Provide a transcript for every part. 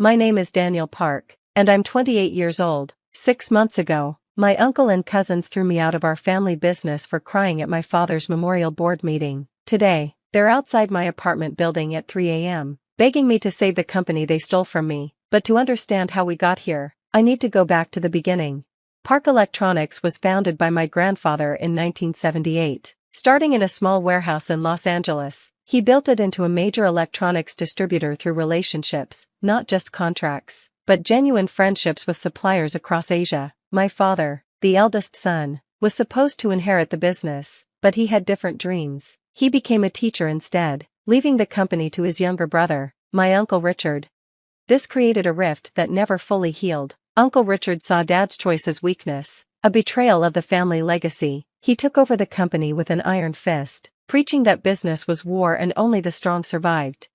My name is Daniel Park, and I'm 28 years old. 6 months ago, my uncle and cousins threw me out of our family business for crying at my father's memorial board meeting. Today, they're outside my apartment building at 3 a.m., begging me to save the company they stole from me. But to understand how we got here, I need to go back to the beginning. Park Electronics was founded by my grandfather in 1978. Starting in a small warehouse in Los Angeles, he built it into a major electronics distributor through relationships, not just contracts, but genuine friendships with suppliers across Asia. My father, the eldest son, was supposed to inherit the business, but he had different dreams. He became a teacher instead, leaving the company to his younger brother, my Uncle Richard. This created a rift that never fully healed. Uncle Richard saw Dad's choice as weakness, a betrayal of the family legacy. He took over the company with an iron fist, preaching that business was war and only the strong survived.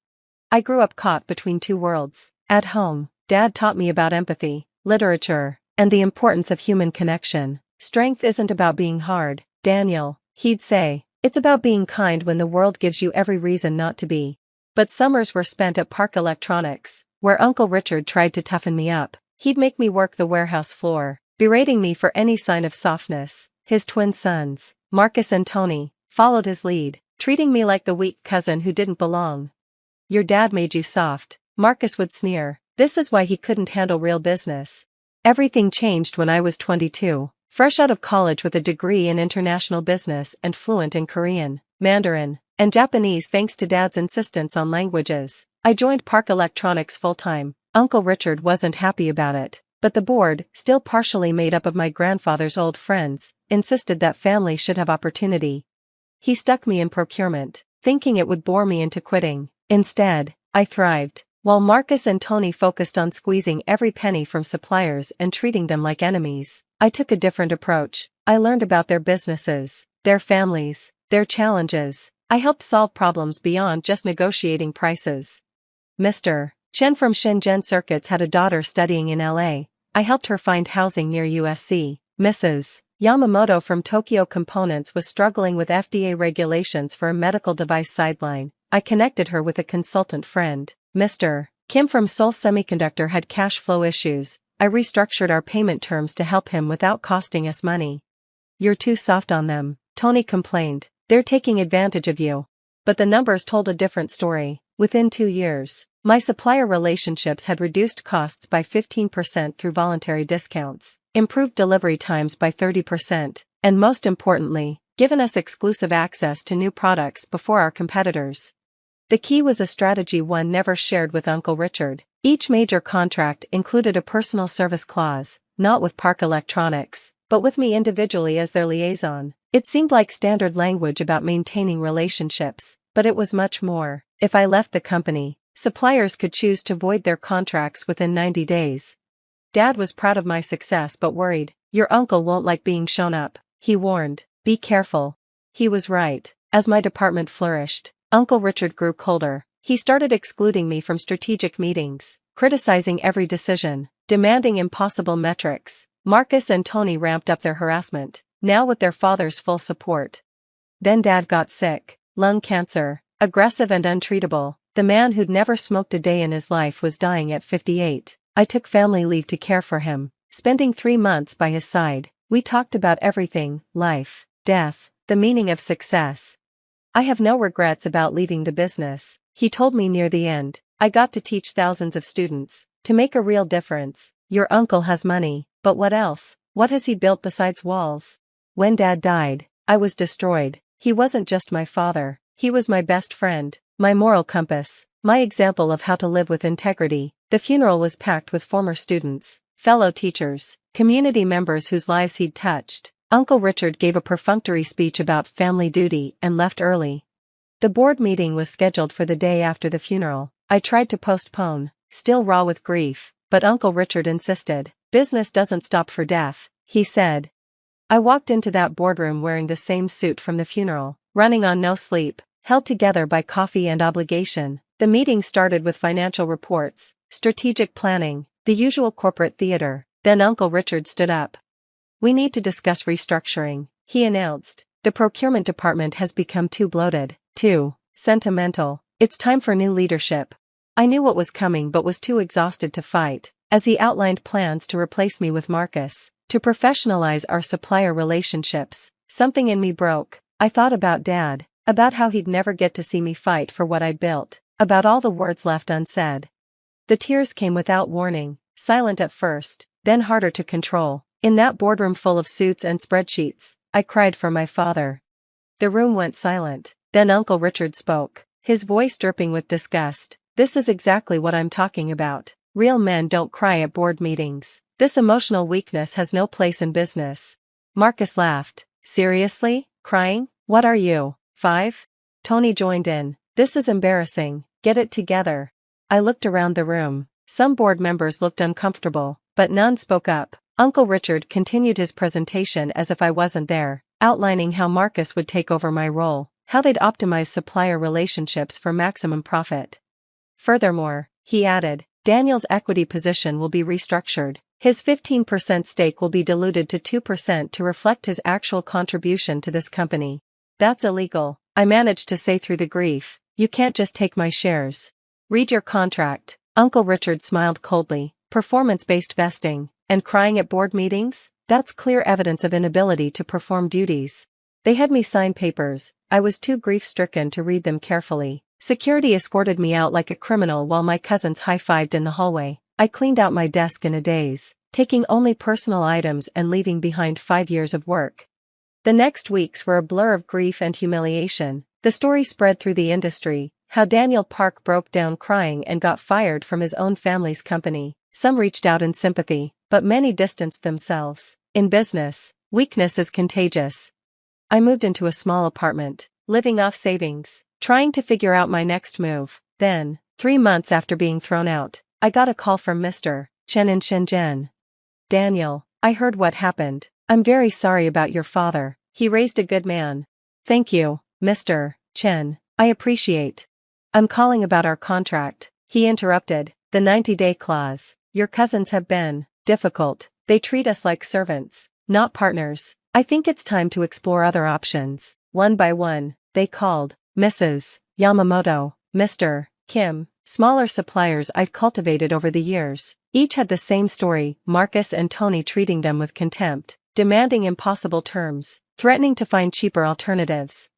I grew up caught between two worlds. At home, Dad taught me about empathy, literature, and the importance of human connection. Strength isn't about being hard, Daniel, he'd say. It's about being kind when the world gives you every reason not to be. But summers were spent at Park Electronics, where Uncle Richard tried to toughen me up. He'd make me work the warehouse floor, berating me for any sign of softness. His twin sons, Marcus and Tony, followed his lead, treating me like the weak cousin who didn't belong. "Your dad made you soft," Marcus would sneer. This is why he couldn't handle real business. Everything changed when I was 22, fresh out of college with a degree in international business and fluent in Korean, Mandarin, and Japanese thanks to Dad's insistence on languages. I joined Park Electronics full-time. Uncle Richard wasn't happy about it, but the board, still partially made up of my grandfather's old friends, insisted that family should have opportunity. He stuck me in procurement, thinking it would bore me into quitting. Instead, I thrived. While Marcus and Tony focused on squeezing every penny from suppliers and treating them like enemies, I took a different approach. I learned about their businesses, their families, their challenges. I helped solve problems beyond just negotiating prices. Mr. Chen from Shenzhen Circuits had a daughter studying in LA. I helped her find housing near USC. Mrs. Yamamoto from Tokyo Components was struggling with FDA regulations for a medical device sideline. I connected her with a consultant friend. Mr. Kim from Seoul Semiconductor had cash flow issues. I restructured our payment terms to help him without costing us money. "You're too soft on them," Tony complained. "They're taking advantage of you." But the numbers told a different story. Within 2 years, my supplier relationships had reduced costs by 15% through voluntary discounts, improved delivery times by 30%, and most importantly, given us exclusive access to new products before our competitors. The key was a strategy one never shared with Uncle Richard. Each major contract included a personal service clause, not with Park Electronics, but with me individually as their liaison. It seemed like standard language about maintaining relationships, but it was much more. If I left the company, suppliers could choose to void their contracts within 90 days. Dad was proud of my success but worried. "Your uncle won't like being shown up," he warned. "Be careful." He was right. As my department flourished, Uncle Richard grew colder. He started excluding me from strategic meetings, criticizing every decision, demanding impossible metrics. Marcus and Tony ramped up their harassment, now with their father's full support. Then Dad got sick. Lung cancer, aggressive and untreatable. The man who'd never smoked a day in his life was dying at 58. I took family leave to care for him, spending 3 months by his side. We talked about everything: life, death, the meaning of success. "I have no regrets about leaving the business," he told me near the end. "I got to teach thousands of students, to make a real difference. Your uncle has money, but what else? What has he built besides walls?" When Dad died, I was destroyed. He wasn't just my father, he was my best friend, my moral compass, my example of how to live with integrity. The funeral was packed with former students, fellow teachers, community members whose lives he'd touched. Uncle Richard gave a perfunctory speech about family duty and left early. The board meeting was scheduled for the day after the funeral. I tried to postpone, still raw with grief, but Uncle Richard insisted. "Business doesn't stop for death," he said. I walked into that boardroom wearing the same suit from the funeral, running on no sleep, held together by coffee and obligation. The meeting started with financial reports, strategic planning, the usual corporate theater. Then Uncle Richard stood up. "We need to discuss restructuring," he announced. "The procurement department has become too bloated, too sentimental. It's time for new leadership." I knew what was coming but was too exhausted to fight, as he outlined plans to replace me with Marcus, to professionalize our supplier relationships. Something in me broke. I thought about Dad, about how he'd never get to see me fight for what I'd built, about all the words left unsaid. The tears came without warning, silent at first, then harder to control. In that boardroom full of suits and spreadsheets, I cried for my father. The room went silent, then Uncle Richard spoke, his voice dripping with disgust. This is exactly what I'm talking about. Real men don't cry at board meetings. This emotional weakness has no place in business. Marcus laughed. Seriously? Crying? What are you, 5? Tony joined in. This is embarrassing. Get it together. I looked around the room. Some board members looked uncomfortable, but none spoke up. Uncle Richard continued his presentation as if I wasn't there, outlining how Marcus would take over my role, how they'd optimize supplier relationships for maximum profit. Furthermore, he added, Daniel's equity position will be restructured. His 15% stake will be diluted to 2% to reflect his actual contribution to this company. That's illegal, I managed to say through the grief. You can't just take my shares. Read your contract. Uncle Richard smiled coldly. Performance-based vesting, and crying at board meetings? That's clear evidence of inability to perform duties. They had me sign papers. I was too grief-stricken to read them carefully. Security escorted me out like a criminal while my cousins high-fived in the hallway. I cleaned out my desk in a daze, taking only personal items and leaving behind 5 years of work. The next weeks were a blur of grief and humiliation. The story spread through the industry, how Daniel Park broke down crying and got fired from his own family's company. Some reached out in sympathy, but many distanced themselves. In business, weakness is contagious. I moved into a small apartment, living off savings, trying to figure out my next move. Then, 3 months after being thrown out, I got a call from Mr. Chen in Shenzhen. Daniel, I heard what happened. I'm very sorry about your father. He raised a good man. Thank you, Mr. Chen. I appreciate. I'm calling about our contract. He interrupted. The 90-day clause. Your cousins have been difficult. They treat us like servants, not partners. I think it's time to explore other options. One by one, they called. Mrs. Yamamoto, Mr. Kim, smaller suppliers I'd cultivated over the years. Each had the same story, Marcus and Tony treating them with contempt, demanding impossible terms, threatening to find cheaper alternatives.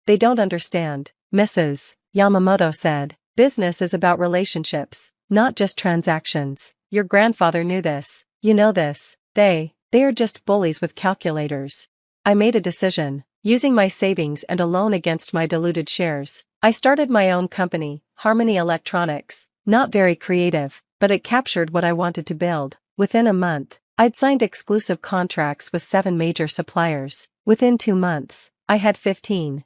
They don't understand, Mrs. Yamamoto said. Business is about relationships, not just transactions. Your grandfather knew this. You know this. They are just bullies with calculators. I made a decision. Using my savings and a loan against my diluted shares, I started my own company, Harmony Electronics. Not very creative, but it captured what I wanted to build. Within a month, I'd signed exclusive contracts with 7 major suppliers. Within 2 months, I had 15.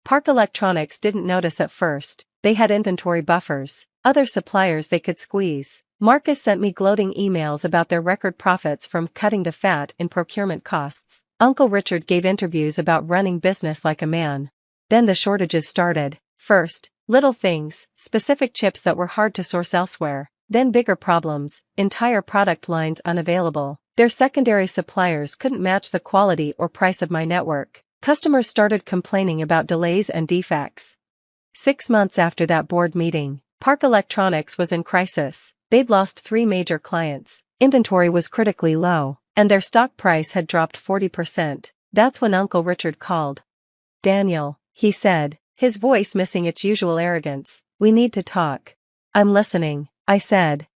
Park Electronics didn't notice at first. They had inventory buffers, other suppliers they could squeeze. Marcus sent me gloating emails about their record profits from cutting the fat in procurement costs. Uncle Richard gave interviews about running business like a man. Then the shortages started. First, little things, specific chips that were hard to source elsewhere. Then bigger problems, entire product lines unavailable. Their secondary suppliers couldn't match the quality or price of my network. Customers started complaining about delays and defects. 6 months after that board meeting, Park Electronics was in crisis. They'd lost 3 major clients, inventory was critically low, and their stock price had dropped 40%. That's when Uncle Richard called. Daniel, he said, his voice missing its usual arrogance, we need to talk. I'm listening, I said.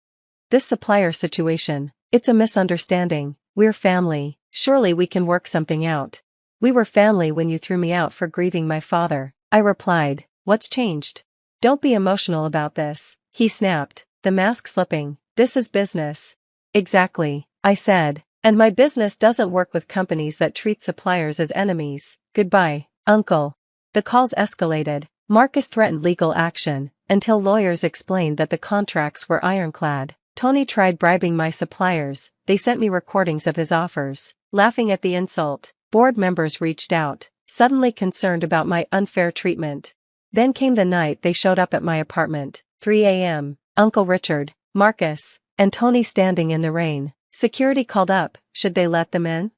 This supplier situation, it's a misunderstanding. We're family, surely we can work something out. We were family when you threw me out for grieving my father, I replied. What's changed? Don't be emotional about this, he snapped, the mask slipping. This is business. Exactly, I said, and my business doesn't work with companies that treat suppliers as enemies. Goodbye, Uncle. The calls escalated. Marcus threatened legal action, until lawyers explained that the contracts were ironclad. Tony tried bribing my suppliers. They sent me recordings of his offers. Laughing at the insult, board members reached out, suddenly concerned about my unfair treatment. Then came the night they showed up at my apartment, 3 a.m., Uncle Richard, Marcus, and Tony standing in the rain. Security called up, should they let them in?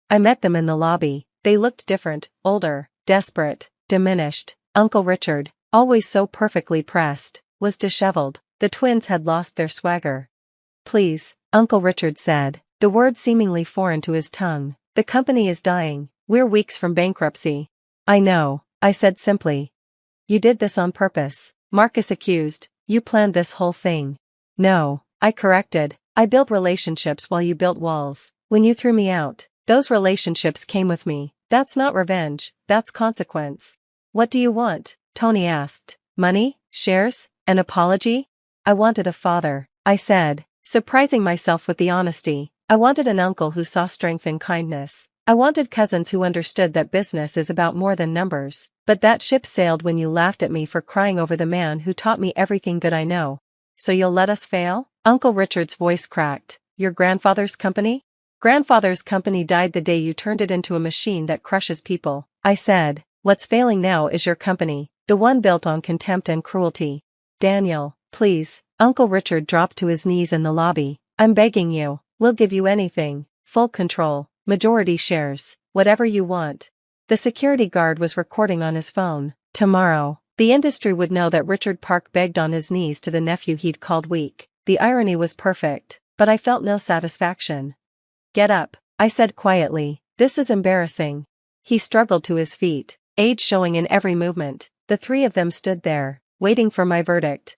I met them in the lobby. They looked different, older, desperate, diminished. Uncle Richard, always so perfectly pressed, was disheveled. The twins had lost their swagger. "Please," Uncle Richard said, the word seemingly foreign to his tongue. "The company is dying. We're weeks from bankruptcy." "I know," I said simply. "You did this on purpose," Marcus accused. "You planned this whole thing." "No," I corrected. "I built relationships while you built walls. When you threw me out, those relationships came with me. That's not revenge, that's consequence." "What do you want?" Tony asked. "Money? Shares? An apology?" "I wanted a father," I said, surprising myself with the honesty. "I wanted an uncle who saw strength and kindness. I wanted cousins who understood that business is about more than numbers. But that ship sailed when you laughed at me for crying over the man who taught me everything that I know. So you'll let us fail?" Uncle Richard's voice cracked. "Your grandfather's company?" "Grandfather's company died the day you turned it into a machine that crushes people," I said. "What's failing now is your company, the one built on contempt and cruelty." "Daniel, please." Uncle Richard dropped to his knees in the lobby. "I'm begging you. We'll give you anything. Full control, majority shares, whatever you want." The security guard was recording on his phone. Tomorrow, the industry would know that Richard Park begged on his knees to the nephew he'd called weak. The irony was perfect, but I felt no satisfaction. "Get up," I said quietly. "This is embarrassing." He struggled to his feet, age showing in every movement. The three of them stood there, waiting for my verdict.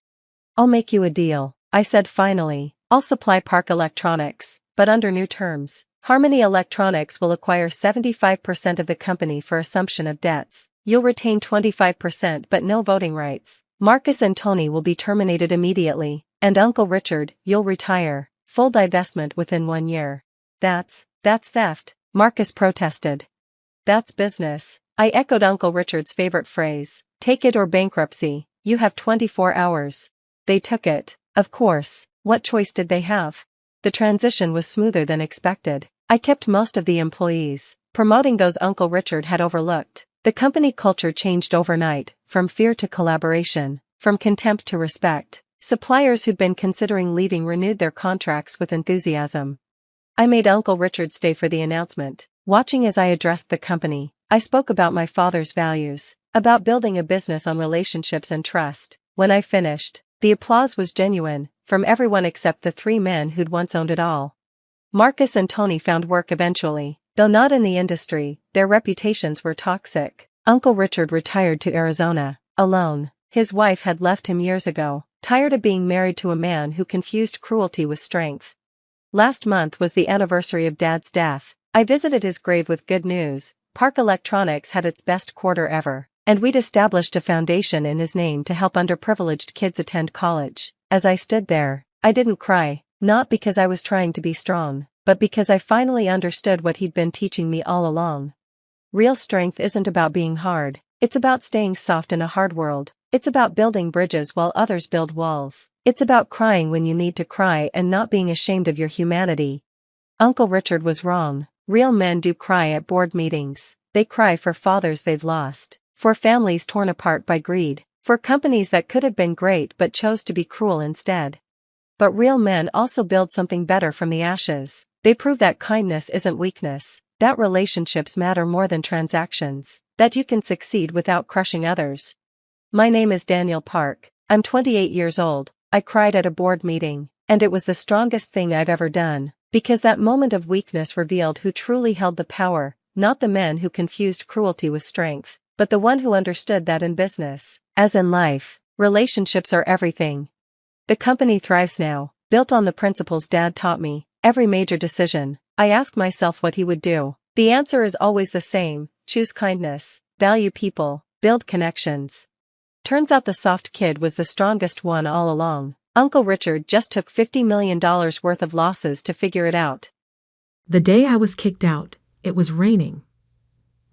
"I'll make you a deal," I said finally. "I'll supply Park Electronics, but under new terms. Harmony Electronics will acquire 75% of the company for assumption of debts. You'll retain 25% but no voting rights. Marcus and Tony will be terminated immediately, and Uncle Richard, you'll retire. Full divestment within 1 year." That's theft," Marcus protested. "That's business," I echoed Uncle Richard's favorite phrase. "Take it or bankruptcy. You have 24 hours. They took it, of course. What choice did they have? The transition was smoother than expected. I kept most of the employees, promoting those Uncle Richard had overlooked. The company culture changed overnight, from fear to collaboration, from contempt to respect. Suppliers who'd been considering leaving renewed their contracts with enthusiasm. I made Uncle Richard stay for the announcement. Watching as I addressed the company, I spoke about my father's values, about building a business on relationships and trust. When I finished, the applause was genuine, from everyone except the three men who'd once owned it all. Marcus and Tony found work eventually, though not in the industry. Their reputations were toxic. Uncle Richard retired to Arizona, alone. His wife had left him years ago, tired of being married to a man who confused cruelty with strength. Last month was the anniversary of Dad's death. I visited his grave with good news. Park Electronics had its best quarter ever, and we'd established a foundation in his name to help underprivileged kids attend college. As I stood there, I didn't cry, not because I was trying to be strong, but because I finally understood what he'd been teaching me all along. Real strength isn't about being hard, it's about staying soft in a hard world. It's about building bridges while others build walls. It's about crying when you need to cry and not being ashamed of your humanity. Uncle Richard was wrong. Real men do cry at board meetings. They cry for fathers they've lost, for families torn apart by greed, for companies that could have been great but chose to be cruel instead. But real men also build something better from the ashes. They prove that kindness isn't weakness, that relationships matter more than transactions, that you can succeed without crushing others. My name is Daniel Park. I'm 28 years old. I cried at a board meeting, and it was the strongest thing I've ever done, because that moment of weakness revealed who truly held the power, not the men who confused cruelty with strength, but the one who understood that in business, as in life, relationships are everything. The company thrives now, built on the principles Dad taught me. Every major decision, I ask myself what he would do. The answer is always the same: choose kindness, value people, build connections. Turns out the soft kid was the strongest one all along. Uncle Richard just took $50 million worth of losses to figure it out. The day I was kicked out, it was raining.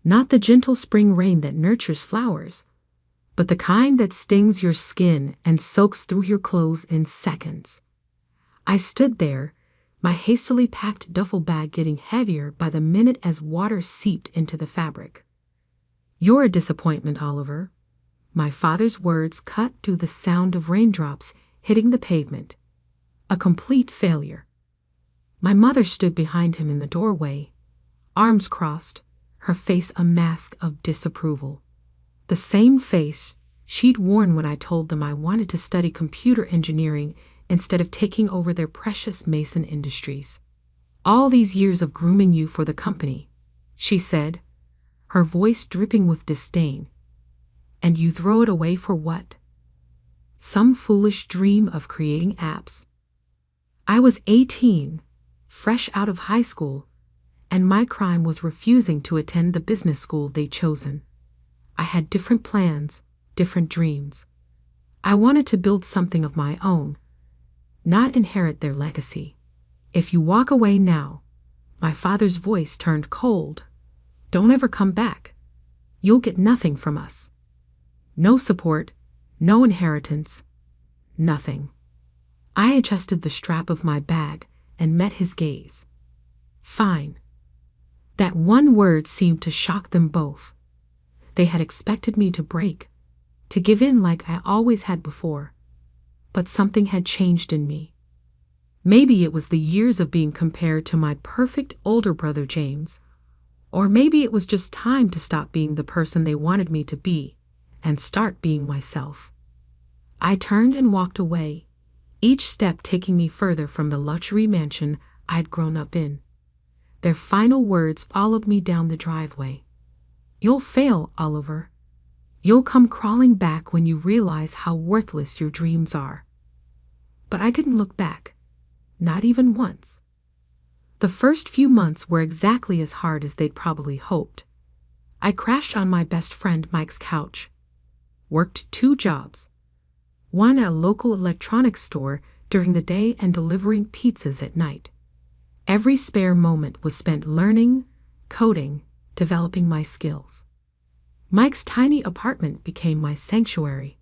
Not the gentle spring rain that nurtures flowers, but the kind that stings your skin and soaks through your clothes in seconds. I stood there, my hastily packed duffel bag getting heavier by the minute as water seeped into the fabric. "You're a disappointment, Oliver." My father's words cut through the sound of raindrops hitting the pavement. "A complete failure." My mother stood behind him in the doorway, arms crossed, her face a mask of disapproval. The same face She'd warn when I told them I wanted to study computer engineering instead of taking over their precious Mason Industries. "All these years of grooming you for the company," she said, her voice dripping with disdain. "And you throw it away for what? Some foolish dream of creating apps." I was 18, fresh out of high school, and my crime was refusing to attend the business school they'd chosen. I had different plans, different dreams. I wanted to build something of my own, not inherit their legacy. "If you walk away now," my father's voice turned cold, "don't ever come back. You'll get nothing from us. No support, no inheritance, nothing." I adjusted the strap of my bag and met his gaze. "Fine." That one word seemed to shock them both. They had expected me to break, to give in like I always had before. But something had changed in me. Maybe it was the years of being compared to my perfect older brother James, or maybe it was just time to stop being the person they wanted me to be and start being myself. I turned and walked away, each step taking me further from the luxury mansion I'd grown up in. Their final words followed me down the driveway. "You'll fail, Oliver. You'll come crawling back when you realize how worthless your dreams are." But I didn't look back, not even once. The first few months were exactly as hard as they'd probably hoped. I crashed on my best friend Mike's couch, worked 2 jobs, one at a local electronics store during the day and delivering pizzas at night. Every spare moment was spent learning, coding, developing my skills. Mike's tiny apartment became my sanctuary.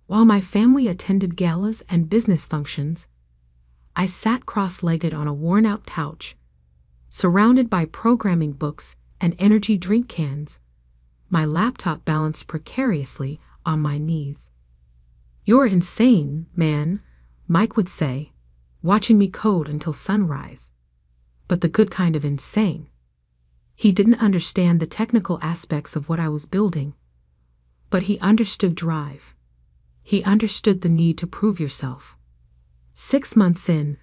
While my family attended galas and business functions, I sat cross-legged on a worn-out couch, surrounded by programming books and energy drink cans, my laptop balanced precariously on my knees. "You're insane, man," Mike would say, watching me code until sunrise. But the good kind of insane. He didn't understand the technical aspects of what I was building, but he understood drive. He understood the need to prove yourself. 6 months in,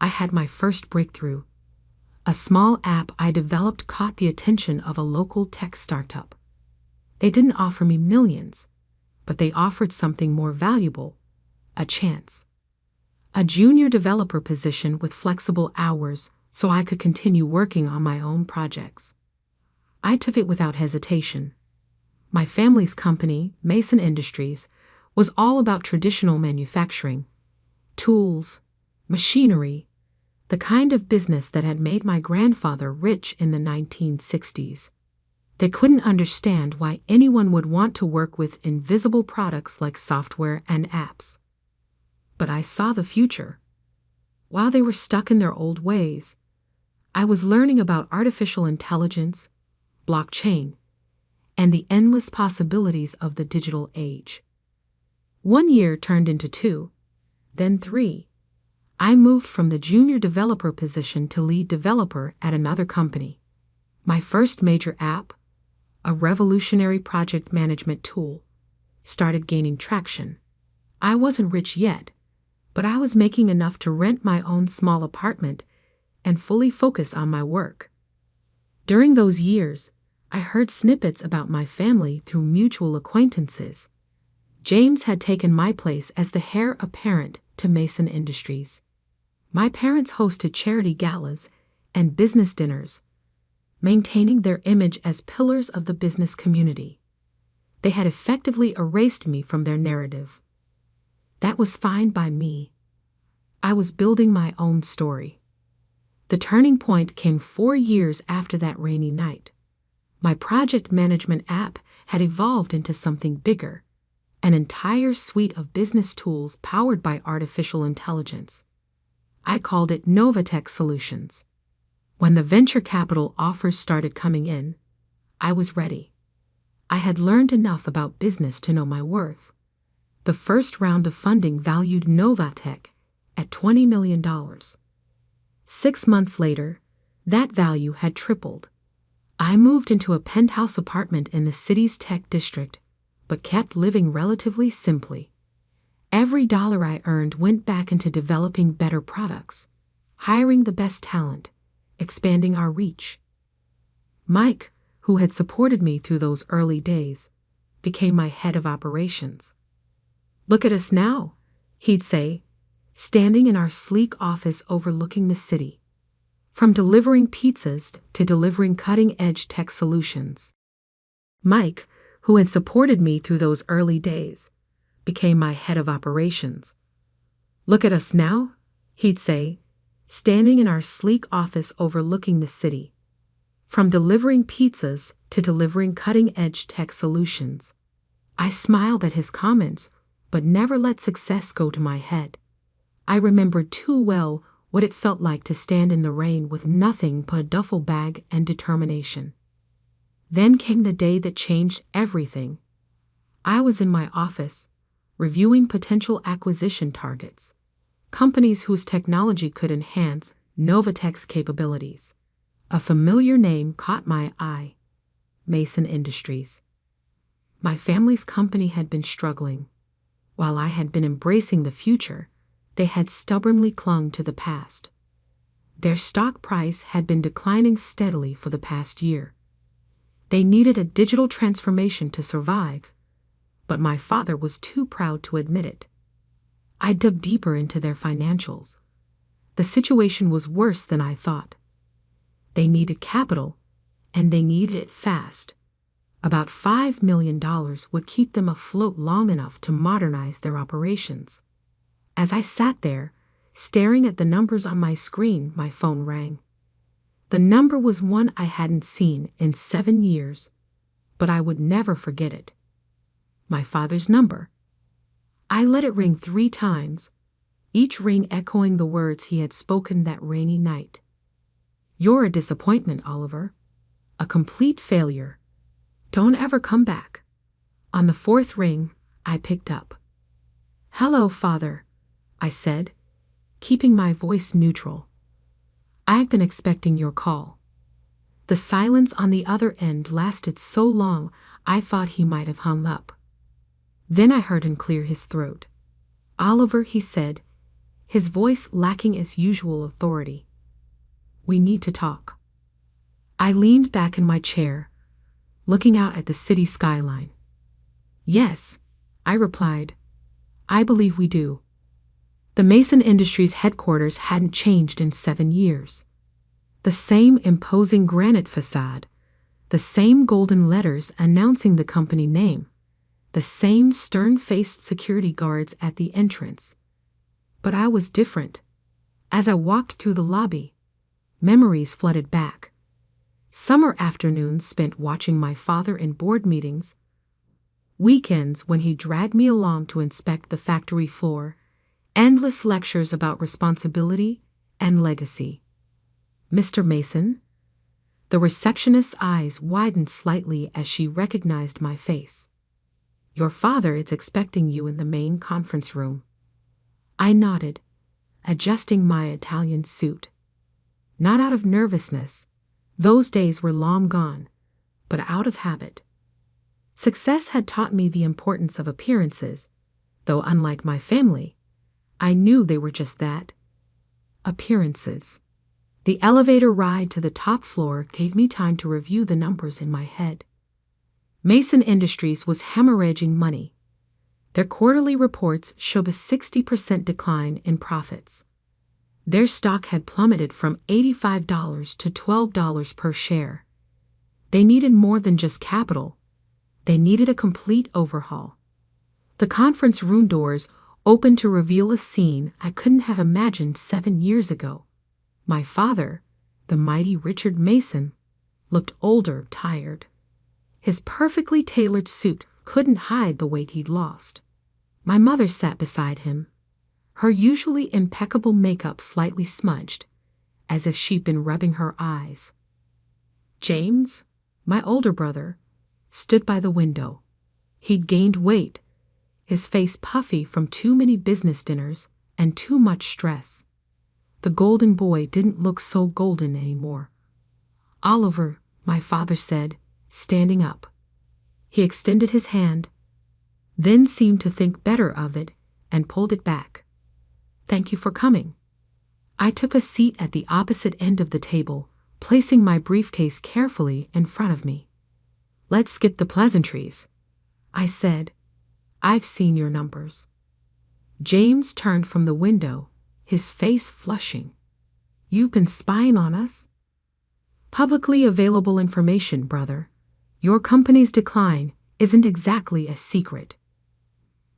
I had my first breakthrough. A small app I developed caught the attention of a local tech startup. They didn't offer me millions, but they offered something more valuable, a chance. A junior developer position with flexible hours so I could continue working on my own projects. I took it without hesitation. My family's company, Mason Industries, was all about traditional manufacturing, tools, machinery, the kind of business that had made my grandfather rich in the 1960s. They couldn't understand why anyone would want to work with invisible products like software and apps. But I saw the future. While they were stuck in their old ways, I was learning about artificial intelligence, blockchain, and the endless possibilities of the digital age. 1 year turned into 2, then 3. I moved from the junior developer position to lead developer at another company. My first major app, a revolutionary project management tool, started gaining traction. I wasn't rich yet, but I was making enough to rent my own small apartment and fully focus on my work. During those years, I heard snippets about my family through mutual acquaintances. James had taken my place as the heir apparent to Mason Industries. My parents hosted charity galas and business dinners, maintaining their image as pillars of the business community. They had effectively erased me from their narrative. That was fine by me. I was building my own story. The turning point came 4 years after that rainy night. My project management app had evolved into something bigger, an entire suite of business tools powered by artificial intelligence. I called it Novatech Solutions. When the venture capital offers started coming in, I was ready. I had learned enough about business to know my worth. The first round of funding valued Novatech at $20 million. 6 months later, that value had tripled. I moved into a penthouse apartment in the city's tech district, but kept living relatively simply. Every dollar I earned went back into developing better products, hiring the best talent, expanding our reach. Mike, who had supported me through those early days, became my head of operations. "Look at us now," he'd say, standing in our sleek office overlooking the city. From delivering pizzas to delivering cutting-edge tech solutions. Mike, who had supported me through those early days, became my head of operations. "Look at us now," he'd say, standing in our sleek office overlooking the city. From delivering pizzas to delivering cutting-edge tech solutions. I smiled at his comments, but never let success go to my head. I remembered too well what it felt like to stand in the rain with nothing but a duffel bag and determination. Then came the day that changed everything. I was in my office, reviewing potential acquisition targets, companies whose technology could enhance Novatech's capabilities. A familiar name caught my eye: Mason Industries. My family's company had been struggling. While I had been embracing the future, they had stubbornly clung to the past. Their stock price had been declining steadily for the past year. They needed a digital transformation to survive, but my father was too proud to admit it. I dug deeper into their financials. The situation was worse than I thought. They needed capital, and they needed it fast. About $5 million would keep them afloat long enough to modernize their operations. As I sat there, staring at the numbers on my screen, my phone rang. The number was one I hadn't seen in 7 years, but I would never forget it. My father's number. I let it ring 3 times, each ring echoing the words he had spoken that rainy night. "You're a disappointment, Oliver. A complete failure. Don't ever come back." On the 4th ring, I picked up. "Hello, Father," I said, keeping my voice neutral. "I've been expecting your call." The silence on the other end lasted so long I thought he might have hung up. Then I heard him clear his throat. "Oliver," he said, his voice lacking its usual authority. "We need to talk." I leaned back in my chair, looking out at the city skyline. "Yes," I replied. "I believe we do." The Mason Industries headquarters hadn't changed in 7 years. The same imposing granite facade, the same golden letters announcing the company name, the same stern-faced security guards at the entrance. But I was different. As I walked through the lobby, memories flooded back. Summer afternoons spent watching my father in board meetings, weekends when he dragged me along to inspect the factory floor, endless lectures about responsibility and legacy. "Mr. Mason?" The receptionist's eyes widened slightly as she recognized my face. "Your father is expecting you in the main conference room." I nodded, adjusting my Italian suit. Not out of nervousness, those days were long gone, but out of habit. Success had taught me the importance of appearances, though unlike my family, I knew they were just that. Appearances. The elevator ride to the top floor gave me time to review the numbers in my head. Mason Industries was hemorrhaging money. Their quarterly reports showed a 60% decline in profits. Their stock had plummeted from $85 to $12 per share. They needed more than just capital. They needed a complete overhaul. The conference room doors opened to reveal a scene I couldn't have imagined 7 years ago. My father, the mighty Richard Mason, looked older, tired. His perfectly tailored suit couldn't hide the weight he'd lost. My mother sat beside him, her usually impeccable makeup slightly smudged, as if she'd been rubbing her eyes. James, my older brother, stood by the window. He'd gained weight, his face puffy from too many business dinners and too much stress. The golden boy didn't look so golden anymore. "Oliver," my father said, standing up. He extended his hand, then seemed to think better of it and pulled it back. "Thank you for coming." I took a seat at the opposite end of the table, placing my briefcase carefully in front of me. "Let's skip the pleasantries," I said. "I've seen your numbers." James turned from the window, his face flushing. "You've been spying on us?" "Publicly available information, brother. Your company's decline isn't exactly a secret."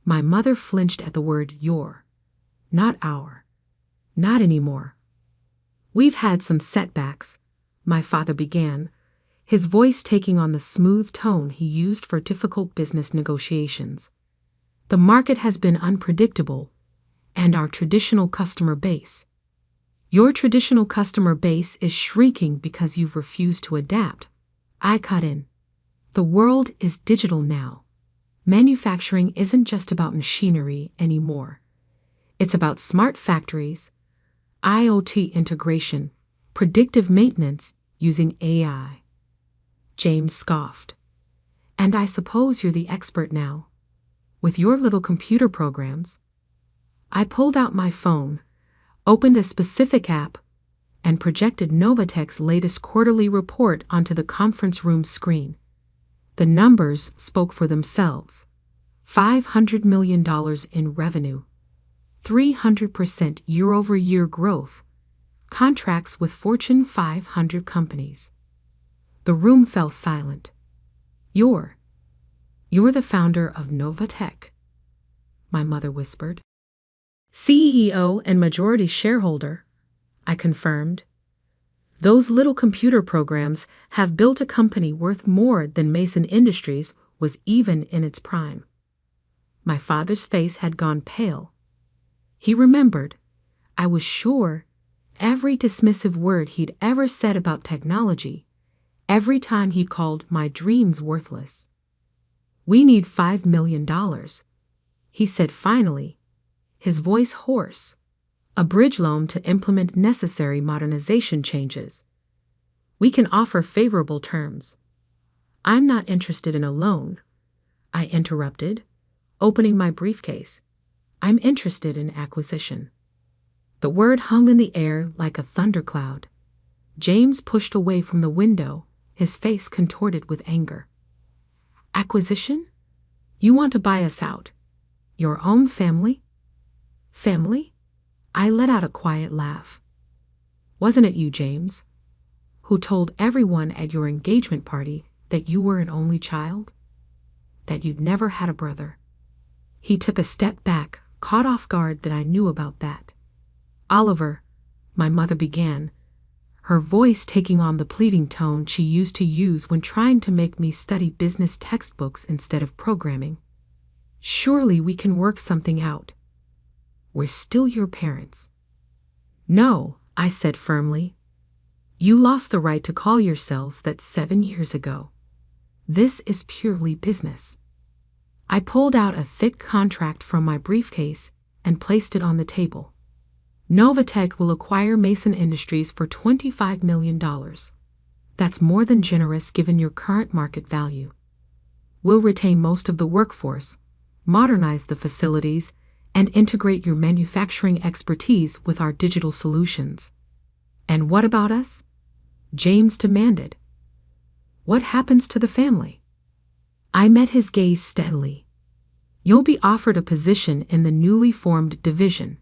My mother flinched at the word your. Not our. Not anymore. "We've had some setbacks," my father began, his voice taking on the smooth tone he used for difficult business negotiations. "The market has been unpredictable, and our traditional customer base. Your traditional customer base is shrinking because you've refused to adapt." I cut in. "The world is digital now. Manufacturing isn't just about machinery anymore. It's about smart factories, IoT integration, predictive maintenance using AI." James scoffed. "And I suppose you're the expert now, with your little computer programs." I pulled out my phone, opened a specific app, and projected Novatech's latest quarterly report onto the conference room screen. The numbers spoke for themselves. $500 million in revenue, 300% year-over-year growth, contracts with Fortune 500 companies. The room fell silent. You're the founder of Novatech," my mother whispered. "CEO and majority shareholder," I confirmed. "Those little computer programs have built a company worth more than Mason Industries was even in its prime." My father's face had gone pale. He remembered, I was sure, every dismissive word he'd ever said about technology, every time he'd called my dreams worthless. "We need $5 million, he said finally, his voice hoarse. "A bridge loan to implement necessary modernization changes. We can offer favorable terms." "I'm not interested in a loan," I interrupted, opening my briefcase. "I'm interested in acquisition." The word hung in the air like a thundercloud. James pushed away from the window, his face contorted with anger. "Acquisition? You want to buy us out? Your own family?" "Family?" I let out a quiet laugh. "Wasn't it you, James, who told everyone at your engagement party that you were an only child? That you'd never had a brother?" He took a step back, caught off guard that I knew about that. "Oliver," my mother began, her voice taking on the pleading tone she used to use when trying to make me study business textbooks instead of programming. "Surely we can work something out. We're still your parents." "No," I said firmly. "You lost the right to call yourselves that 7 years ago. This is purely business." I pulled out a thick contract from my briefcase and placed it on the table. "Novatech will acquire Mason Industries for $25 million. That's more than generous given your current market value. We'll retain most of the workforce, modernize the facilities, and integrate your manufacturing expertise with our digital solutions." "And what about us?" James demanded. "What happens to the family?" I met his gaze steadily. "You'll be offered a position in the newly formed division.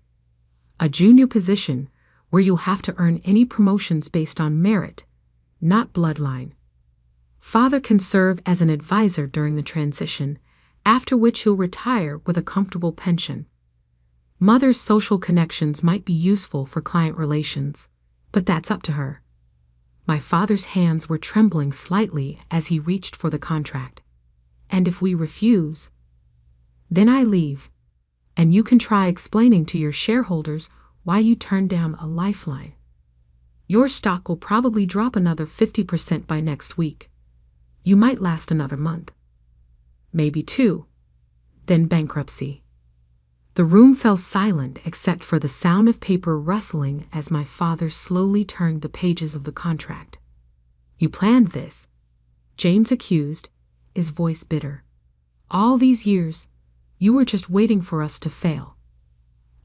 A junior position where you'll have to earn any promotions based on merit, not bloodline. Father can serve as an advisor during the transition, after which he'll retire with a comfortable pension. Mother's social connections might be useful for client relations, but that's up to her." My father's hands were trembling slightly as he reached for the contract. "And if we refuse?" "Then I leave, and you can try explaining to your shareholders why you turned down a lifeline. Your stock will probably drop another 50% by next week. You might last another month. Maybe 2. Then bankruptcy." The room fell silent except for the sound of paper rustling as my father slowly turned the pages of the contract. "You planned this," James accused, his voice bitter. "All these years, You were just waiting for us to fail.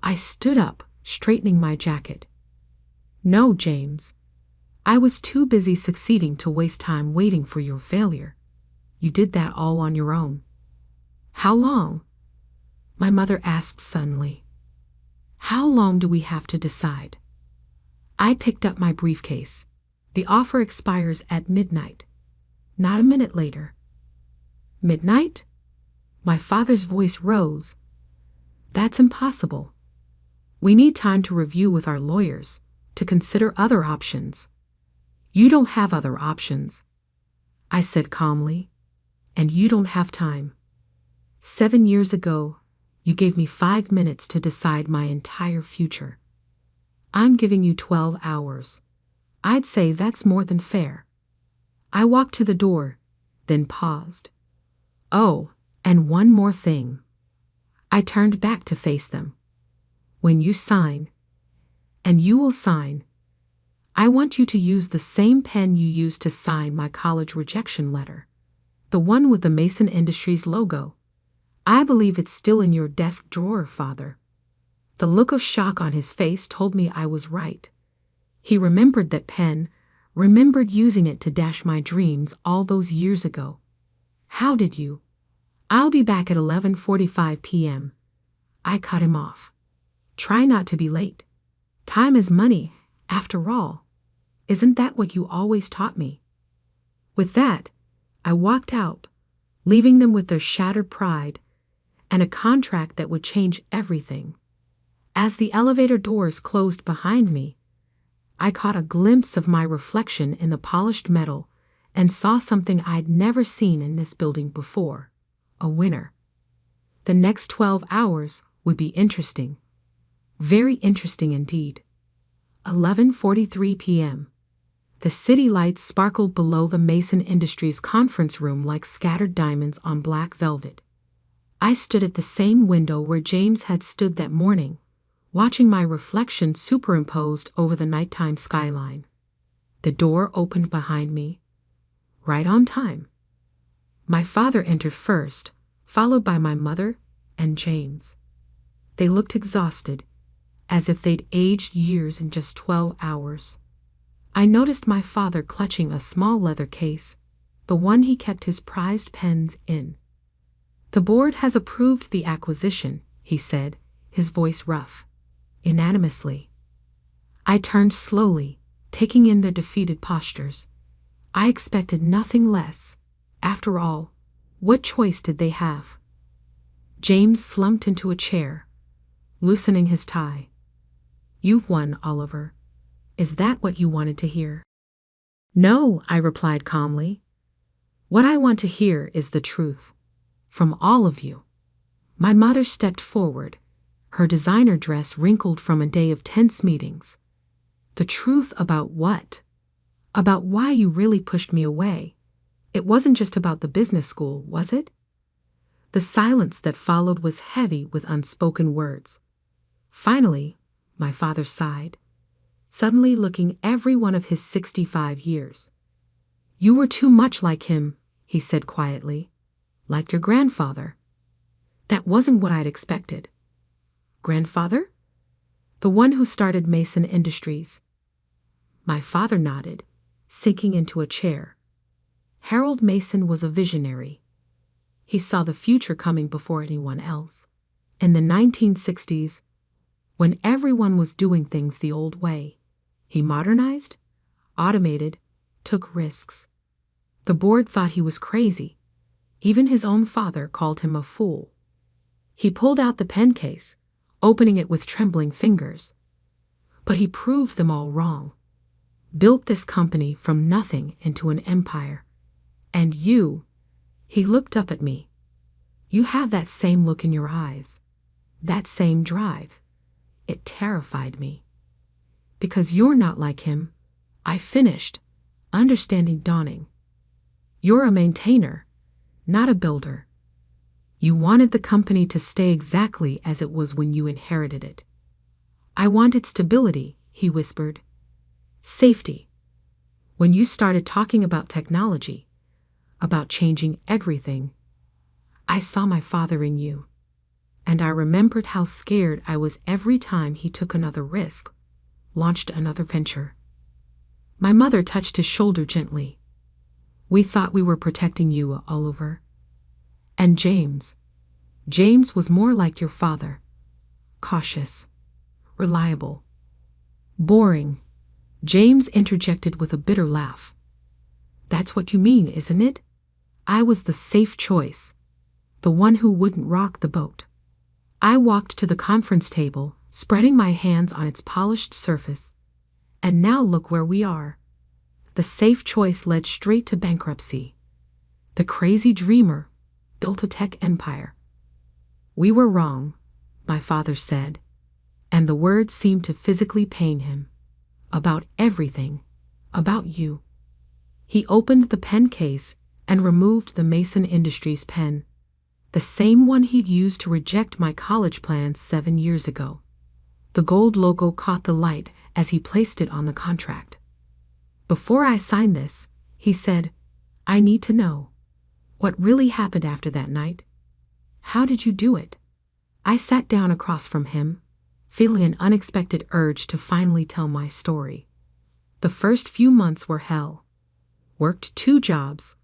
I stood up, straightening my jacket. No, James. I was too busy succeeding to waste time waiting for your failure. You did that all on your own. How long? My mother asked suddenly. How long do we have to decide? I picked up my briefcase. The offer expires at midnight. Not a minute later. Midnight? My father's voice rose. That's impossible. We need time to review with our lawyers, to consider other options. You don't have other options, I said calmly, and you don't have time. 7 years ago, you gave me 5 minutes to decide my entire future. I'm giving you 12 hours. I'd say that's more than fair. I walked to the door, then paused. Oh, and one more thing. I turned back to face them. When you sign, and you will sign, I want you to use the same pen you used to sign my college rejection letter, the one with the Mason Industries logo. I believe it's still in your desk drawer, Father. The look of shock on his face told me I was right. He remembered that pen, remembered using it to dash my dreams all those years ago. How did you? I'll be back at 11:45 p.m. I cut him off. Try not to be late. Time is money, after all. Isn't that what you always taught me? With that, I walked out, leaving them with their shattered pride and a contract that would change everything. As the elevator doors closed behind me, I caught a glimpse of my reflection in the polished metal and saw something I'd never seen in this building before: a winner. The next 12 hours would be interesting. Very interesting indeed. 11:43 p.m. The city lights sparkled below the Mason Industries conference room like scattered diamonds on black velvet. I stood at the same window where James had stood that morning, watching my reflection superimposed over the nighttime skyline. The door opened behind me, right on time. My father entered first, followed by my mother and James. They looked exhausted, as if they'd aged years in just 12 hours. I noticed my father clutching a small leather case, the one he kept his prized pens in. The board has approved the acquisition, he said, his voice rough, unanimously. I turned slowly, taking in their defeated postures. I expected nothing less. After all, what choice did they have? James slumped into a chair, loosening his tie. You've won, Oliver. Is that what you wanted to hear? No, I replied calmly. What I want to hear is the truth. From all of you. My mother stepped forward, her designer dress wrinkled from a day of tense meetings. The truth about what? About why you really pushed me away. It wasn't just about the business school, was it? The silence that followed was heavy with unspoken words. Finally, my father sighed, suddenly looking every one of his 65 years. You were too much like him, he said quietly. Like your grandfather. That wasn't what I'd expected. Grandfather? The one who started Mason Industries. My father nodded, sinking into a chair. Harold Mason was a visionary. He saw the future coming before anyone else. In the 1960s, when everyone was doing things the old way, he modernized, automated, took risks. The board thought he was crazy. Even his own father called him a fool. He pulled out the pen case, opening it with trembling fingers. But he proved them all wrong. Built this company from nothing into an empire. And you, he looked up at me. You have that same look in your eyes. That same drive. It terrified me. Because you're not like him, I finished, understanding dawning. You're a maintainer, not a builder. You wanted the company to stay exactly as it was when you inherited it. I wanted stability, he whispered. Safety. When you started talking about technology, about changing everything, I saw my father in you. And I remembered how scared I was every time he took another risk, launched another venture. My mother touched his shoulder gently. We thought we were protecting you, Oliver. And James was more like your father. Cautious, reliable, boring. James interjected with a bitter laugh. That's what you mean, isn't it? I was the safe choice, the one who wouldn't rock the boat. I walked to the conference table, spreading my hands on its polished surface. And now look where we are. The safe choice led straight to bankruptcy. The crazy dreamer built a tech empire. We were wrong, my father said, and the words seemed to physically pain him. About everything, about you. He opened the pen case and removed the Mason Industries pen, the same one he'd used to reject my college plans 7 years ago. The gold logo caught the light as he placed it on the contract. Before I sign this, he said, I need to know what really happened after that night. How did you do it? I sat down across from him, feeling an unexpected urge to finally tell my story. The first few months were hell. Worked 2 jobs,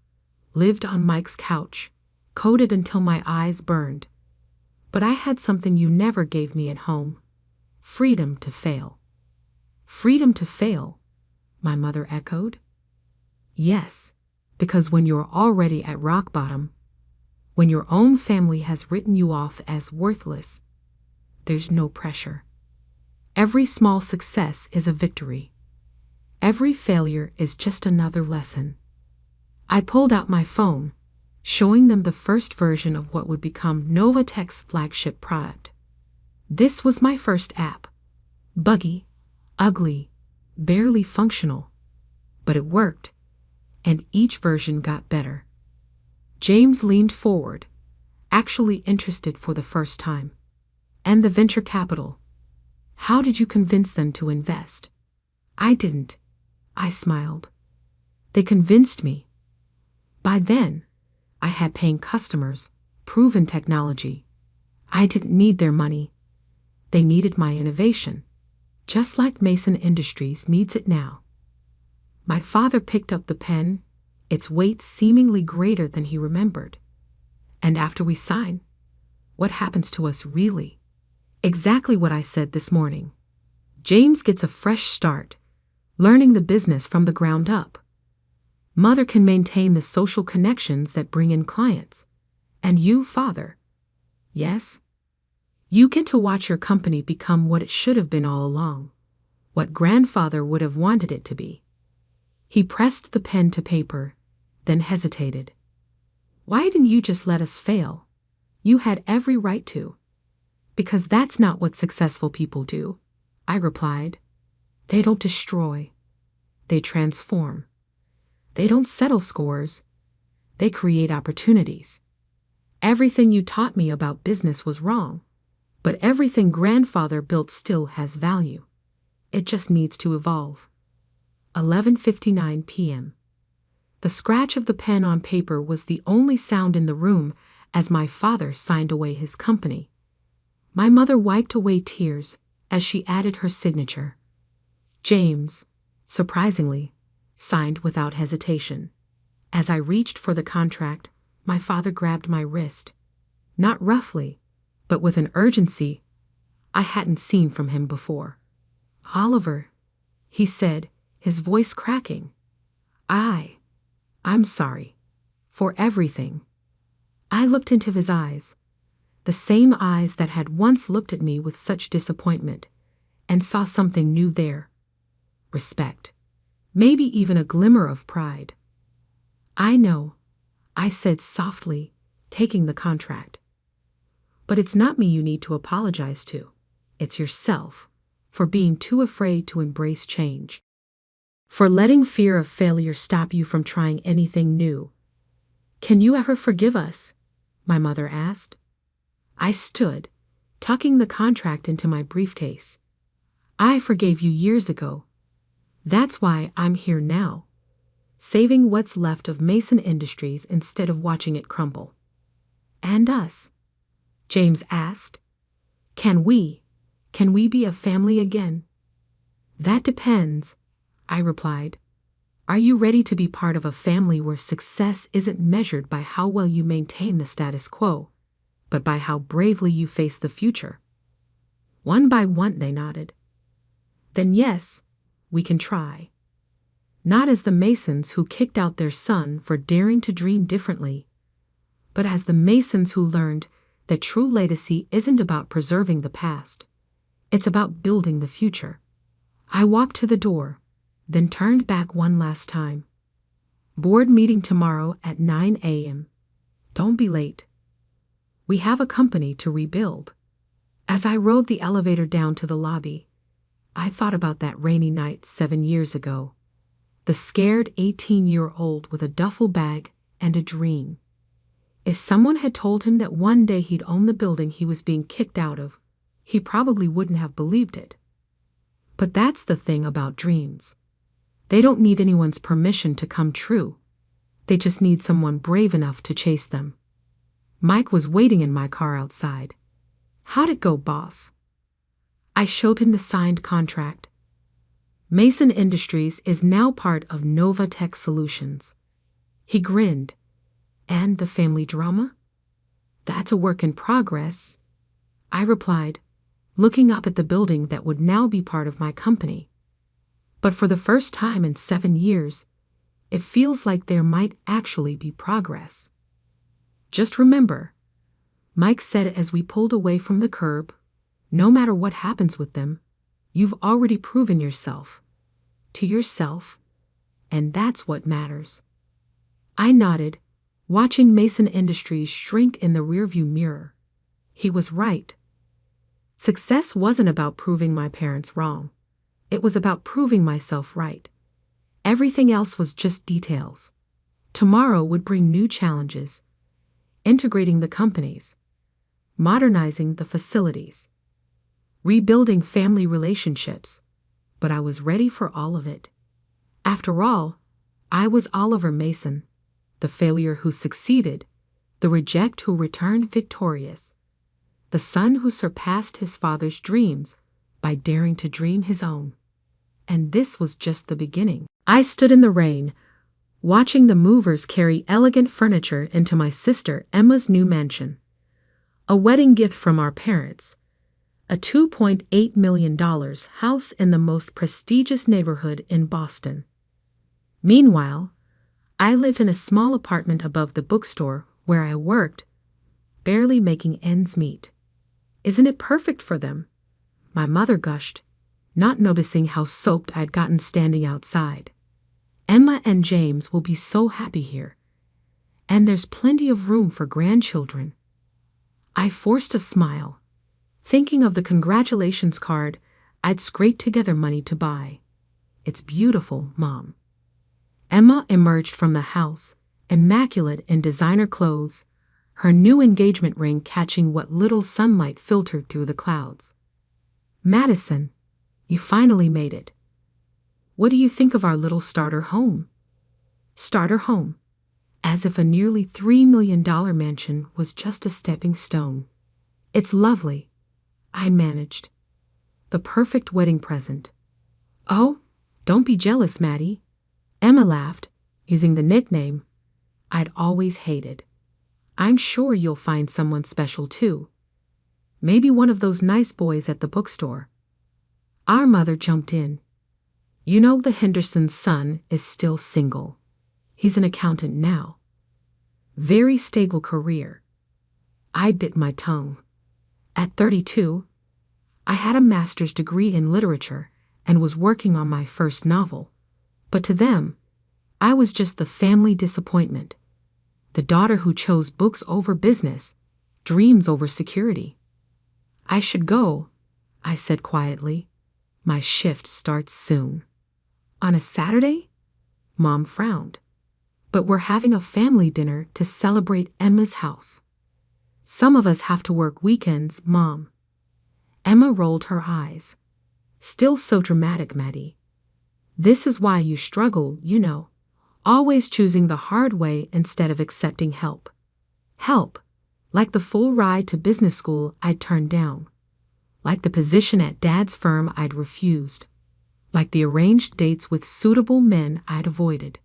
lived on Mike's couch, coded until my eyes burned. But I had something you never gave me at home. Freedom to fail. Freedom to fail, my mother echoed. Yes, because when you're already at rock bottom, when your own family has written you off as worthless, there's no pressure. Every small success is a victory. Every failure is just another lesson. I pulled out my phone, showing them the first version of what would become Novatech's flagship product. This was my first app. Buggy, ugly, barely functional. But it worked, and each version got better. James leaned forward, actually interested for the first time. And the venture capital. How did you convince them to invest? I didn't. I smiled. They convinced me. By then, I had paying customers, proven technology. I didn't need their money. They needed my innovation, just like Mason Industries needs it now. My father picked up the pen, its weight seemingly greater than he remembered. And after we sign, what happens to us really? Exactly what I said this morning. James gets a fresh start, learning the business from the ground up. Mother can maintain the social connections that bring in clients. And you, father, yes, you get to watch your company become what it should have been all along, what grandfather would have wanted it to be. He pressed the pen to paper, then hesitated. Why didn't you just let us fail? You had every right to. Because that's not what successful people do, I replied. They don't destroy. They transform. They don't settle scores. They create opportunities. Everything you taught me about business was wrong, but everything grandfather built still has value. It just needs to evolve. 11:59 p.m. The scratch of the pen on paper was the only sound in the room as my father signed away his company. My mother wiped away tears as she added her signature. James, surprisingly, signed without hesitation. As I reached for the contract, my father grabbed my wrist. Not roughly, but with an urgency I hadn't seen from him before. Oliver, he said, his voice cracking. I'm sorry. For everything. I looked into his eyes, the same eyes that had once looked at me with such disappointment, and saw something new there. Respect. Maybe even a glimmer of pride. I know, I said softly, taking the contract. But it's not me you need to apologize to. It's yourself, for being too afraid to embrace change. For letting fear of failure stop you from trying anything new. Can you ever forgive us? My mother asked. I stood, tucking the contract into my briefcase. I forgave you years ago. That's why I'm here now, saving what's left of Mason Industries instead of watching it crumble. And us. James asked. Can we be a family again? That depends, I replied. Are you ready to be part of a family where success isn't measured by how well you maintain the status quo, but by how bravely you face the future? One by one they nodded. Then yes, we can try. Not as the Masons who kicked out their son for daring to dream differently, but as the Masons who learned that true legacy isn't about preserving the past. It's about building the future. I walked to the door, then turned back one last time. Board meeting tomorrow at 9 a.m. Don't be late. We have a company to rebuild. As I rode the elevator down to the lobby, I thought about that rainy night 7 years ago. The scared 18-year-old with a duffel bag and a dream. If someone had told him that one day he'd own the building he was being kicked out of, he probably wouldn't have believed it. But that's the thing about dreams. They don't need anyone's permission to come true. They just need someone brave enough to chase them. Mike was waiting in my car outside. How'd it go, boss? I showed him the signed contract. Mason Industries is now part of Nova Tech Solutions. He grinned. And the family drama? That's a work in progress, I replied, looking up at the building that would now be part of my company. But for the first time in 7 years, it feels like there might actually be progress. Just remember, Mike said as we pulled away from the curb, no matter what happens with them, you've already proven yourself. To yourself, and that's what matters. I nodded, watching Mason Industries shrink in the rearview mirror. He was right. Success wasn't about proving my parents wrong. It was about proving myself right. Everything else was just details. Tomorrow would bring new challenges. Integrating the companies. Modernizing the facilities. Rebuilding family relationships. But I was ready for all of it. After all, I was Oliver Mason, the failure who succeeded, the reject who returned victorious, the son who surpassed his father's dreams by daring to dream his own. And this was just the beginning. I stood in the rain, watching the movers carry elegant furniture into my sister Emma's new mansion. A wedding gift from our parents. A $2.8 million house in the most prestigious neighborhood in Boston. Meanwhile, I lived in a small apartment above the bookstore where I worked, barely making ends meet. Isn't it perfect for them? My mother gushed, not noticing how soaked I'd gotten standing outside. Emma and James will be so happy here. And there's plenty of room for grandchildren. I forced a smile, thinking of the congratulations card I'd scraped together money to buy. It's beautiful, Mom. Emma emerged from the house, immaculate in designer clothes, her new engagement ring catching what little sunlight filtered through the clouds. Madison, you finally made it. What do you think of our little starter home? Starter home. As if a nearly $3 million mansion was just a stepping stone. It's lovely, I managed. The perfect wedding present. Oh, don't be jealous, Maddie. Emma laughed, using the nickname I'd always hated. I'm sure you'll find someone special too. Maybe one of those nice boys at the bookstore. Our mother jumped in. You know the Henderson's son is still single. He's an accountant now. Very stable career. I bit my tongue. At 32, I had a master's degree in literature and was working on my first novel. But to them, I was just the family disappointment. The daughter who chose books over business, dreams over security. I should go, I said quietly. My shift starts soon. On a Saturday? Mom frowned. But we're having a family dinner to celebrate Emma's house. Some of us have to work weekends, Mom. Emma rolled her eyes. Still so dramatic, Maddie. This is why you struggle, you know. Always choosing the hard way instead of accepting help. Help? Like the full ride to business school I'd turned down. Like the position at Dad's firm I'd refused. Like the arranged dates with suitable men I'd avoided.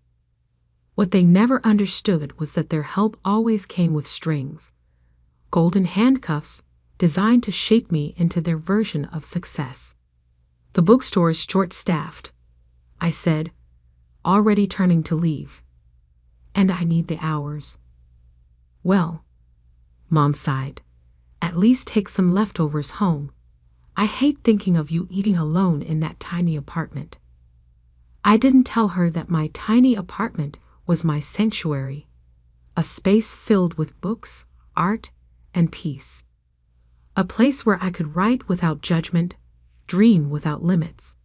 What they never understood was that their help always came with strings. Golden handcuffs designed to shape me into their version of success. The bookstore is short-staffed, I said, already turning to leave. And I need the hours. Well, Mom sighed, at least take some leftovers home. I hate thinking of you eating alone in that tiny apartment. I didn't tell her that my tiny apartment was my sanctuary, a space filled with books, art, and peace. A place where I could write without judgment, dream without limits.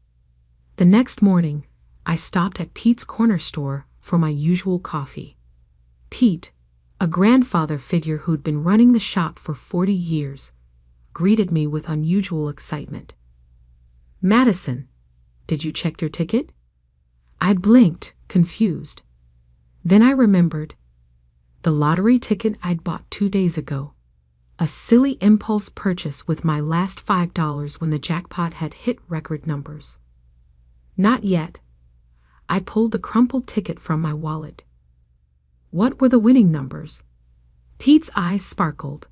The next morning, I stopped at Pete's corner store for my usual coffee. Pete, a grandfather figure who'd been running the shop for 40 years, greeted me with unusual excitement. "Madison, did you check your ticket?" I'd blinked, confused. Then I remembered the lottery ticket I'd bought 2 days ago. A silly impulse purchase with my last $5 when the jackpot had hit record numbers. Not yet. I pulled the crumpled ticket from my wallet. What were the winning numbers? Pete's eyes sparkled.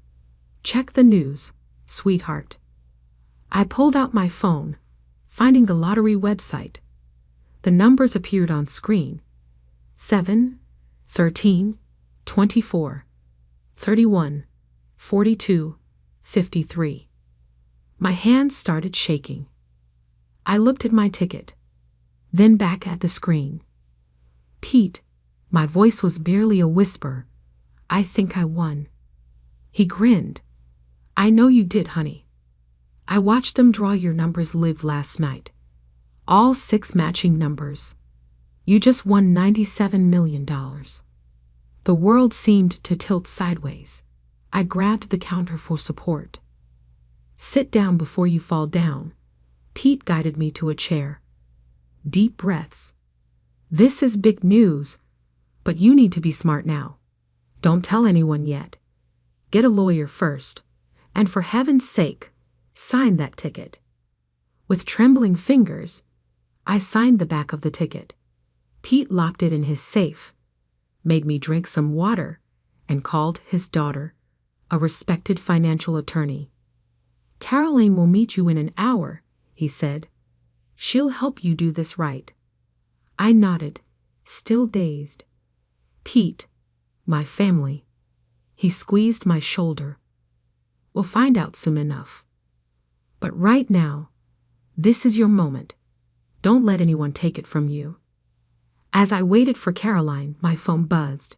"Check the news, sweetheart." I pulled out my phone, finding the lottery website. The numbers appeared on screen. 7, 13, 24, 31, 42, 53. My hands started shaking. I looked at my ticket, then back at the screen. "Pete," my voice was barely a whisper, "I think I won." He grinned. "I know you did, honey. I watched them draw your numbers live last night. All 6 matching numbers. You just won $97 million. The world seemed to tilt sideways. I grabbed the counter for support. "Sit down before you fall down." Pete guided me to a chair. Deep breaths. "This is big news, but you need to be smart now. Don't tell anyone yet. Get a lawyer first, and for heaven's sake, sign that ticket." With trembling fingers, I signed the back of the ticket. Pete locked it in his safe, made me drink some water, and called his daughter, a respected financial attorney. "Caroline will meet you in an hour," he said. "She'll help you do this right." I nodded, still dazed. "Pete, my family." He squeezed my shoulder. "We'll find out soon enough. But right now, this is your moment. Don't let anyone take it from you." As I waited for Caroline, my phone buzzed.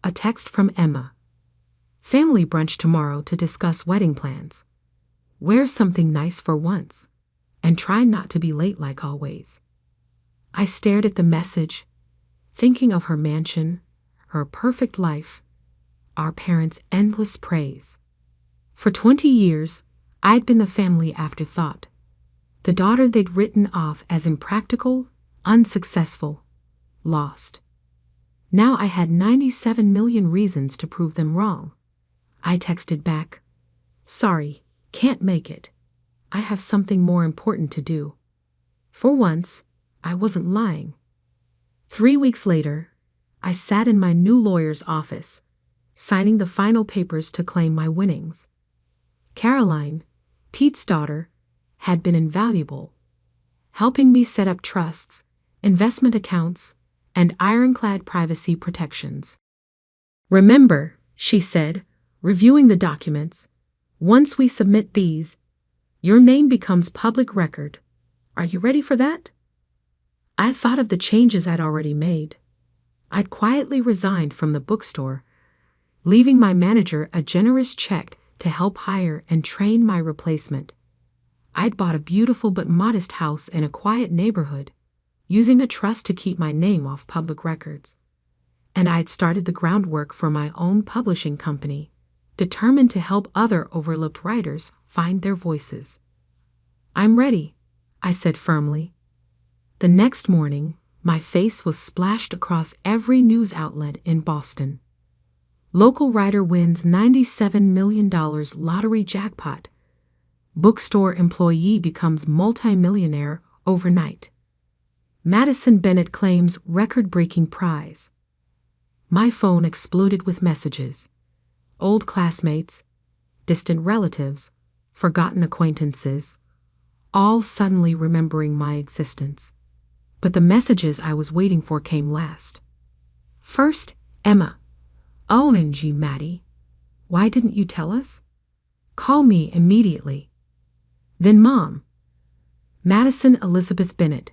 A text from Emma. "Family brunch tomorrow to discuss wedding plans. Wear something nice for once, and try not to be late like always." I stared at the message, thinking of her mansion, her perfect life, our parents' endless praise. For 20 years, I'd been the family afterthought, the daughter they'd written off as impractical, unsuccessful, lost. Now I had 97 million reasons to prove them wrong. I texted back, "Sorry, can't make it. I have something more important to do." For once, I wasn't lying. 3 weeks later, I sat in my new lawyer's office, signing the final papers to claim my winnings. Caroline, Pete's daughter, had been invaluable, helping me set up trusts, investment accounts, and ironclad privacy protections. "Remember," she said, reviewing the documents, "once we submit these, your name becomes public record. Are you ready for that?" I thought of the changes I'd already made. I'd quietly resigned from the bookstore, leaving my manager a generous check to help hire and train my replacement. I'd bought a beautiful but modest house in a quiet neighborhood, using a trust to keep my name off public records. And I'd started the groundwork for my own publishing company, determined to help other overlooked writers find their voices. "I'm ready," I said firmly. The next morning, my face was splashed across every news outlet in Boston. Local writer wins $97 million lottery jackpot. Bookstore employee becomes multimillionaire overnight. Madison Bennett claims record-breaking prize. My phone exploded with messages. Old classmates, distant relatives, forgotten acquaintances, all suddenly remembering my existence. But the messages I was waiting for came last. First, Emma. OMG, Maddie. Why didn't you tell us? Call me immediately. Then Mom. Madison Elizabeth Bennett.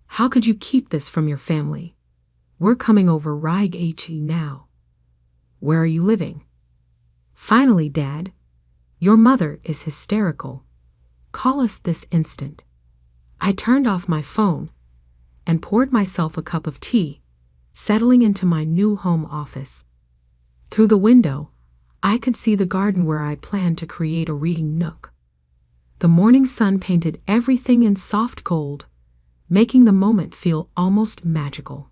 How could you keep this from your family? We're coming over right now. Where are you living? Finally, Dad. Your mother is hysterical. Call us this instant. I turned off my phone and poured myself a cup of tea, settling into my new home office. Through the window, I could see the garden where I planned to create a reading nook. The morning sun painted everything in soft gold, making the moment feel almost magical.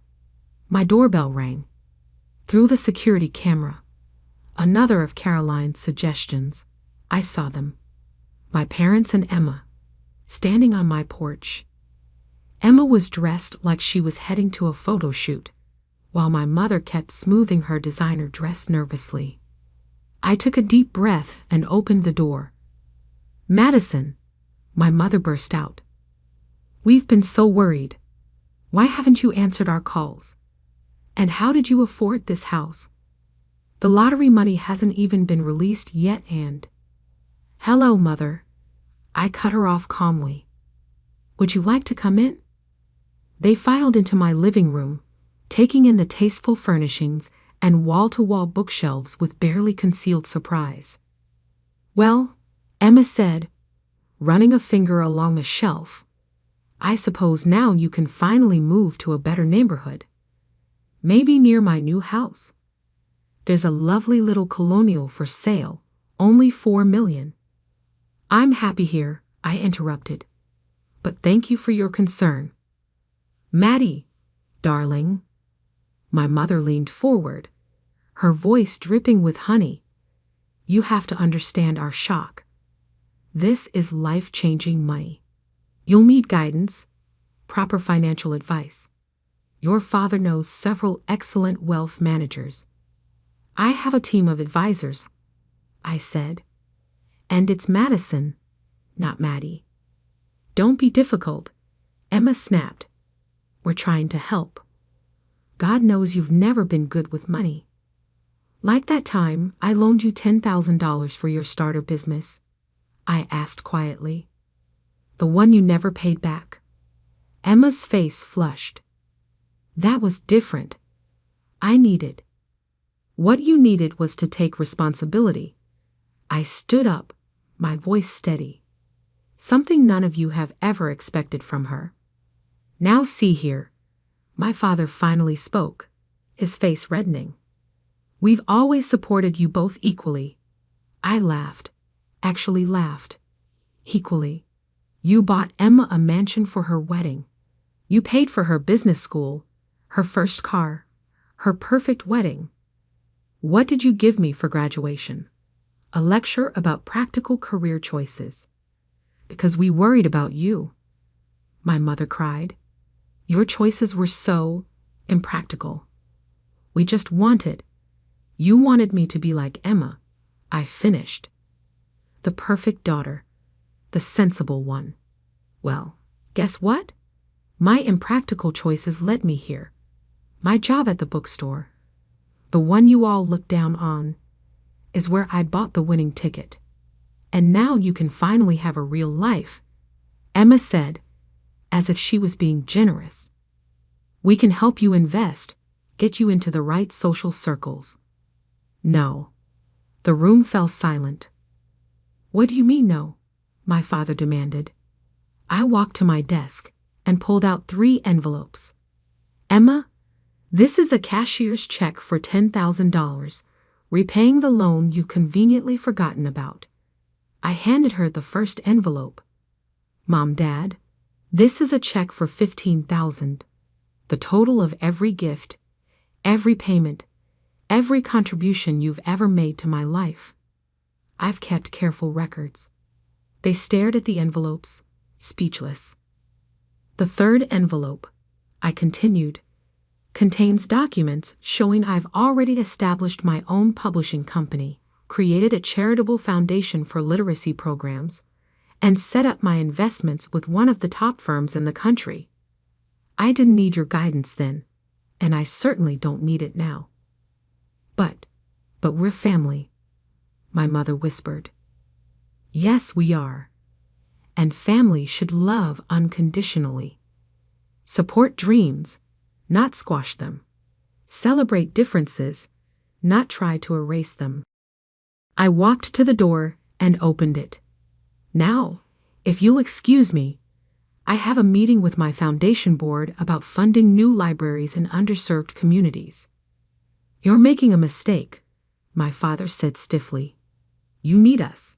My doorbell rang. Through the security camera, another of Caroline's suggestions, I saw them. My parents and Emma, standing on my porch. Emma was dressed like she was heading to a photo shoot, while my mother kept smoothing her designer dress nervously. I took a deep breath and opened the door. Madison, my mother burst out. We've been so worried. Why haven't you answered our calls? And how did you afford this house? The lottery money hasn't even been released yet and... Hello, Mother. I cut her off calmly. Would you like to come in? They filed into my living room, taking in the tasteful furnishings and wall-to-wall bookshelves with barely concealed surprise. Well, Emma said, running a finger along a shelf, I suppose now you can finally move to a better neighborhood. Maybe near my new house. There's a lovely little colonial for sale, only $4 million. I'm happy here, I interrupted. But thank you for your concern. Maddie, darling. My mother leaned forward, her voice dripping with honey. You have to understand our shock. This is life-changing money. You'll need guidance, proper financial advice. Your father knows several excellent wealth managers. I have a team of advisors, I said. And it's Madison, not Maddie. Don't be difficult, Emma snapped. We're trying to help. God knows you've never been good with money. Like that time I loaned you $10,000 for your starter business, I asked quietly. The one you never paid back. Emma's face flushed. That was different. What you needed was to take responsibility. I stood up, my voice steady. Something none of you have ever expected from her. Now see here. My father finally spoke, his face reddening. We've always supported you both equally. I laughed, actually laughed. Equally. You bought Emma a mansion for her wedding. You paid for her business school, her first car, her perfect wedding. What did you give me for graduation? A lecture about practical career choices. Because we worried about you, my mother cried. Your choices were so impractical. We just wanted. You wanted me to be like Emma, I finished. The perfect daughter, the sensible one. Well, guess what? My impractical choices led me here. My job at the bookstore, the one you all look down on, is where I bought the winning ticket. And now you can finally have a real life, Emma said, as if she was being generous. We can help you invest, get you into the right social circles. No. The room fell silent. What do you mean no? My father demanded. I walked to my desk and pulled out 3 envelopes. Emma, this is a cashier's check for $10,000, repaying the loan you've conveniently forgotten about. I handed her the first envelope. Mom, Dad, this is a check for $15,000. The total of every gift, every payment, Every contribution you've ever made to my life. I've kept careful records. They stared at the envelopes, speechless. The third envelope, I continued, contains documents showing I've already established my own publishing company, created a charitable foundation for literacy programs, and set up my investments with one of the top firms in the country. I didn't need your guidance then, and I certainly don't need it now. But we're family, my mother whispered. Yes, we are. And family should love unconditionally. Support dreams, not squash them. Celebrate differences, not try to erase them. I walked to the door and opened it. Now, if you'll excuse me, I have a meeting with my foundation board about funding new libraries in underserved communities. You're making a mistake, my father said stiffly. You need us.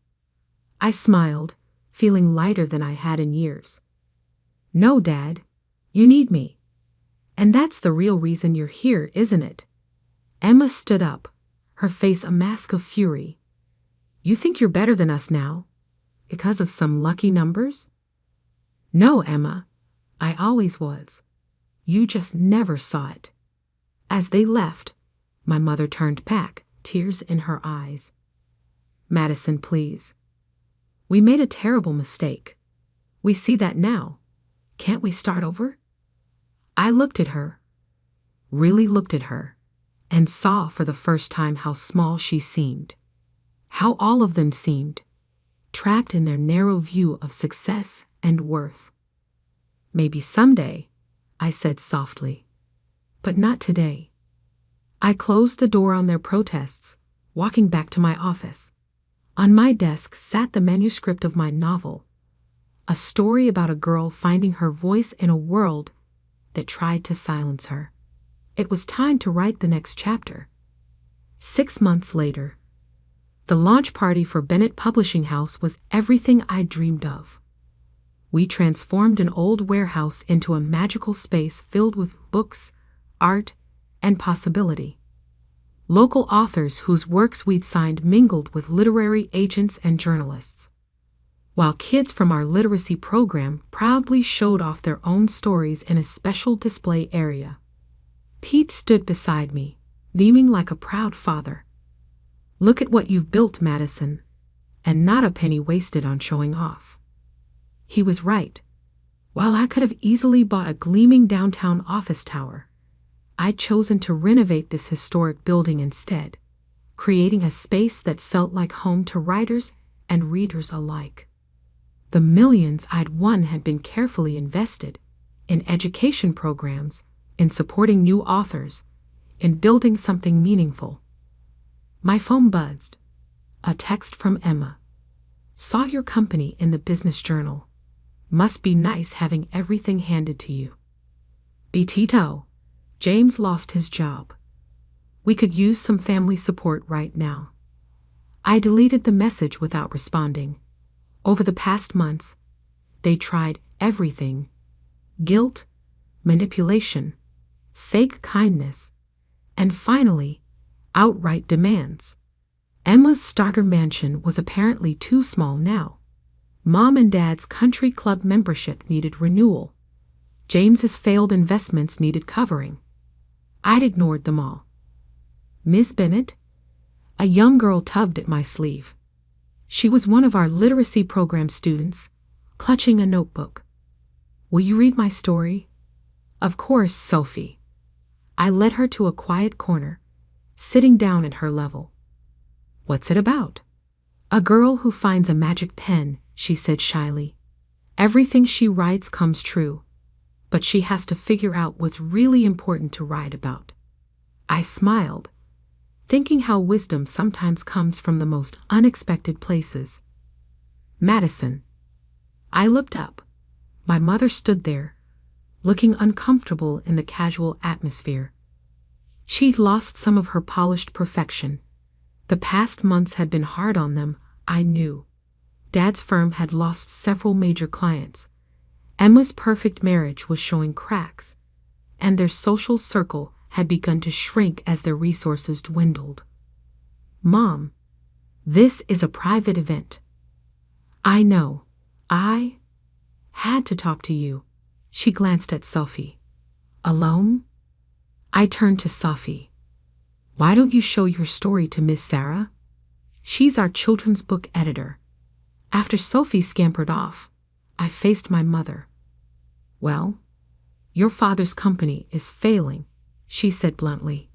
I smiled, feeling lighter than I had in years. No, Dad, you need me. And that's the real reason you're here, isn't it? Emma stood up, her face a mask of fury. You think you're better than us now? Because of some lucky numbers? No, Emma, I always was. You just never saw it. As they left, my mother turned back, tears in her eyes. Madison, please. We made a terrible mistake. We see that now. Can't we start over? I looked at her, really looked at her, and saw for the first time how small she seemed. How all of them seemed, trapped in their narrow view of success and worth. Maybe someday, I said softly, but not today. I closed the door on their protests, walking back to my office. On my desk sat the manuscript of my novel, a story about a girl finding her voice in a world that tried to silence her. It was time to write the next chapter. 6 months later, the launch party for Bennett Publishing House was everything I dreamed of. We transformed an old warehouse into a magical space filled with books, art, and possibility. Local authors whose works we'd signed mingled with literary agents and journalists, while kids from our literacy program proudly showed off their own stories in a special display area. Pete stood beside me, beaming like a proud father. Look at what you've built, Madison, and not a penny wasted on showing off. He was right. While I could have easily bought a gleaming downtown office tower, I'd chosen to renovate this historic building instead, creating a space that felt like home to writers and readers alike. The millions I'd won had been carefully invested in education programs, in supporting new authors, in building something meaningful. My phone buzzed. A text from Emma. Saw your company in the business journal. Must be nice having everything handed to you. Betito. James lost his job. We could use some family support right now. I deleted the message without responding. Over the past months, they tried everything. Guilt, manipulation, fake kindness, and finally, outright demands. Emma's starter mansion was apparently too small now. Mom and Dad's country club membership needed renewal. James's failed investments needed covering. I'd ignored them all. Miss Bennett? A young girl tugged at my sleeve. She was one of our literacy program students, clutching a notebook. Will you read my story? Of course, Sophie. I led her to a quiet corner, sitting down at her level. What's it about? A girl who finds a magic pen, she said shyly. Everything she writes comes true, but she has to figure out what's really important to write about. I smiled, thinking how wisdom sometimes comes from the most unexpected places. Madison. I looked up. My mother stood there, looking uncomfortable in the casual atmosphere. She'd lost some of her polished perfection. The past months had been hard on them, I knew. Dad's firm had lost several major clients. Emma's perfect marriage was showing cracks, and their social circle had begun to shrink as their resources dwindled. Mom, this is a private event. I know. I had to talk to you. She glanced at Sophie. Alone? I turned to Sophie. Why don't you show your story to Miss Sarah? She's our children's book editor. After Sophie scampered off, I faced my mother. Well, your father's company is failing, she said bluntly.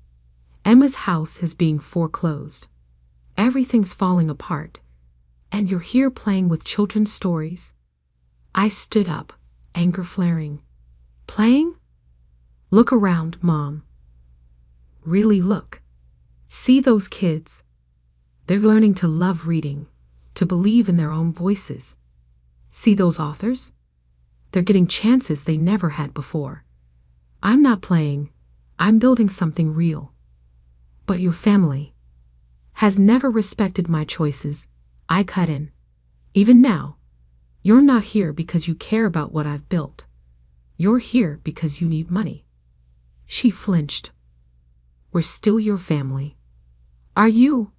Emma's house is being foreclosed. Everything's falling apart, and you're here playing with children's stories. I stood up, anger flaring. Playing? Look around, Mom. Really look. See those kids. They're learning to love reading, to believe in their own voices. See those authors? They're getting chances they never had before. I'm not playing. I'm building something real. But your family has never respected my choices. I cut in. Even now, you're not here because you care about what I've built. You're here because you need money. She flinched. We're still your family. Are you?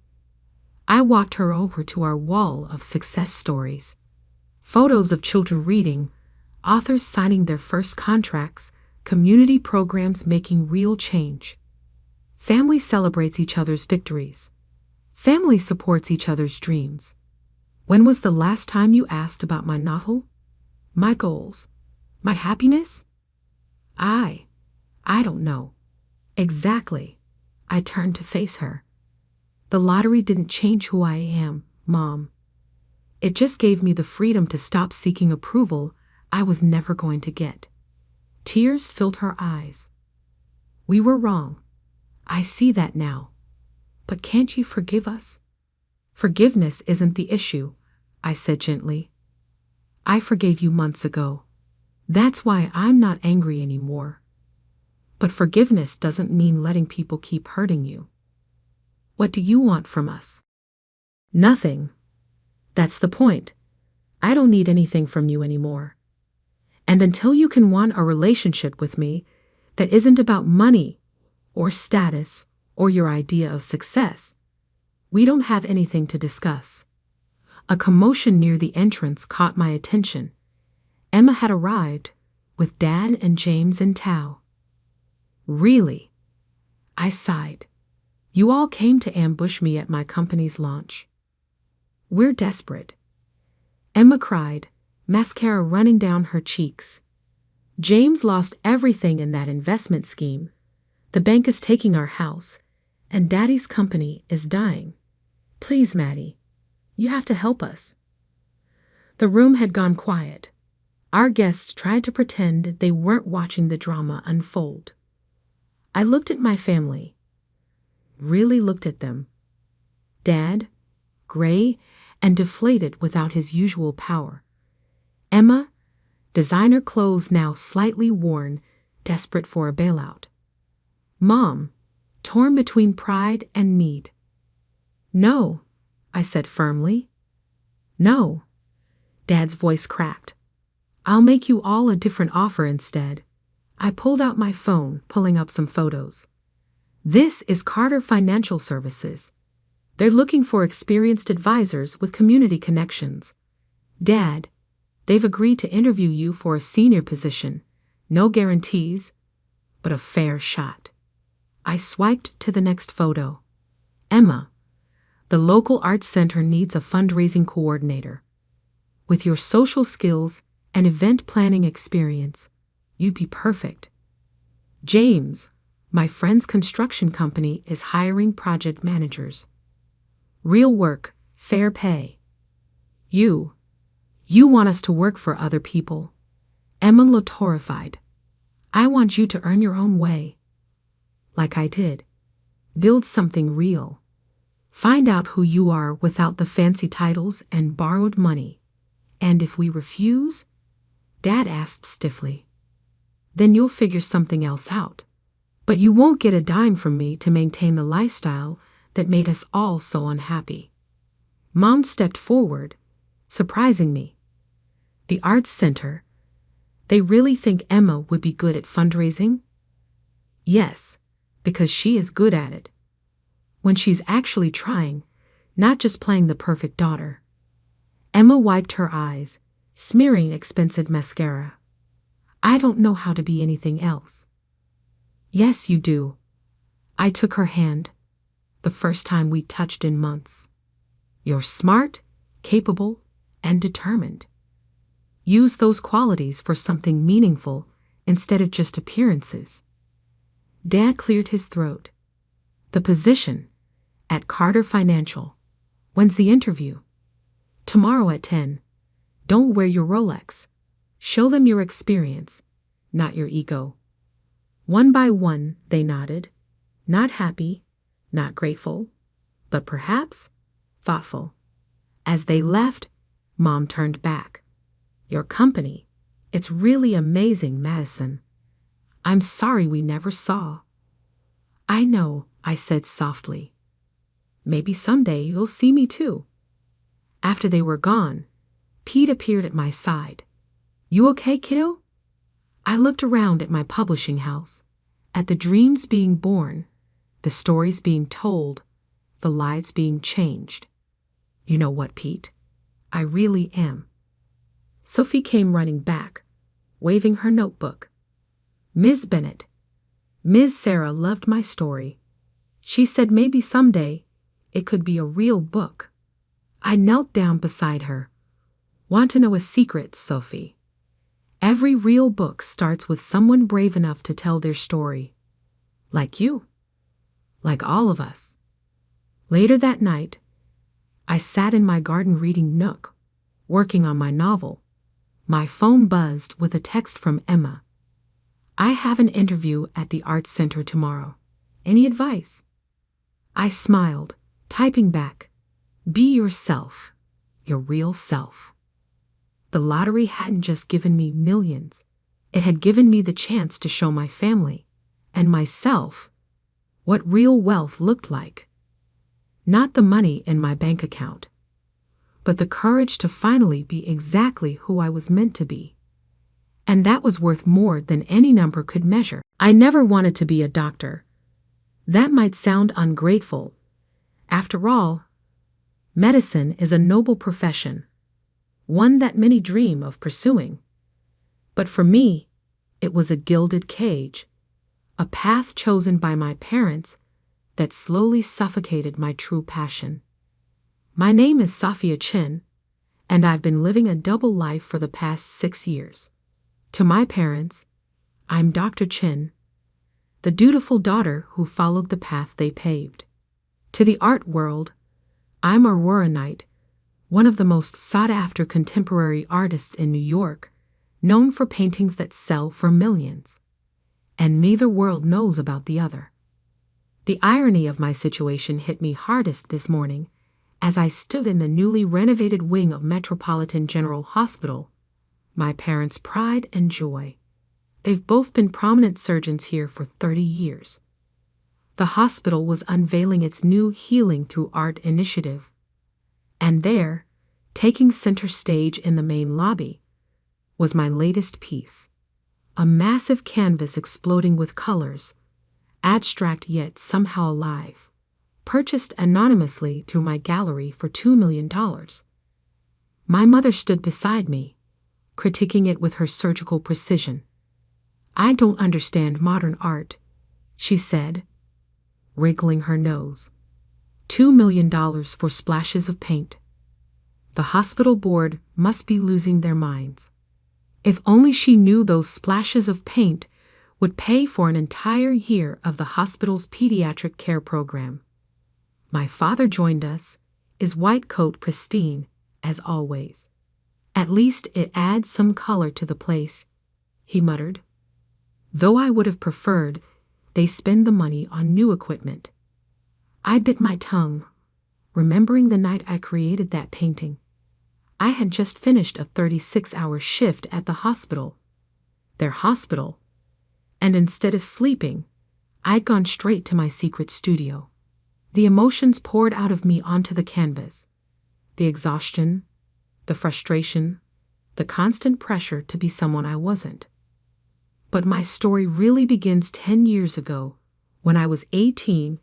I walked her over to our wall of success stories. Photos of children reading, authors signing their first contracts, community programs making real change. Family celebrates each other's victories. Family supports each other's dreams. When was the last time you asked about my novel? My goals? My happiness? I don't know. Exactly. I turned to face her. The lottery didn't change who I am, Mom. It just gave me the freedom to stop seeking approval I was never going to get. Tears filled her eyes. We were wrong. I see that now. But can't you forgive us? Forgiveness isn't the issue, I said gently. I forgave you months ago. That's why I'm not angry anymore. But forgiveness doesn't mean letting people keep hurting you. What do you want from us? Nothing. That's the point. I don't need anything from you anymore. And until you can want a relationship with me that isn't about money or status or your idea of success, we don't have anything to discuss. A commotion near the entrance caught my attention. Emma had arrived with Dad and James in tow. Really? I sighed. You all came to ambush me at my company's launch. We're desperate. Emma cried, mascara running down her cheeks. James lost everything in that investment scheme. The bank is taking our house, and Daddy's company is dying. Please, Maddie, you have to help us. The room had gone quiet. Our guests tried to pretend they weren't watching the drama unfold. I looked at my family. Really looked at them. Dad, gray and deflated without his usual power. Emma, designer clothes now slightly worn, desperate for a bailout. Mom, torn between pride and need. No, I said firmly. No. Dad's voice cracked. I'll make you all a different offer instead. I pulled out my phone, pulling up some photos. This is Carter Financial Services. They're looking for experienced advisors with community connections. Dad, they've agreed to interview you for a senior position. No guarantees, but a fair shot. I swiped to the next photo. Emma, the local arts center needs a fundraising coordinator. With your social skills and event planning experience, you'd be perfect. James, my friend's construction company is hiring project managers. Real work, fair pay. You want us to work for other people. Emma looked horrified. I want you to earn your own way. Like I did. Build something real. Find out who you are without the fancy titles and borrowed money. And if we refuse, Dad asked stiffly, then you'll figure something else out. But you won't get a dime from me to maintain the lifestyle that made us all so unhappy. Mom stepped forward, surprising me. The Arts Center, they really think Emma would be good at fundraising? Yes, because she is good at it. When she's actually trying, not just playing the perfect daughter. Emma wiped her eyes, smearing expensive mascara. I don't know how to be anything else. Yes, you do. I took her hand, the first time we touched in months. You're smart, capable, and determined. Use those qualities for something meaningful instead of just appearances. Dad cleared his throat. The position at Carter Financial. When's the interview? Tomorrow at 10. Don't wear your Rolex. Show them your experience, not your ego. One by one, they nodded. Not happy, not grateful, but perhaps thoughtful. As they left, Mom turned back. Your company, it's really amazing, Madison. I'm sorry we never saw. I know, I said softly. Maybe someday you'll see me too. After they were gone, Pete appeared at my side. You okay, kiddo? I looked around at my publishing house, at the dreams being born, the stories being told, the lives being changed. You know what, Pete? I really am. Sophie came running back, waving her notebook. Ms. Bennett. Ms. Sarah loved my story. She said maybe someday it could be a real book. I knelt down beside her. Want to know a secret, Sophie? Every real book starts with someone brave enough to tell their story. Like you. Like all of us. Later that night, I sat in my garden reading nook, working on my novel. My phone buzzed with a text from Emma. I have an interview at the Arts Center tomorrow. Any advice? I smiled, typing back, be yourself, your real self. The lottery hadn't just given me millions. It had given me the chance to show my family and myself what real wealth looked like. Not the money in my bank account, but the courage to finally be exactly who I was meant to be. And that was worth more than any number could measure. I never wanted to be a doctor. That might sound ungrateful. After all, medicine is a noble profession, one that many dream of pursuing. But for me, it was a gilded cage, a path chosen by my parents that slowly suffocated my true passion. My name is Sophia Chin, and I've been living a double life for the past 6 years. To my parents, I'm Dr. Chin, the dutiful daughter who followed the path they paved. To the art world, I'm Aurora Knight, one of the most sought-after contemporary artists in New York, known for paintings that sell for millions. And neither world knows about the other. The irony of my situation hit me hardest this morning as I stood in the newly renovated wing of Metropolitan General Hospital, my parents' pride and joy. They've both been prominent surgeons here for 30 years. The hospital was unveiling its new Healing Through Art initiative. And there, taking center stage in the main lobby, was my latest piece. A massive canvas exploding with colors, abstract yet somehow alive, purchased anonymously through my gallery for $2 million. My mother stood beside me, critiquing it with her surgical precision. I don't understand modern art, she said, wrinkling her nose. $2 million for splashes of paint. The hospital board must be losing their minds. If only she knew those splashes of paint would pay for an entire year of the hospital's pediatric care program. My father joined us, his white coat pristine, as always. At least it adds some color to the place, he muttered. Though I would have preferred they spend the money on new equipment. I bit my tongue, remembering the night I created that painting. I had just finished a 36-hour shift at the hospital, their hospital, and instead of sleeping, I'd gone straight to my secret studio. The emotions poured out of me onto the canvas. The exhaustion, the frustration, the constant pressure to be someone I wasn't. But my story really begins 10 years ago, when I was 18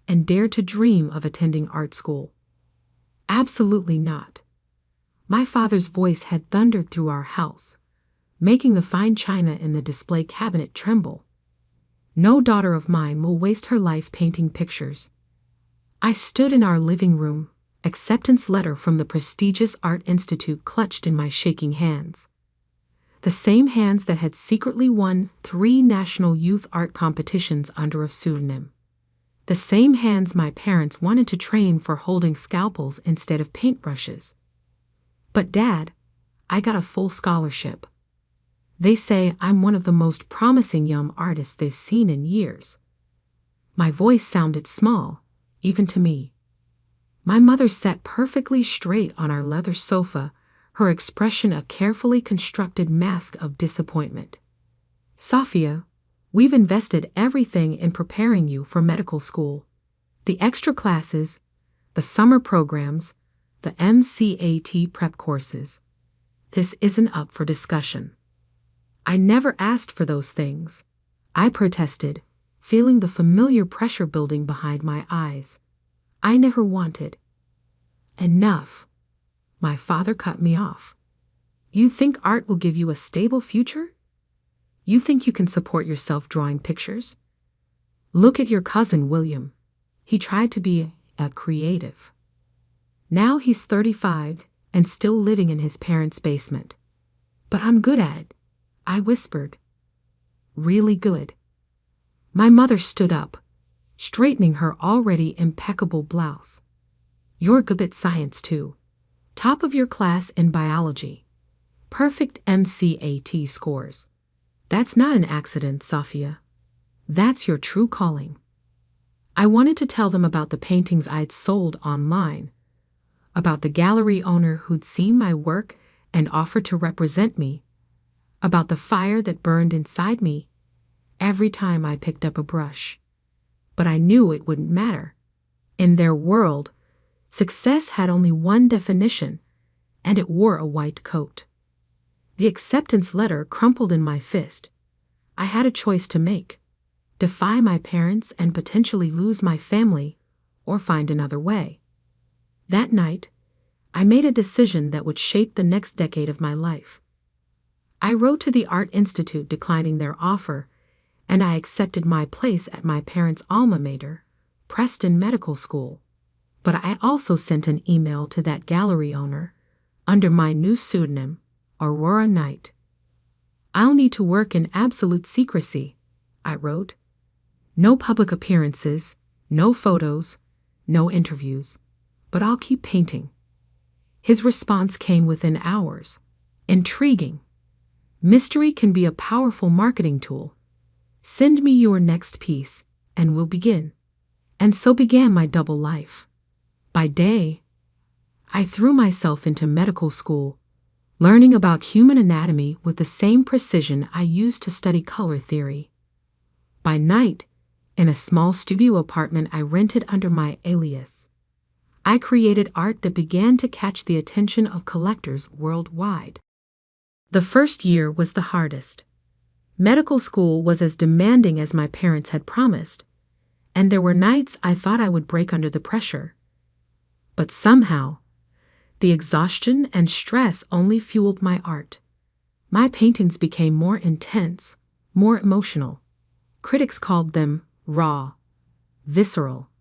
and dared to dream of attending art school? Absolutely not. My father's voice had thundered through our house, making the fine china in the display cabinet tremble. No daughter of mine will waste her life painting pictures. I stood in our living room, acceptance letter from the prestigious Art Institute clutched in my shaking hands. The same hands that had secretly won 3 national youth art competitions under a pseudonym. The same hands my parents wanted to train for holding scalpels instead of paintbrushes. But Dad, I got a full scholarship. They say I'm one of the most promising young artists they've seen in years. My voice sounded small, even to me. My mother sat perfectly straight on our leather sofa, her expression a carefully constructed mask of disappointment. Sophia, we've invested everything in preparing you for medical school. The extra classes, the summer programs, the MCAT prep courses. This isn't up for discussion. I never asked for those things. I protested, feeling the familiar pressure building behind my eyes. I never wanted. Enough. My father cut me off. You think art will give you a stable future? You think you can support yourself drawing pictures? Look at your cousin William. He tried to be a creative. Now he's 35 and still living in his parents' basement. But I'm good at it, I whispered. Really good. My mother stood up, straightening her already impeccable blouse. You're good at science too. Top of your class in biology. Perfect MCAT scores. That's not an accident, Sophia. That's your true calling. I wanted to tell them about the paintings I'd sold online, about the gallery owner who'd seen my work and offered to represent me, about the fire that burned inside me every time I picked up a brush. But I knew it wouldn't matter. In their world, success had only one definition, and it wore a white coat. The acceptance letter crumpled in my fist. I had a choice to make: defy my parents and potentially lose my family, or find another way. That night, I made a decision that would shape the next decade of my life. I wrote to the Art Institute declining their offer, and I accepted my place at my parents' alma mater, Preston Medical School. But I also sent an email to that gallery owner, under my new pseudonym, Aurora Knight. I'll need to work in absolute secrecy, I wrote. No public appearances, no photos, no interviews, but I'll keep painting. His response came within hours. Intriguing. Mystery can be a powerful marketing tool. Send me your next piece, and we'll begin. And so began my double life. By day, I threw myself into medical school, learning about human anatomy with the same precision I used to study color theory. By night, in a small studio apartment I rented under my alias, I created art that began to catch the attention of collectors worldwide. The first year was the hardest. Medical school was as demanding as my parents had promised, and there were nights I thought I would break under the pressure. But somehow, the exhaustion and stress only fueled my art. My paintings became more intense, more emotional. Critics called them raw, visceral,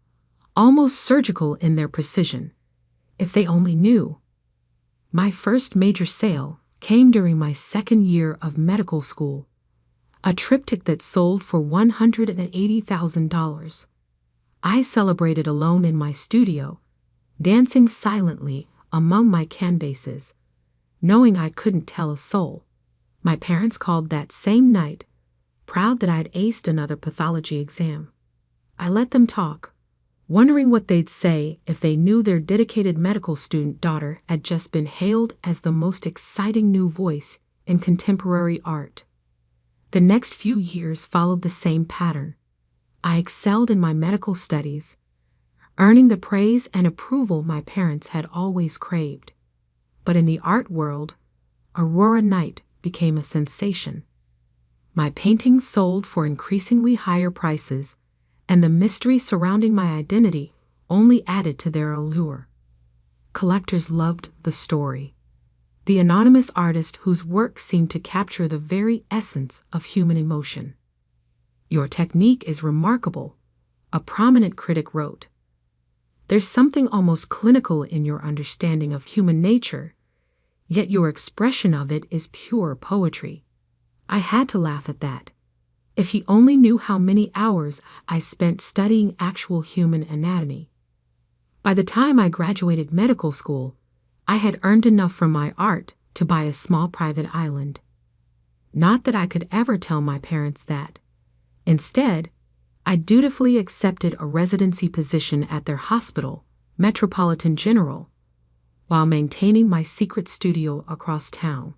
almost surgical in their precision. If they only knew. My first major sale came during my second year of medical school, a triptych that sold for $180,000. I celebrated alone in my studio, dancing silently among my canvases, knowing I couldn't tell a soul. My parents called that same night, proud that I'd aced another pathology exam. I let them talk, wondering what they'd say if they knew their dedicated medical student daughter had just been hailed as the most exciting new voice in contemporary art. The next few years followed the same pattern. I excelled in my medical studies, earning the praise and approval my parents had always craved. But in the art world, Aurora Knight became a sensation. My paintings sold for increasingly higher prices and the mystery surrounding my identity only added to their allure. Collectors loved the story. The anonymous artist whose work seemed to capture the very essence of human emotion. "Your technique is remarkable," a prominent critic wrote. "There's something almost clinical in your understanding of human nature, yet your expression of it is pure poetry." I had to laugh at that. If he only knew how many hours I spent studying actual human anatomy. By the time I graduated medical school, I had earned enough from my art to buy a small private island. Not that I could ever tell my parents that. Instead, I dutifully accepted a residency position at their hospital, Metropolitan General, while maintaining my secret studio across town.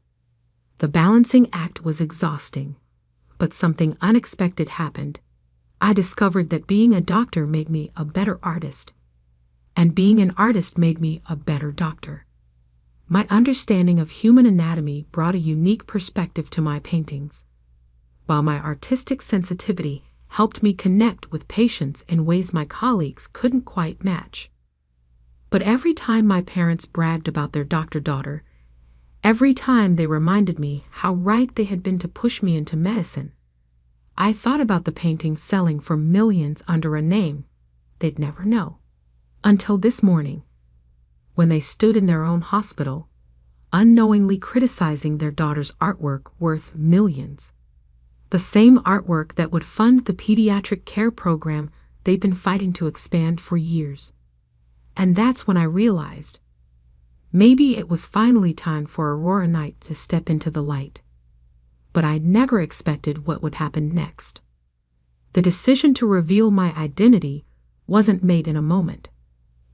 The balancing act was exhausting, but something unexpected happened. I discovered that being a doctor made me a better artist, and being an artist made me a better doctor. My understanding of human anatomy brought a unique perspective to my paintings, while my artistic sensitivity helped me connect with patients in ways my colleagues couldn't quite match. But every time my parents bragged about their doctor-daughter, every time they reminded me how right they had been to push me into medicine, I thought about the paintings selling for millions under a name they'd never know. Until this morning, when they stood in their own hospital, unknowingly criticizing their daughter's artwork worth millions. The same artwork that would fund the pediatric care program they've been fighting to expand for years. And that's when I realized, maybe it was finally time for Aurora Night to step into the light. But I'd never expected what would happen next. The decision to reveal my identity wasn't made in a moment.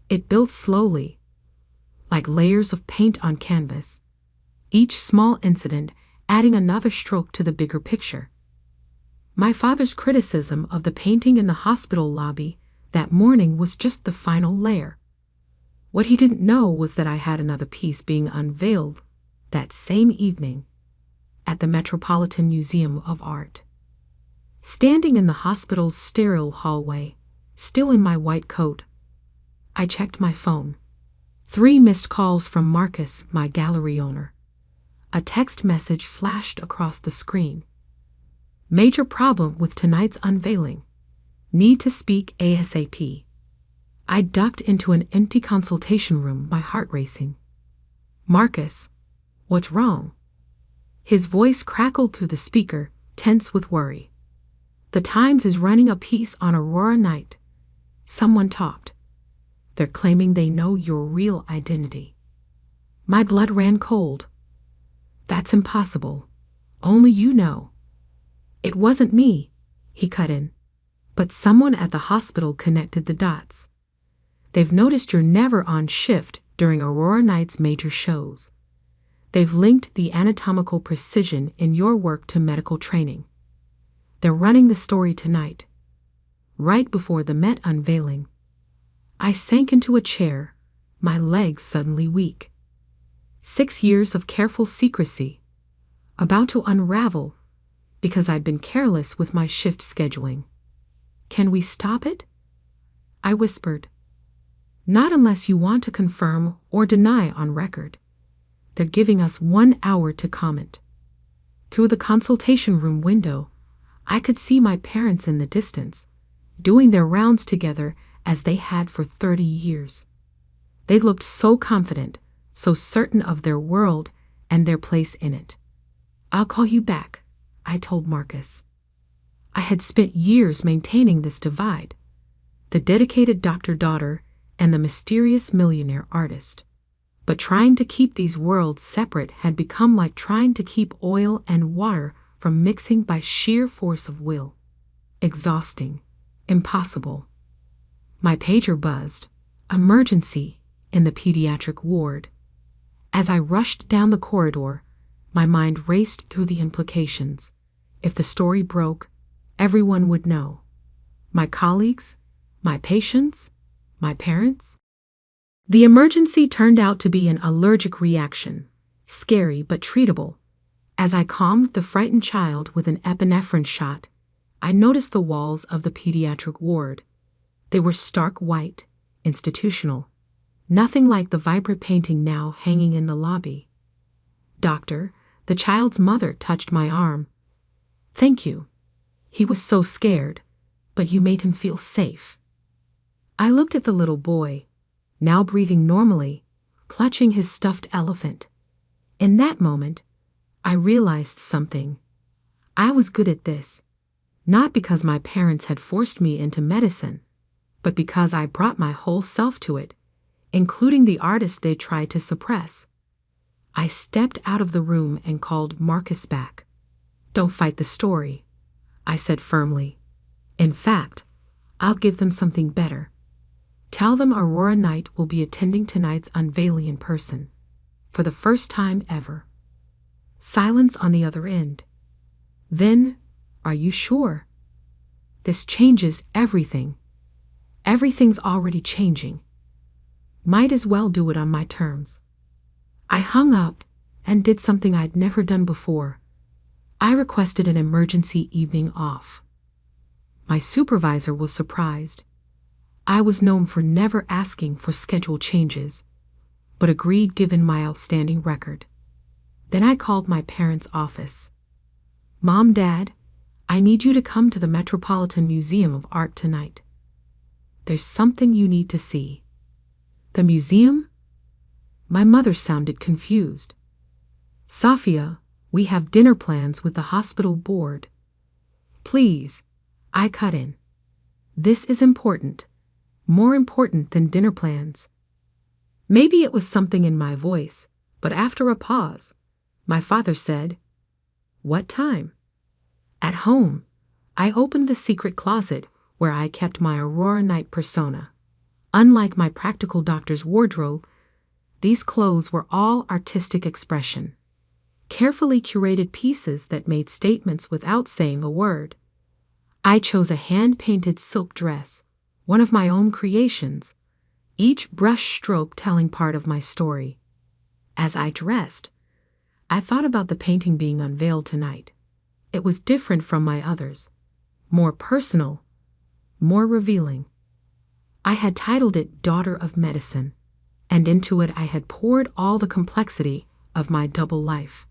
It built slowly, like layers of paint on canvas, each small incident adding another stroke to the bigger picture. My father's criticism of the painting in the hospital lobby that morning was just the final layer. What he didn't know was that I had another piece being unveiled that same evening at the Metropolitan Museum of Art. Standing in the hospital's sterile hallway, still in my white coat, I checked my phone. 3 missed calls from Marcus, my gallery owner. A text message flashed across the screen. "Major problem with tonight's unveiling. Need to speak ASAP." I ducked into an empty consultation room, my heart racing. "Marcus, what's wrong?" His voice crackled through the speaker, tense with worry. "The Times is running a piece on Aurora Night. Someone talked. They're claiming they know your real identity." My blood ran cold. "That's impossible. Only you know." "It wasn't me," he cut in. "But someone at the hospital connected the dots. They've noticed you're never on shift during Aurora Night's major shows. They've linked the anatomical precision in your work to medical training. They're running the story tonight." Right before the Met unveiling, I sank into a chair, my legs suddenly weak. 6 years of careful secrecy, about to unravel because I'd been careless with my shift scheduling. "Can we stop it?" I whispered. "Not unless you want to confirm or deny on record. They're giving us 1 hour to comment." Through the consultation room window, I could see my parents in the distance, doing their rounds together as they had for 30 years. They looked so confident, so certain of their world and their place in it. "I'll call you back," I told Marcus. I had spent years maintaining this divide, the dedicated doctor-daughter and the mysterious millionaire artist. But trying to keep these worlds separate had become like trying to keep oil and water from mixing by sheer force of will. Exhausting, impossible. My pager buzzed. Emergency in the pediatric ward. As I rushed down the corridor, my mind raced through the implications. If the story broke, everyone would know. My colleagues, my patients, my parents. The emergency turned out to be an allergic reaction, scary but treatable. As I calmed the frightened child with an epinephrine shot, I noticed the walls of the pediatric ward. They were stark white, institutional. Nothing like the vibrant painting now hanging in the lobby. "Doctor," the child's mother touched my arm. "Thank you. He was so scared, but you made him feel safe." I looked at the little boy, now breathing normally, clutching his stuffed elephant. In that moment, I realized something. I was good at this, not because my parents had forced me into medicine, but because I brought my whole self to it, including the artist they tried to suppress. I stepped out of the room and called Marcus back. "Don't fight the story," I said firmly. "In fact, I'll give them something better. Tell them Aurora Knight will be attending tonight's unveiling in person, for the first time ever." Silence on the other end. Then, "Are you sure? This changes everything. Everything's already changing. Might as well do it on my terms." I hung up and did something I'd never done before. I requested an emergency evening off. My supervisor was surprised. I was known for never asking for schedule changes, but agreed given my outstanding record. Then I called my parents' office. "Mom, Dad, I need you to come to the Metropolitan Museum of Art tonight. There's something you need to see." "The museum?" My mother sounded confused. "Sophia, we have dinner plans with the hospital board." "Please," I cut in. "This is important, more important than dinner plans." Maybe it was something in my voice, but after a pause, my father said, "What time?" At home, I opened the secret closet where I kept my Aurora Knight persona. Unlike my practical doctor's wardrobe, these clothes were all artistic expression, carefully curated pieces that made statements without saying a word. I chose a hand-painted silk dress, one of my own creations, each brush stroke telling part of my story. As I dressed, I thought about the painting being unveiled tonight. It was different from my others, more personal, more revealing. I had titled it Daughter of Medicine, and into it I had poured all the complexity of my double life.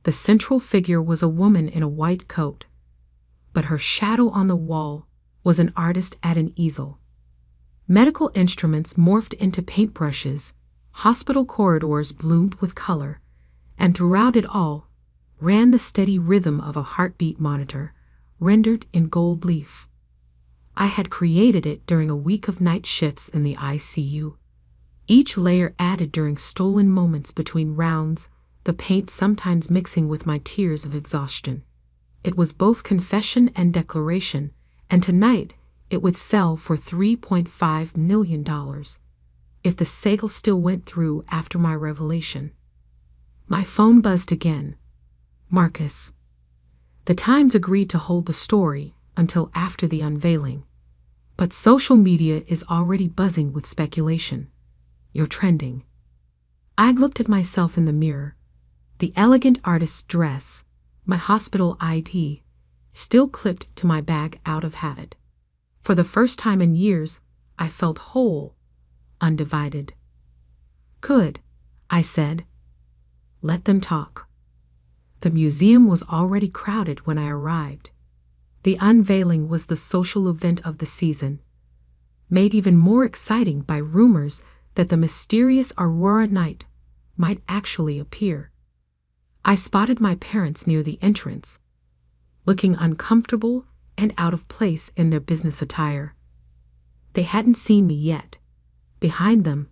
The central figure was a woman in a white coat, but her shadow on the wall was an artist at an easel. Medical instruments morphed into paintbrushes, hospital corridors bloomed with color, and throughout it all ran the steady rhythm of a heartbeat monitor, rendered in gold leaf. I had created it during a week of night shifts in the ICU, each layer added during stolen moments between rounds, the paint sometimes mixing with my tears of exhaustion. It was both confession and declaration, and tonight it would sell for $3.5 million, if the sale still went through after my revelation. My phone buzzed again. "Marcus." The Times agreed to hold the story until after the unveiling, but social media is already buzzing with speculation. "You're trending." I looked at myself in the mirror, the elegant artist's dress, my hospital ID, still clipped to my bag out of habit. For the first time in years, I felt whole, undivided. "Good," I said. "Let them talk." The museum was already crowded when I arrived. The unveiling was the social event of the season, made even more exciting by rumors that the mysterious Aurora Knight might actually appear. I spotted my parents near the entrance, looking uncomfortable and out of place in their business attire. They hadn't seen me yet. Behind them,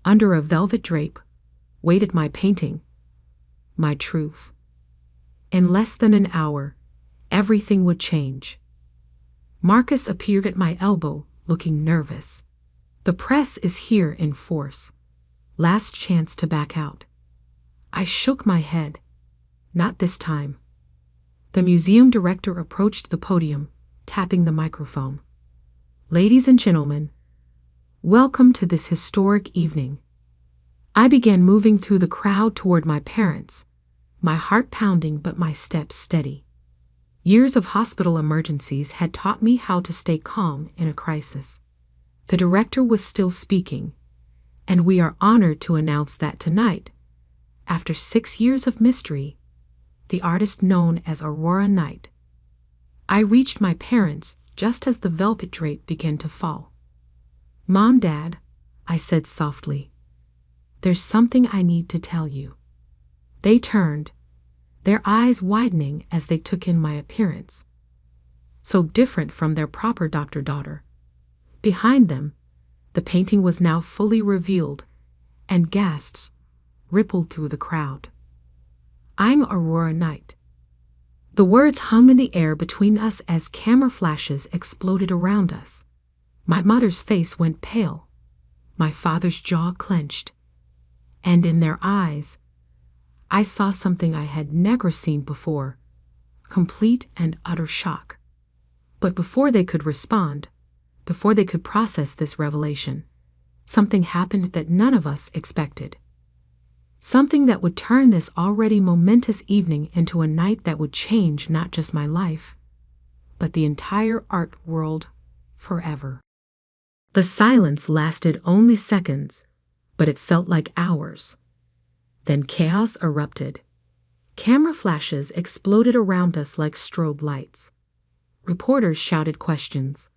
under a velvet drape, waited my painting, my truth. In less than an hour, everything would change. Marcus appeared at my elbow, looking nervous. "The press is here in force. Last chance to back out." I shook my head. Not this time. The museum director approached the podium, tapping the microphone. "Ladies and gentlemen, welcome to this historic evening." I began moving through the crowd toward my parents, my heart pounding but my steps steady. Years of hospital emergencies had taught me how to stay calm in a crisis. The director was still speaking, and we are honored to announce that tonight, after 6 years of mystery, the artist known as Aurora Knight. I reached my parents just as the velvet drape began to fall. "Mom, Dad," I said softly, "there's something I need to tell you." They turned, their eyes widening as they took in my appearance. So different from their proper doctor-daughter. Behind them, the painting was now fully revealed, and gasps rippled through the crowd. "I'm Aurora Knight." The words hung in the air between us as camera flashes exploded around us. My mother's face went pale, my father's jaw clenched, and in their eyes, I saw something I had never seen before, complete and utter shock. But before they could respond, before they could process this revelation, something happened that none of us expected. Something that would turn this already momentous evening into a night that would change not just my life, but the entire art world forever. The silence lasted only seconds, but it felt like hours. Then chaos erupted. Camera flashes exploded around us like strobe lights. Reporters shouted questions.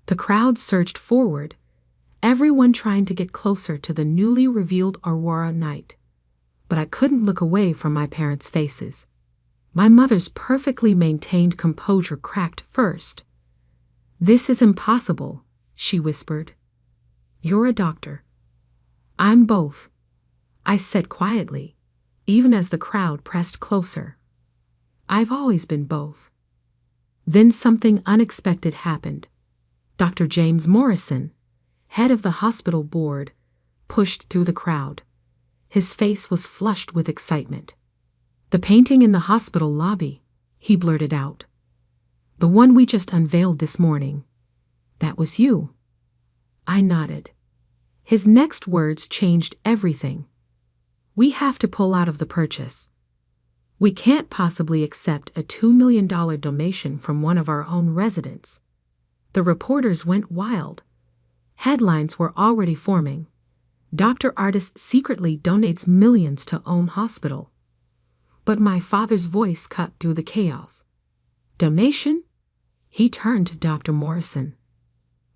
The crowd surged forward, everyone trying to get closer to the newly revealed Aurora Knight. But I couldn't look away from my parents' faces. My mother's perfectly maintained composure cracked first. "This is impossible," she whispered. "You're a doctor." "I'm both," I said quietly, even as the crowd pressed closer. "I've always been both." Then something unexpected happened. Dr. James Morrison, head of the hospital board, pushed through the crowd. His face was flushed with excitement. "The painting in the hospital lobby," he blurted out. "The one we just unveiled this morning. That was you." I nodded. His next words changed everything. "We have to pull out of the purchase. We can't possibly accept a $2 million donation from one of our own residents." The reporters went wild. Headlines were already forming. "Doctor Artist secretly donates millions to own hospital." But my father's voice cut through the chaos. "Donation?" He turned to Dr. Morrison.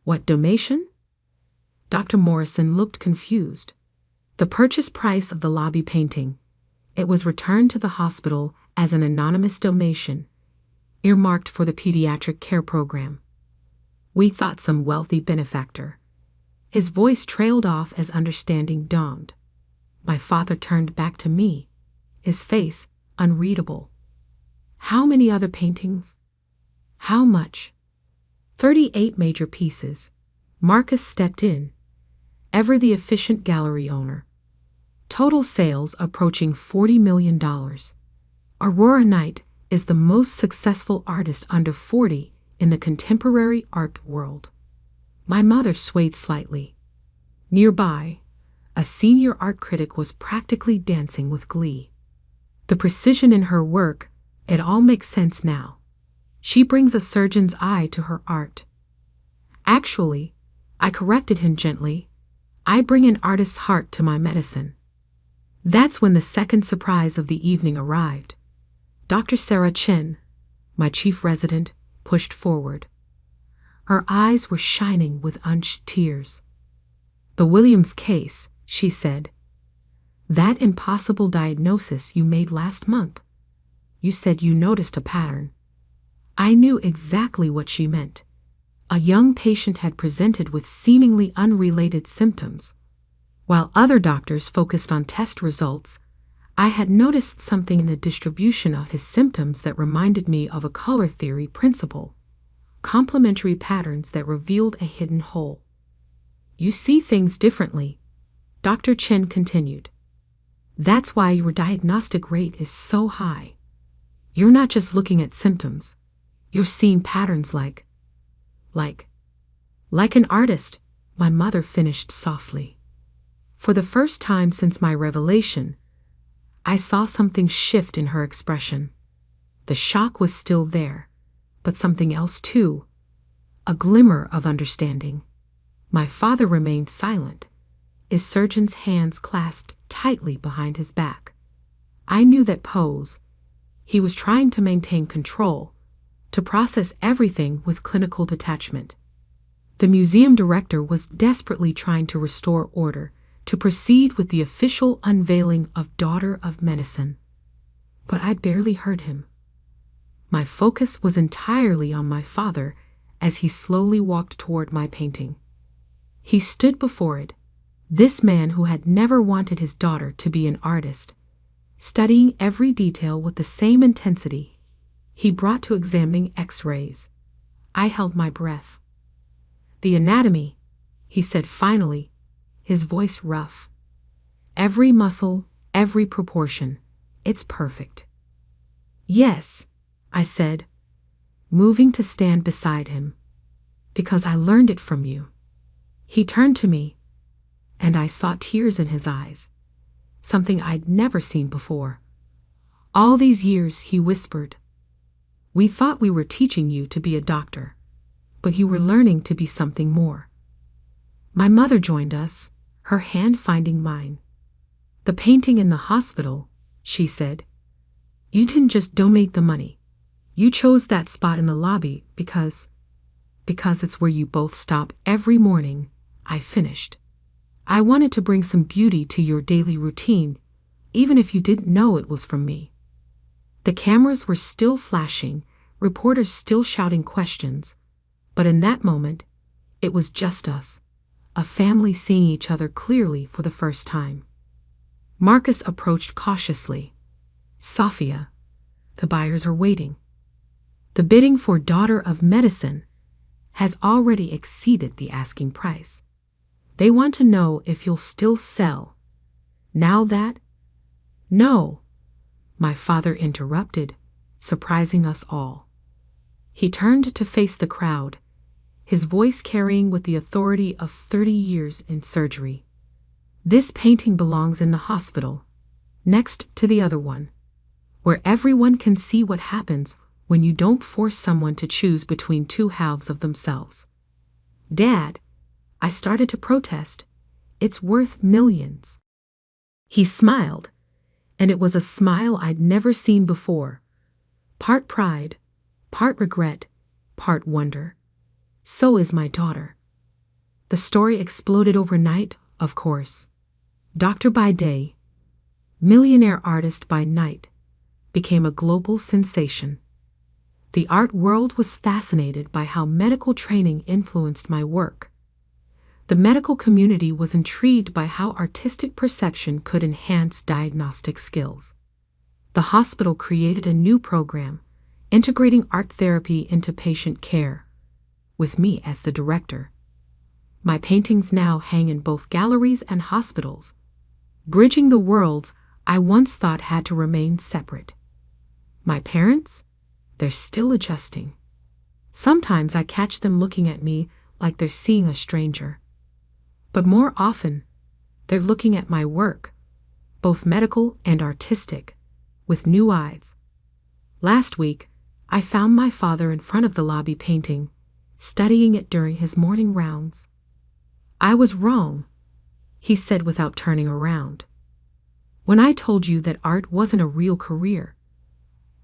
"What donation?" Dr. Morrison looked confused. "The purchase price of the lobby painting. It was returned to the hospital as an anonymous donation, earmarked for the pediatric care program. We thought some wealthy benefactor." His voice trailed off as understanding dawned. My father turned back to me, his face unreadable. "How many other paintings? How much?" 38 major pieces. Marcus stepped in, ever the efficient gallery owner. Total sales approaching $40 million. Aurora Knight is the most successful artist under 40 in the contemporary art world. My mother swayed slightly. Nearby, a senior art critic was practically dancing with glee. The precision in her work, it all makes sense now. She brings a surgeon's eye to her art. "Actually," I corrected him gently, "I bring an artist's heart to my medicine." That's when the second surprise of the evening arrived. Dr. Sarah Chen, my chief resident, pushed forward. Her eyes were shining with unshed tears. "The Williams case," she said. "That impossible diagnosis you made last month. You said you noticed a pattern." I knew exactly what she meant. A young patient had presented with seemingly unrelated symptoms. While other doctors focused on test results, I had noticed something in the distribution of his symptoms that reminded me of a color theory principle. Complementary patterns that revealed a hidden hole. "You see things differently," Dr. Chen continued. "That's why your diagnostic rate is so high. You're not just looking at symptoms. You're seeing patterns like an artist," my mother finished softly. For the first time since my revelation, I saw something shift in her expression. The shock was still there, but something else too, a glimmer of understanding. My father remained silent, his surgeon's hands clasped tightly behind his back. I knew that pose. He was trying to maintain control, to process everything with clinical detachment. The museum director was desperately trying to restore order, to proceed with the official unveiling of Daughter of Medicine. But I barely heard him. My focus was entirely on my father as he slowly walked toward my painting. He stood before it, this man who had never wanted his daughter to be an artist, studying every detail with the same intensity he brought to examining X-rays. I held my breath. "The anatomy," he said finally, his voice rough. "Every muscle, every proportion, it's perfect." "Yes," I said, moving to stand beside him, "because I learned it from you." He turned to me, and I saw tears in his eyes, something I'd never seen before. "All these years," he whispered, "we thought we were teaching you to be a doctor, but you were learning to be something more." My mother joined us, her hand finding mine. "The painting in the hospital," she said. "You didn't just donate the money. You chose that spot in the lobby because it's where you both stop every morning," I finished. "I wanted to bring some beauty to your daily routine, even if you didn't know it was from me." The cameras were still flashing, reporters still shouting questions, but in that moment, it was just us, a family seeing each other clearly for the first time. Marcus approached cautiously. "Sophia, the buyers are waiting. The bidding for Daughter of Medicine has already exceeded the asking price. They want to know if you'll still sell. Now that—" "No," my father interrupted, surprising us all. He turned to face the crowd, his voice carrying with the authority of 30 years in surgery. "This painting belongs in the hospital, next to the other one, where everyone can see what happens when you don't force someone to choose between two halves of themselves." "Dad," I started to protest, "it's worth millions." He smiled, and it was a smile I'd never seen before. Part pride, part regret, part wonder. "So is my daughter." The story exploded overnight, of course. Doctor by day, millionaire artist by night, became a global sensation. The art world was fascinated by how medical training influenced my work. The medical community was intrigued by how artistic perception could enhance diagnostic skills. The hospital created a new program, integrating art therapy into patient care, with me as the director. My paintings now hang in both galleries and hospitals, bridging the worlds I once thought had to remain separate. My parents? They're still adjusting. Sometimes I catch them looking at me like they're seeing a stranger. But more often, they're looking at my work, both medical and artistic, with new eyes. Last week, I found my father in front of the lobby painting, studying it during his morning rounds. "I was wrong," he said without turning around. "When I told you that art wasn't a real career,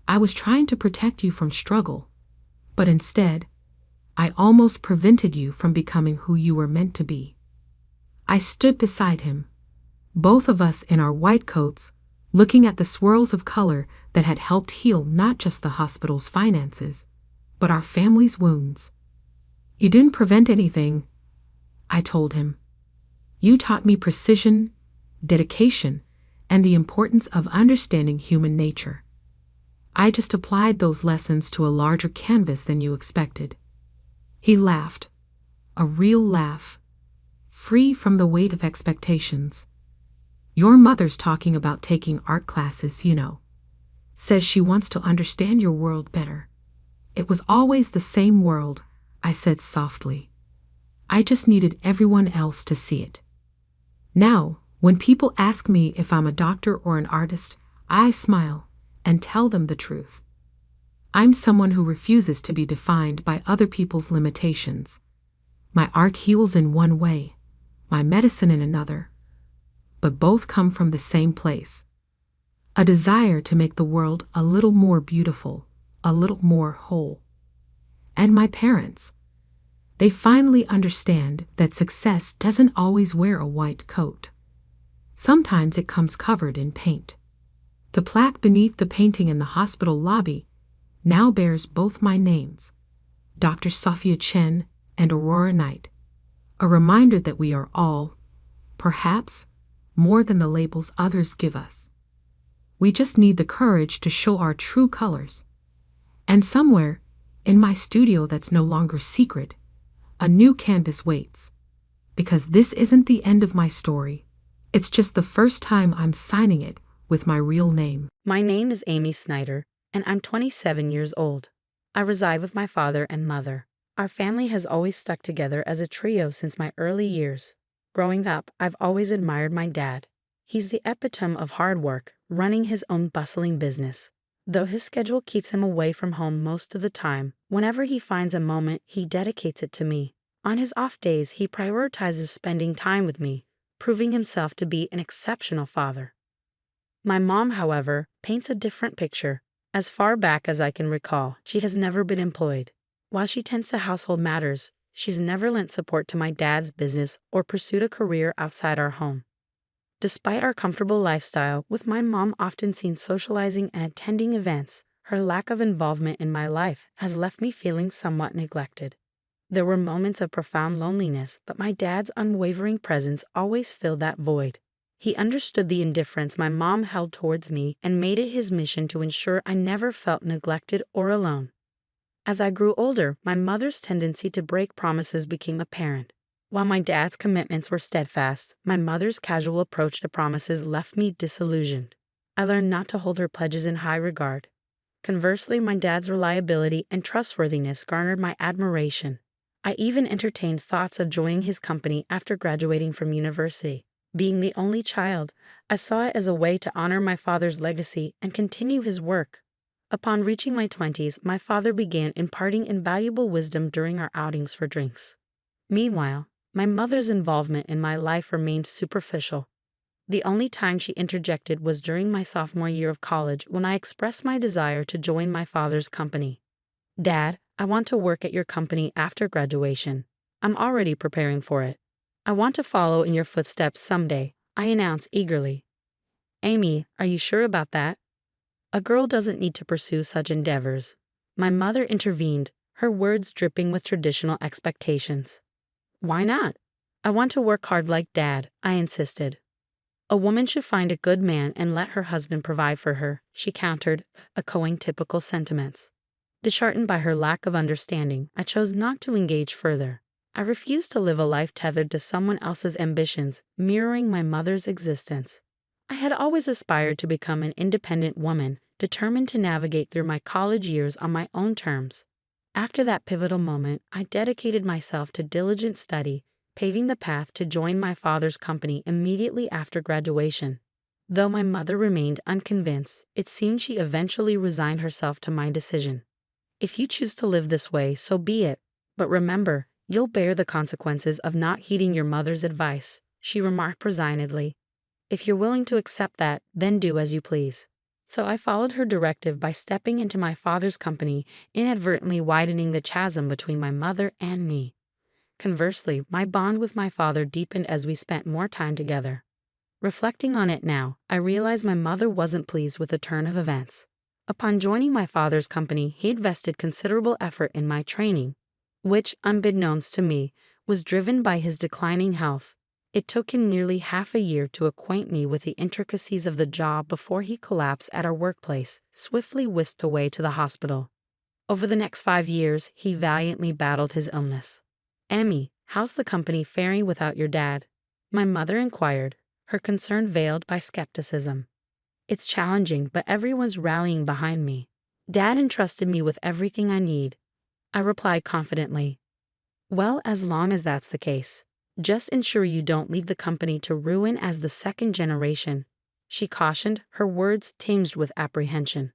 I was trying to protect you from struggle, but instead, I almost prevented you from becoming who you were meant to be." I stood beside him, both of us in our white coats, looking at the swirls of color that had helped heal not just the hospital's finances, but our family's wounds. "You didn't prevent anything," I told him. "You taught me precision, dedication, and the importance of understanding human nature. I just applied those lessons to a larger canvas than you expected." He laughed, a real laugh, free from the weight of expectations. "Your mother's talking about taking art classes, you know. Says she wants to understand your world better." "It was always the same world," I said softly. "I just needed everyone else to see it." Now, when people ask me if I'm a doctor or an artist, I smile and tell them the truth. I'm someone who refuses to be defined by other people's limitations. My art heals in one way, my medicine in another, but both come from the same place. A desire to make the world a little more beautiful, a little more whole. And my parents, they finally understand that success doesn't always wear a white coat. Sometimes it comes covered in paint. The plaque beneath the painting in the hospital lobby now bears both my names, Dr. Sophia Chen and Aurora Knight, a reminder that we are all, perhaps, more than the labels others give us. We just need the courage to show our true colors. And somewhere, in my studio that's no longer secret, a new canvas waits. Because this isn't the end of my story. It's just the first time I'm signing it with my real name. My name is Amy Snyder, and I'm 27 years old. I reside with my father and mother. Our family has always stuck together as a trio since my early years. Growing up, I've always admired my dad. He's the epitome of hard work, running his own bustling business. Though his schedule keeps him away from home most of the time, whenever he finds a moment, he dedicates it to me. On his off days, he prioritizes spending time with me, proving himself to be an exceptional father. My mom, however, paints a different picture. As far back as I can recall, she has never been employed. While she tends to household matters, she's never lent support to my dad's business or pursued a career outside our home. Despite our comfortable lifestyle, with my mom often seen socializing and attending events, her lack of involvement in my life has left me feeling somewhat neglected. There were moments of profound loneliness, but my dad's unwavering presence always filled that void. He understood the indifference my mom held towards me and made it his mission to ensure I never felt neglected or alone. As I grew older, my mother's tendency to break promises became apparent. While my dad's commitments were steadfast, my mother's casual approach to promises left me disillusioned. I learned not to hold her pledges in high regard. Conversely, my dad's reliability and trustworthiness garnered my admiration. I even entertained thoughts of joining his company after graduating from university. Being the only child, I saw it as a way to honor my father's legacy and continue his work. Upon reaching my 20s, my father began imparting invaluable wisdom during our outings for drinks. Meanwhile, my mother's involvement in my life remained superficial. The only time she interjected was during my sophomore year of college when I expressed my desire to join my father's company. "Dad, I want to work at your company after graduation. I'm already preparing for it. I want to follow in your footsteps someday," I announced eagerly. "Amy, are you sure about that? A girl doesn't need to pursue such endeavors." My mother intervened, her words dripping with traditional expectations. "Why not? I want to work hard like Dad," I insisted. "A woman should find a good man and let her husband provide for her," she countered, echoing typical sentiments. Disheartened by her lack of understanding, I chose not to engage further. I refused to live a life tethered to someone else's ambitions, mirroring my mother's existence. I had always aspired to become an independent woman, determined to navigate through my college years on my own terms. After that pivotal moment, I dedicated myself to diligent study, paving the path to join my father's company immediately after graduation. Though my mother remained unconvinced, it seemed she eventually resigned herself to my decision. "If you choose to live this way, so be it. But remember, you'll bear the consequences of not heeding your mother's advice," she remarked resignedly. "If you're willing to accept that, then do as you please." So I followed her directive by stepping into my father's company, inadvertently widening the chasm between my mother and me. Conversely, my bond with my father deepened as we spent more time together. Reflecting on it now, I realized my mother wasn't pleased with the turn of events. Upon joining my father's company, he invested considerable effort in my training, which, unbeknownst to me, was driven by his declining health. It took him nearly half a year to acquaint me with the intricacies of the job before he collapsed at our workplace, swiftly whisked away to the hospital. Over the next 5 years, he valiantly battled his illness. "Emmy, how's the company faring without your dad?" my mother inquired, her concern veiled by skepticism. "It's challenging, but everyone's rallying behind me. Dad entrusted me with everything I need," I replied confidently. "Well, as long as that's the case, just ensure you don't leave the company to ruin as the second generation," she cautioned, her words tinged with apprehension.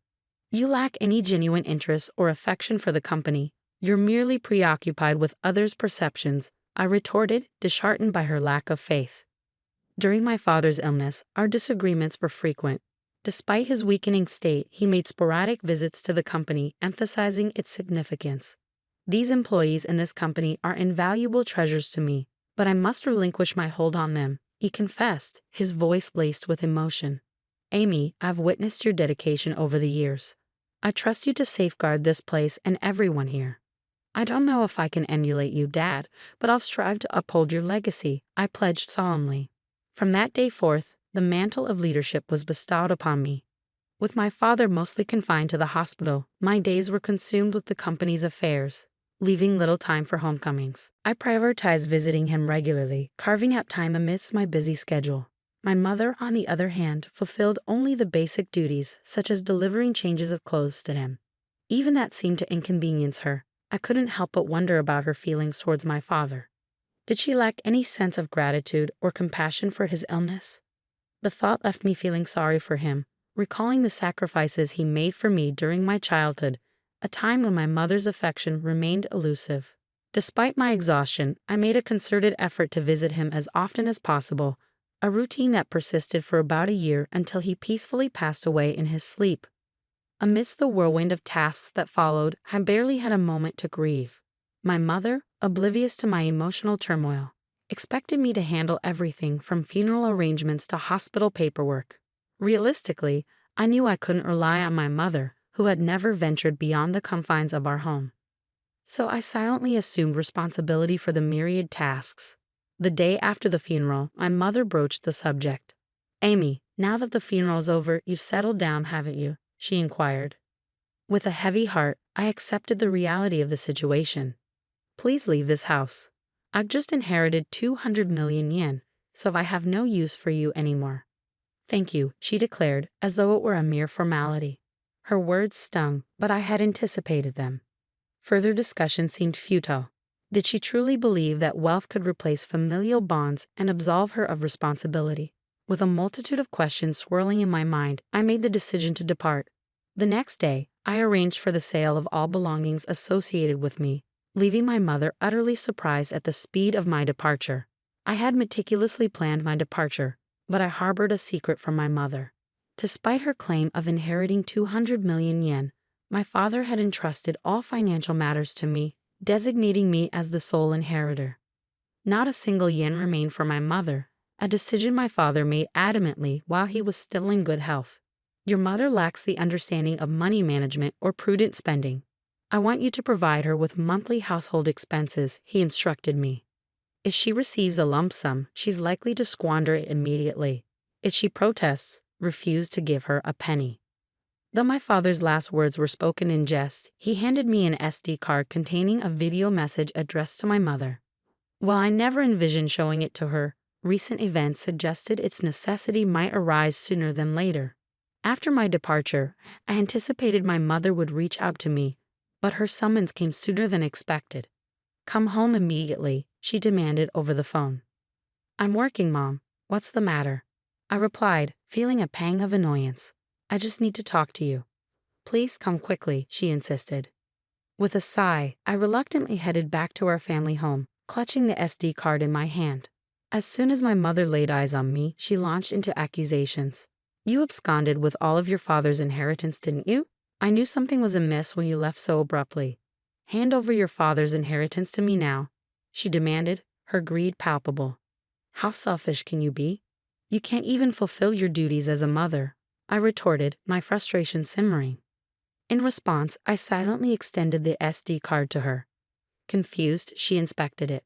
You lack any genuine interest or affection for the company. You're merely preoccupied with others' perceptions, I retorted, disheartened by her lack of faith. During my father's illness, our disagreements were frequent. Despite his weakening state, he made sporadic visits to the company, emphasizing its significance. These employees in this company are invaluable treasures to me, but I must relinquish my hold on them, he confessed, his voice laced with emotion. Amy, I've witnessed your dedication over the years. I trust you to safeguard this place and everyone here. I don't know if I can emulate you, Dad, but I'll strive to uphold your legacy, I pledged solemnly. From that day forth, the mantle of leadership was bestowed upon me. With my father mostly confined to the hospital, my days were consumed with the company's affairs, leaving little time for homecomings. I prioritized visiting him regularly, carving out time amidst my busy schedule. My mother, on the other hand, fulfilled only the basic duties, such as delivering changes of clothes to him. Even that seemed to inconvenience her. I couldn't help but wonder about her feelings towards my father. Did she lack any sense of gratitude or compassion for his illness? The thought left me feeling sorry for him, recalling the sacrifices he made for me during my childhood, a time when my mother's affection remained elusive. Despite my exhaustion, I made a concerted effort to visit him as often as possible, a routine that persisted for about a year until he peacefully passed away in his sleep. Amidst the whirlwind of tasks that followed, I barely had a moment to grieve. My mother, oblivious to my emotional turmoil, expected me to handle everything from funeral arrangements to hospital paperwork. Realistically, I knew I couldn't rely on my mother, who had never ventured beyond the confines of our home. So I silently assumed responsibility for the myriad tasks. The day after the funeral, my mother broached the subject. Amy, now that the funeral's over, you've settled down, haven't you? She inquired. With a heavy heart, I accepted the reality of the situation. Please leave this house. I've just inherited 200 million yen, so I have no use for you anymore. Thank you, she declared, as though it were a mere formality. Her words stung, but I had anticipated them. Further discussion seemed futile. Did she truly believe that wealth could replace familial bonds and absolve her of responsibility? With a multitude of questions swirling in my mind, I made the decision to depart. The next day, I arranged for the sale of all belongings associated with me, leaving my mother utterly surprised at the speed of my departure. I had meticulously planned my departure, but I harbored a secret from my mother. Despite her claim of inheriting 200 million yen, my father had entrusted all financial matters to me, designating me as the sole inheritor. Not a single yen remained for my mother, a decision my father made adamantly while he was still in good health. Your mother lacks the understanding of money management or prudent spending. I want you to provide her with monthly household expenses, he instructed me. If she receives a lump sum, she's likely to squander it immediately. If she protests, refuse to give her a penny. Though my father's last words were spoken in jest, he handed me an SD card containing a video message addressed to my mother. While I never envisioned showing it to her, recent events suggested its necessity might arise sooner than later. After my departure, I anticipated my mother would reach out to me, but her summons came sooner than expected. Come home immediately, she demanded over the phone. I'm working, Mom. What's the matter? I replied, feeling a pang of annoyance. I just need to talk to you. Please come quickly, she insisted. With a sigh, I reluctantly headed back to our family home, clutching the SD card in my hand. As soon as my mother laid eyes on me, she launched into accusations. You absconded with all of your father's inheritance, didn't you? I knew something was amiss when you left so abruptly. Hand over your father's inheritance to me now, she demanded, her greed palpable. How selfish can you be? You can't even fulfill your duties as a mother, I retorted, my frustration simmering. In response, I silently extended the SD card to her. Confused, she inspected it.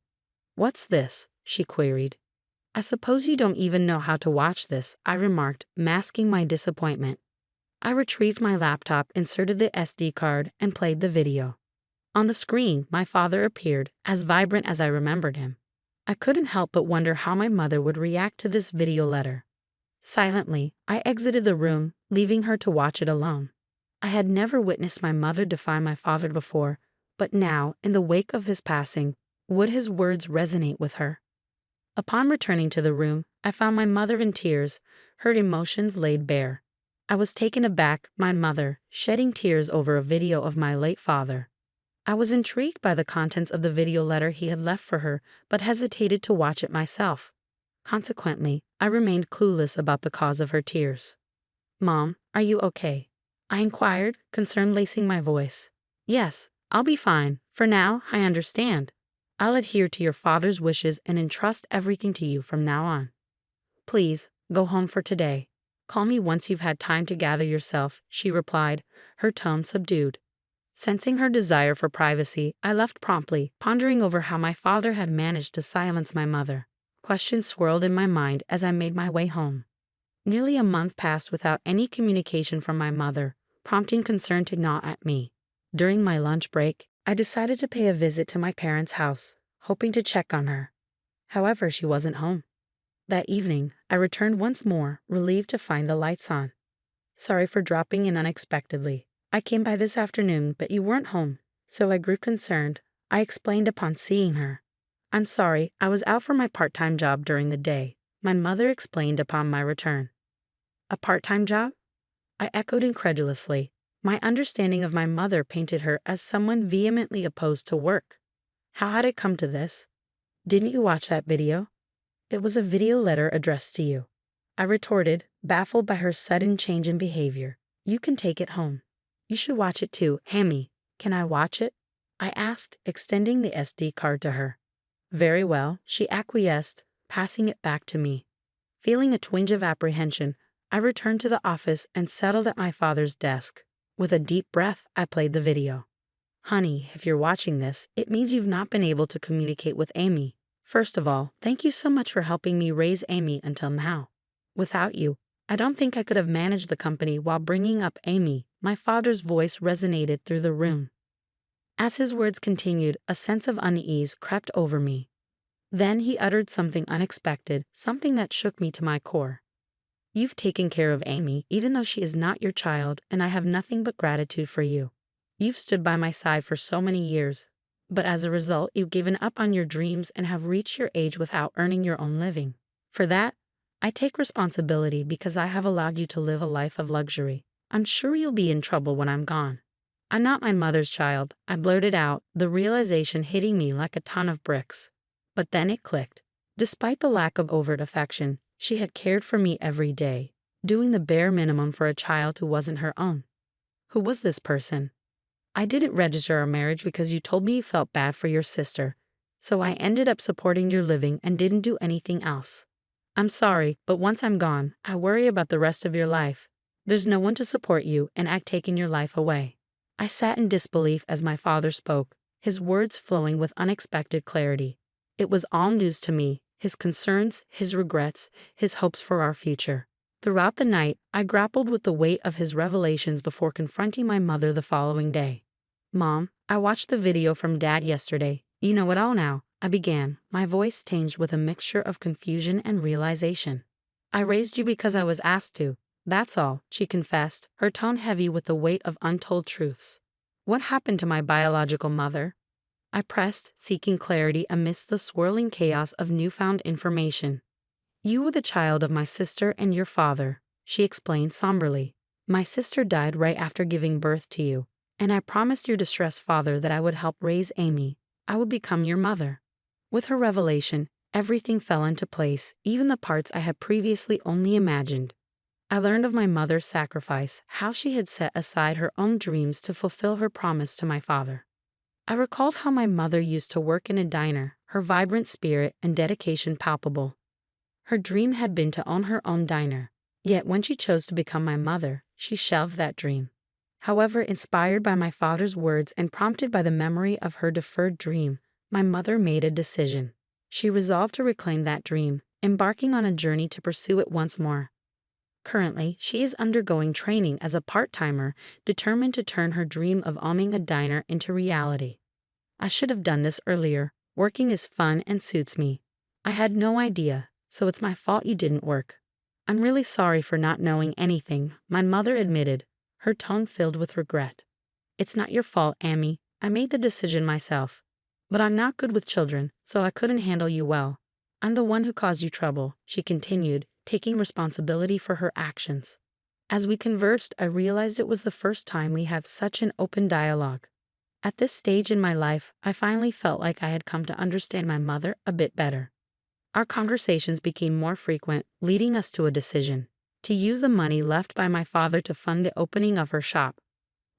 What's this? She queried. I suppose you don't even know how to watch this, I remarked, masking my disappointment. I retrieved my laptop, inserted the SD card, and played the video. On the screen, my father appeared, as vibrant as I remembered him. I couldn't help but wonder how my mother would react to this video letter. Silently, I exited the room, leaving her to watch it alone. I had never witnessed my mother defy my father before, but now, in the wake of his passing, would his words resonate with her? Upon returning to the room, I found my mother in tears, her emotions laid bare. I was taken aback, my mother, shedding tears over a video of my late father. I was intrigued by the contents of the video letter he had left for her, but hesitated to watch it myself. Consequently, I remained clueless about the cause of her tears. "Mom, are you okay?" I inquired, concern lacing my voice. "Yes, I'll be fine. For now, I understand. I'll adhere to your father's wishes and entrust everything to you from now on. Please, go home for today. Call me once you've had time to gather yourself," she replied, her tone subdued. Sensing her desire for privacy, I left promptly, pondering over how my father had managed to silence my mother. Questions swirled in my mind as I made my way home. Nearly a month passed without any communication from my mother, prompting concern to gnaw at me. During my lunch break, I decided to pay a visit to my parents' house, hoping to check on her. However, she wasn't home. That evening, I returned once more, relieved to find the lights on. "Sorry for dropping in unexpectedly. I came by this afternoon, but you weren't home, so I grew concerned," I explained upon seeing her. "I'm sorry, I was out for my part-time job during the day," my mother explained upon my return. "A part-time job?" I echoed incredulously. My understanding of my mother painted her as someone vehemently opposed to work. How had it come to this? "Didn't you watch that video?" "It was a video letter addressed to you," I retorted, baffled by her sudden change in behavior. "You can take it home." "You should watch it too, Hammy." "Can I watch it?" I asked, extending the SD card to her. "Very well," she acquiesced, passing it back to me. Feeling a twinge of apprehension, I returned to the office and settled at my father's desk. With a deep breath, I played the video. "Honey, if you're watching this, it means you've not been able to communicate with Amy. First of all, thank you so much for helping me raise Amy until now. Without you, I don't think I could have managed the company while bringing up Amy." My father's voice resonated through the room. As his words continued, a sense of unease crept over me. Then he uttered something unexpected, something that shook me to my core. "You've taken care of Amy, even though she is not your child, and I have nothing but gratitude for you. You've stood by my side for so many years, but as a result, you've given up on your dreams and have reached your age without earning your own living. For that, I take responsibility because I have allowed you to live a life of luxury. I'm sure you'll be in trouble when I'm gone." "I'm not my mother's child," I blurted out, the realization hitting me like a ton of bricks. But then it clicked. Despite the lack of overt affection, she had cared for me every day, doing the bare minimum for a child who wasn't her own. Who was this person? "I didn't register our marriage because you told me you felt bad for your sister, so I ended up supporting your living and didn't do anything else. I'm sorry, but once I'm gone, I worry about the rest of your life. There's no one to support you, and I've taken your life away." I sat in disbelief as my father spoke, his words flowing with unexpected clarity. It was all news to me, his concerns, his regrets, his hopes for our future. Throughout the night, I grappled with the weight of his revelations before confronting my mother the following day. "Mom, I watched the video from Dad yesterday. You know it all now," I began, my voice tinged with a mixture of confusion and realization. "I raised you because I was asked to. That's all," she confessed, her tone heavy with the weight of untold truths. "What happened to my biological mother?" I pressed, seeking clarity amidst the swirling chaos of newfound information. "You were the child of my sister and your father," she explained somberly. "My sister died right after giving birth to you, and I promised your distressed father that I would help raise Amy. I would become your mother." With her revelation, everything fell into place, even the parts I had previously only imagined. I learned of my mother's sacrifice, how she had set aside her own dreams to fulfill her promise to my father. I recalled how my mother used to work in a diner, her vibrant spirit and dedication palpable. Her dream had been to own her own diner, yet when she chose to become my mother, she shelved that dream. However, inspired by my father's words and prompted by the memory of her deferred dream, my mother made a decision. She resolved to reclaim that dream, embarking on a journey to pursue it once more. Currently, she is undergoing training as a part-timer, determined to turn her dream of owning a diner into reality. I should have done this earlier. Working is fun and suits me. I had no idea, so it's my fault you didn't work. I'm really sorry for not knowing anything, my mother admitted, her tone filled with regret. It's not your fault, Amy. I made the decision myself. But I'm not good with children, so I couldn't handle you well. I'm the one who caused you trouble, she continued, taking responsibility for her actions. As we conversed, I realized it was the first time we had such an open dialogue. At this stage in my life, I finally felt like I had come to understand my mother a bit better. Our conversations became more frequent, leading us to a decision to use the money left by my father to fund the opening of her shop.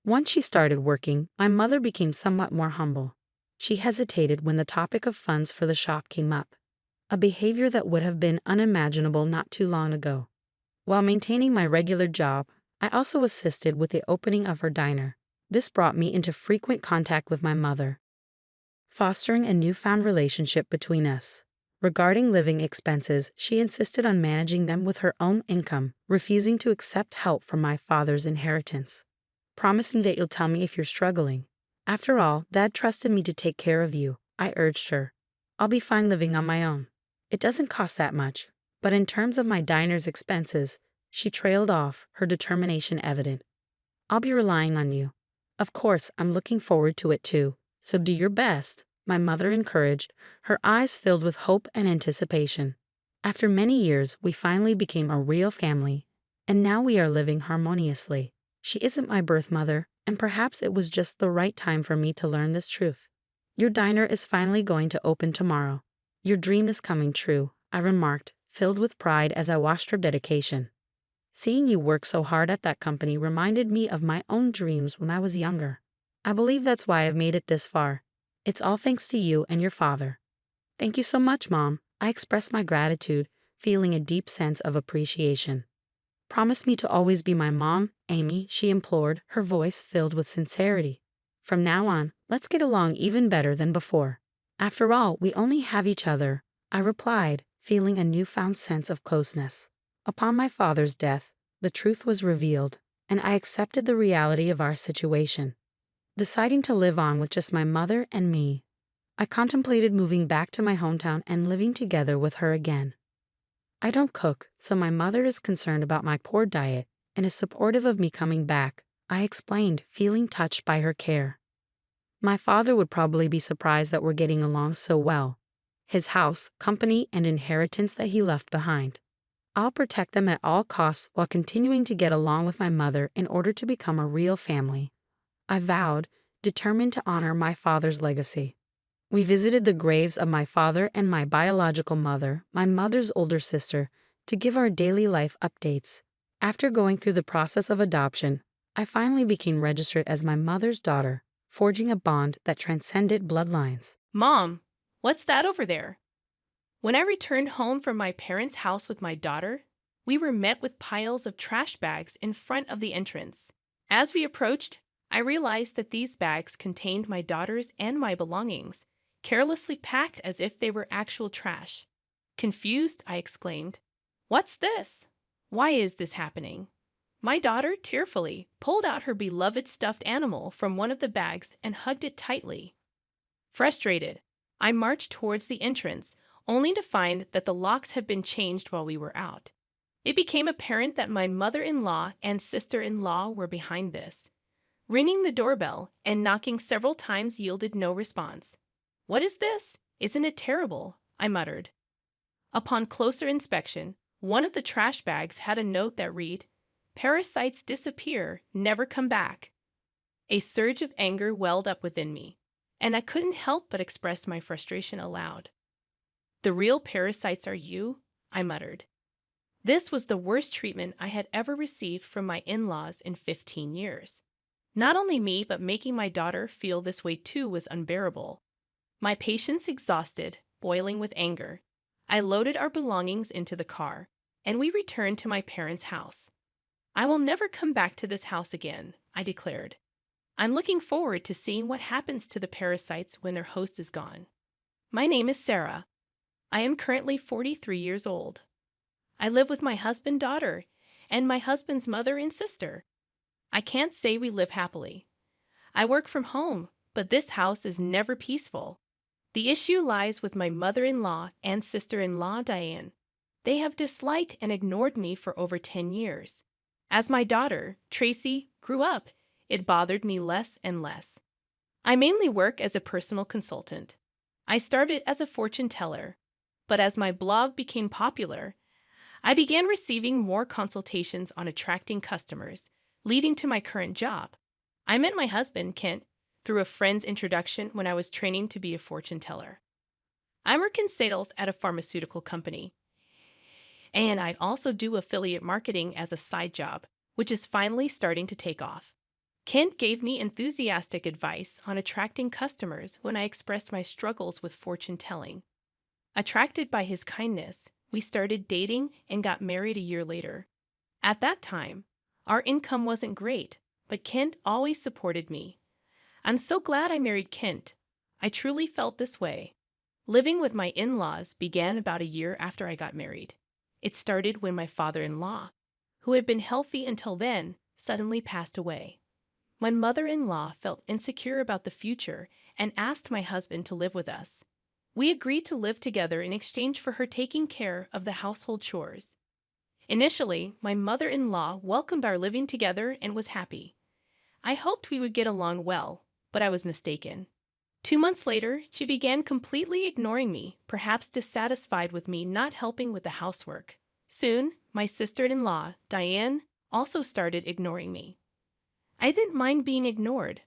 Once she started working, my mother became somewhat more humble. She hesitated when the topic of funds for the shop came up, a behavior that would have been unimaginable not too long ago. While maintaining my regular job, I also assisted with the opening of her diner. This brought me into frequent contact with my mother, fostering a newfound relationship between us. Regarding living expenses, she insisted on managing them with her own income, refusing to accept help from my father's inheritance. "Promise me that you'll tell me if you're struggling. After all, Dad trusted me to take care of you," I urged her. "I'll be fine living on my own. It doesn't cost that much." But in terms of my diner's expenses, she trailed off, her determination evident. "I'll be relying on you. Of course, I'm looking forward to it too, so do your best," my mother encouraged, her eyes filled with hope and anticipation. After many years, we finally became a real family, and now we are living harmoniously. She isn't my birth mother, and perhaps it was just the right time for me to learn this truth. "Your diner is finally going to open tomorrow. Your dream is coming true," I remarked, filled with pride as I watched her dedication. "Seeing you work so hard at that company reminded me of my own dreams when I was younger. I believe that's why I've made it this far. It's all thanks to you and your father." "Thank you so much, Mom," I expressed my gratitude, feeling a deep sense of appreciation. "Promise me to always be my mom, Amy," she implored, her voice filled with sincerity. "From now on, let's get along even better than before. After all, we only have each other," I replied, feeling a newfound sense of closeness. Upon my father's death, the truth was revealed, and I accepted the reality of our situation. Deciding to live on with just my mother and me, I contemplated moving back to my hometown and living together with her again. I don't cook, so my mother is concerned about my poor diet and is supportive of me coming back, I explained, feeling touched by her care. My father would probably be surprised that we're getting along so well. His house, company, and inheritance that he left behind. I'll protect them at all costs while continuing to get along with my mother in order to become a real family, I vowed, determined to honor my father's legacy. We visited the graves of my father and my biological mother, my mother's older sister, to give our daily life updates. After going through the process of adoption, I finally became registered as my mother's daughter, forging a bond that transcended bloodlines. "Mom, what's that over there?" When I returned home from my parents' house with my daughter, we were met with piles of trash bags in front of the entrance. As we approached, I realized that these bags contained my daughter's and my belongings, carelessly packed as if they were actual trash. Confused, I exclaimed, "What's this? Why is this happening?" My daughter tearfully pulled out her beloved stuffed animal from one of the bags and hugged it tightly. Frustrated, I marched towards the entrance, only to find that the locks had been changed while we were out. It became apparent that my mother-in-law and sister-in-law were behind this. Ringing the doorbell and knocking several times yielded no response. "What is this? Isn't it terrible?" I muttered. Upon closer inspection, one of the trash bags had a note that read, "Parasites disappear, never come back." A surge of anger welled up within me, and I couldn't help but express my frustration aloud. "The real parasites are you," I muttered. This was the worst treatment I had ever received from my in-laws in 15 years. Not only me, but making my daughter feel this way too was unbearable. My patience exhausted, boiling with anger, I loaded our belongings into the car, and we returned to my parents' house. "I will never come back to this house again," I declared. "I'm looking forward to seeing what happens to the parasites when their host is gone. My name is Sarah. I am currently 43 years old. I live with my husband, daughter, and my husband's mother and sister. I can't say we live happily. I work from home, but this house is never peaceful. The issue lies with my mother-in-law and sister-in-law, Diane. They have disliked and ignored me for over 10 years. As my daughter, Tracy, grew up, it bothered me less and less. I mainly work as a personal consultant. I started as a fortune teller, but as my blog became popular, I began receiving more consultations on attracting customers, leading to my current job. I met my husband, Kent, through a friend's introduction when I was training to be a fortune teller. I work in sales at a pharmaceutical company, and I'd also do affiliate marketing as a side job, which is finally starting to take off. Kent gave me enthusiastic advice on attracting customers when I expressed my struggles with fortune telling. Attracted by his kindness, we started dating and got married a year later. At that time, our income wasn't great, but Kent always supported me. I'm so glad I married Kent. I truly felt this way. Living with my in-laws began about a year after I got married. It started when my father-in-law, who had been healthy until then, suddenly passed away. My mother-in-law felt insecure about the future and asked my husband to live with us. We agreed to live together in exchange for her taking care of the household chores. Initially, my mother-in-law welcomed our living together and was happy. I hoped we would get along well, but I was mistaken. 2 months later, she began completely ignoring me, perhaps dissatisfied with me not helping with the housework. Soon, my sister-in-law, Diane, also started ignoring me. I didn't mind being ignored,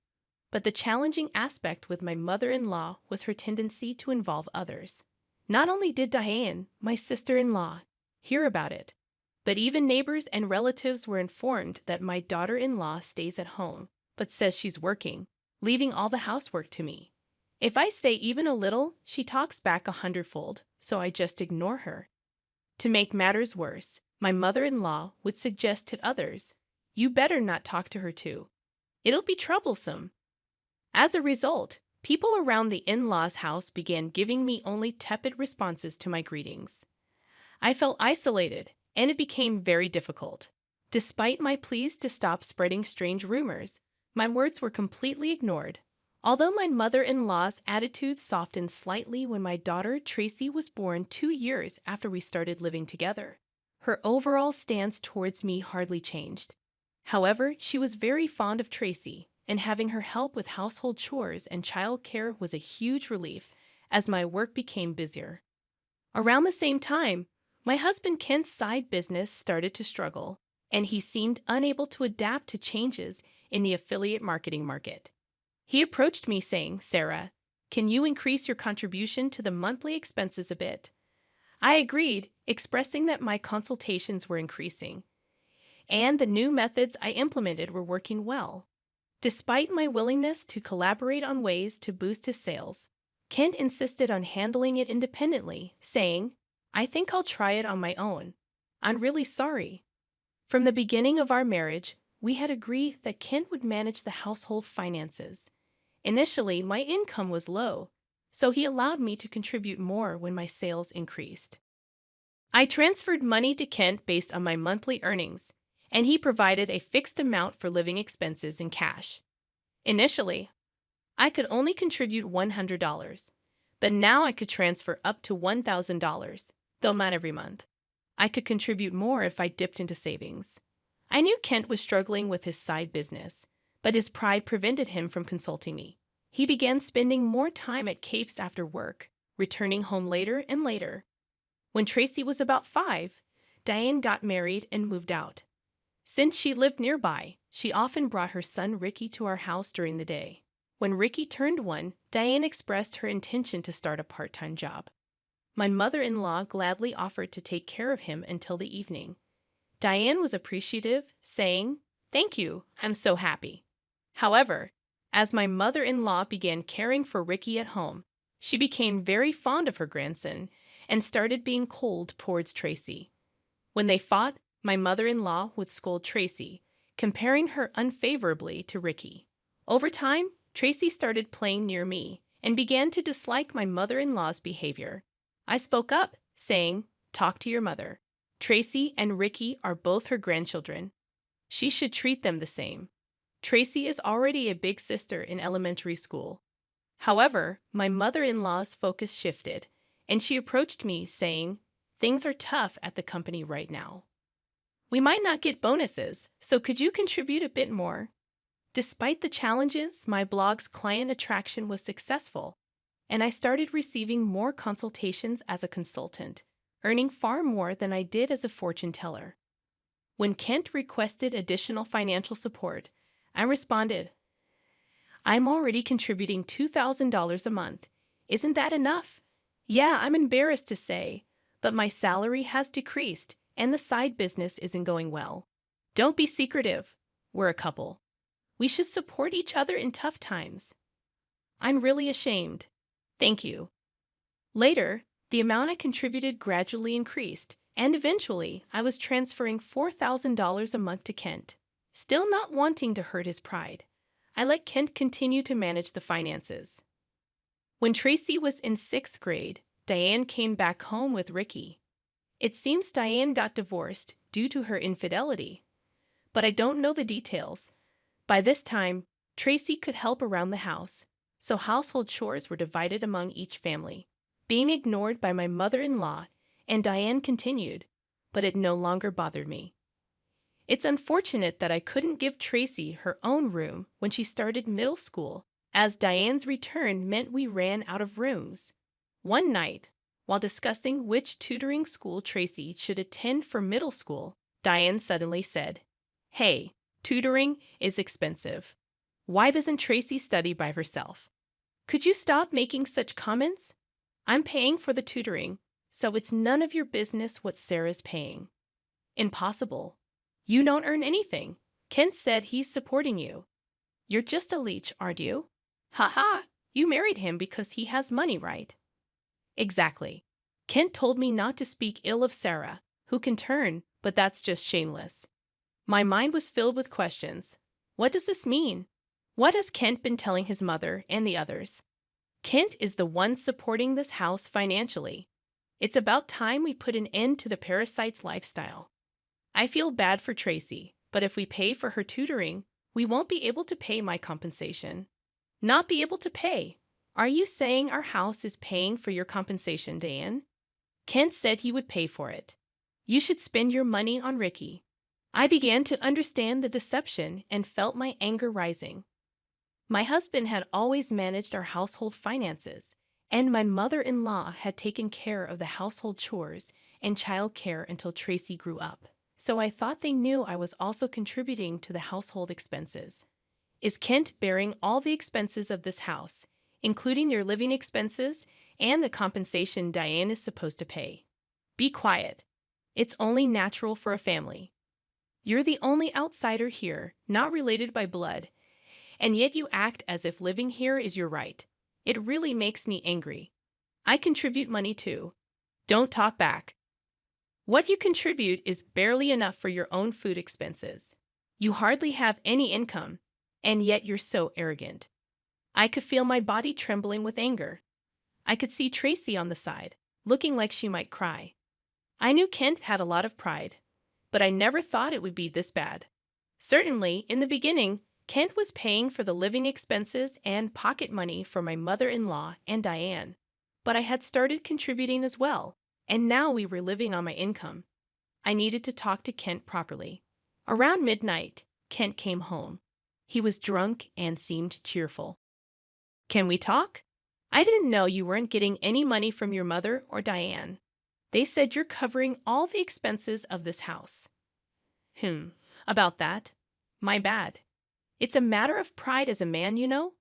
but the challenging aspect with my mother-in-law was her tendency to involve others. Not only did Diane, my sister-in-law, hear about it, but even neighbors and relatives were informed that my daughter-in-law stays at home, but says she's working, leaving all the housework to me. If I stay even a little, she talks back 100-fold, so I just ignore her. To make matters worse, my mother-in-law would suggest to others, "You better not talk to her too. It'll be troublesome." As a result, people around the in-laws' house began giving me only tepid responses to my greetings. I felt isolated, and it became very difficult. Despite my pleas to stop spreading strange rumors, my words were completely ignored. Although my mother-in-law's attitude softened slightly when my daughter Tracy was born 2 years after we started living together, her overall stance towards me hardly changed. However, she was very fond of Tracy, and having her help with household chores and child care was a huge relief as my work became busier. Around the same time, my husband Kent's side business started to struggle, and he seemed unable to adapt to changes in the affiliate marketing market. He approached me saying, "Sarah, can you increase your contribution to the monthly expenses a bit?" I agreed, expressing that my consultations were increasing, and the new methods I implemented were working well. Despite my willingness to collaborate on ways to boost his sales, Kent insisted on handling it independently, saying, "I think I'll try it on my own. I'm really sorry." From the beginning of our marriage, we had agreed that Kent would manage the household finances. Initially, my income was low, so he allowed me to contribute more when my sales increased. I transferred money to Kent based on my monthly earnings, and he provided a fixed amount for living expenses in cash. Initially, I could only contribute $100, but now I could transfer up to $1,000, though not every month. I could contribute more if I dipped into savings. I knew Kent was struggling with his side business, but his pride prevented him from consulting me. He began spending more time at cafes after work, returning home later and later. When Tracy was about 5, Diane got married and moved out. Since she lived nearby, she often brought her son Ricky to our house during the day. When Ricky turned 1, Diane expressed her intention to start a part-time job. My mother-in-law gladly offered to take care of him until the evening. Diane was appreciative, saying, "Thank you, I'm so happy." However, as my mother-in-law began caring for Ricky at home, she became very fond of her grandson and started being cold towards Tracy. When they fought, my mother-in-law would scold Tracy, comparing her unfavorably to Ricky. Over time, Tracy started playing near me and began to dislike my mother-in-law's behavior. I spoke up, saying, "Talk to your mother. Tracy and Ricky are both her grandchildren. She should treat them the same. Tracy is already a big sister in elementary school." However, my mother-in-law's focus shifted, and she approached me saying, "Things are tough at the company right now. We might not get bonuses, so could you contribute a bit more?" Despite the challenges, my blog's client attraction was successful, and I started receiving more consultations as a consultant, earning far more than I did as a fortune teller. When Kent requested additional financial support, I responded, "I'm already contributing $2,000 a month. Isn't that enough?" "Yeah, I'm embarrassed to say, but my salary has decreased and the side business isn't going well." "Don't be secretive. We're a couple. We should support each other in tough times." "I'm really ashamed." "Thank you." Later, the amount I contributed gradually increased, and eventually I was transferring $4,000 a month to Kent. Still not wanting to hurt his pride, I let Kent continue to manage the finances. When Tracy was in 6th grade, Diane came back home with Ricky. It seems Diane got divorced due to her infidelity, but I don't know the details. By this time, Tracy could help around the house, so household chores were divided among each family, being ignored by my mother-in-law, and Diane continued, but it no longer bothered me. It's unfortunate that I couldn't give Tracy her own room when she started middle school, as Diane's return meant we ran out of rooms. One night, while discussing which tutoring school Tracy should attend for middle school, Diane suddenly said, "Hey, tutoring is expensive. Why doesn't Tracy study by herself? Could you stop making such comments? I'm paying for the tutoring, so it's none of your business what Sarah's paying." "Impossible. You don't earn anything. Kent said he's supporting you. You're just a leech, aren't you? Ha ha, you married him because he has money, right?" "Exactly. Kent told me not to speak ill of Sarah, who can turn, but that's just shameless." My mind was filled with questions. What does this mean? What has Kent been telling his mother and the others? Kent is the one supporting this house financially. It's about time we put an end to the parasite's lifestyle. I feel bad for Tracy, but if we pay for her tutoring, we won't be able to pay my compensation. Not be able to pay? Are you saying our house is paying for your compensation, Diane? Kent said he would pay for it. You should spend your money on Ricky. I began to understand the deception and felt my anger rising. My husband had always managed our household finances, and my mother-in-law had taken care of the household chores and child care until Tracy grew up. So I thought they knew I was also contributing to the household expenses. Is Kent bearing all the expenses of this house, including your living expenses and the compensation Diane is supposed to pay? Be quiet. It's only natural for a family. You're the only outsider here, not related by blood, and yet you act as if living here is your right. It really makes me angry. I contribute money too. Don't talk back. What you contribute is barely enough for your own food expenses. You hardly have any income, and yet you're so arrogant. I could feel my body trembling with anger. I could see Tracy on the side, looking like she might cry. I knew Kent had a lot of pride, but I never thought it would be this bad. Certainly, in the beginning, Kent was paying for the living expenses and pocket money for my mother-in-law and Diane, but I had started contributing as well, and now we were living on my income. I needed to talk to Kent properly. Around midnight, Kent came home. He was drunk and seemed cheerful. "Can we talk? I didn't know you weren't getting any money from your mother or Diane. They said you're covering all the expenses of this house." About that. My bad. It's a matter of pride as a man, you know.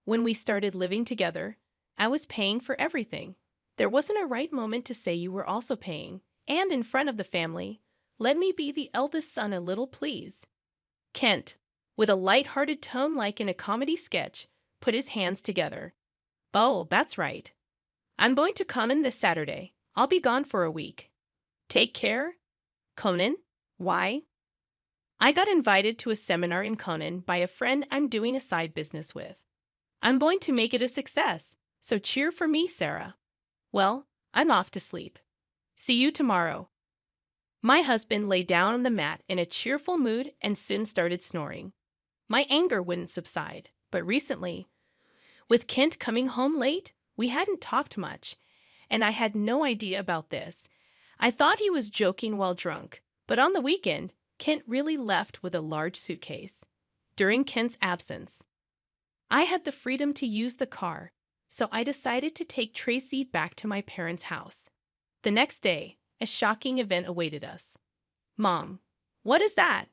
When we started living together, I was paying for everything. There wasn't a right moment to say you were also paying, and in front of the family, let me be the eldest son a little, please. Kent, with a light-hearted tone like in a comedy sketch, put his hands together. "Oh, that's right. I'm going to come in this Saturday. I'll be gone for a week. Take care." "Conan? Why?" "I got invited to a seminar in Conan by a friend I'm doing a side business with. I'm going to make it a success, so cheer for me, Sarah. Well, I'm off to sleep. See you tomorrow." My husband lay down on the mat in a cheerful mood and soon started snoring. My anger wouldn't subside, but recently, with Kent coming home late, we hadn't talked much, and I had no idea about this. I thought he was joking while drunk, but on the weekend, Kent really left with a large suitcase. During Kent's absence, I had the freedom to use the car, so I decided to take Tracy back to my parents' house. The next day, a shocking event awaited us. Mom, what is that?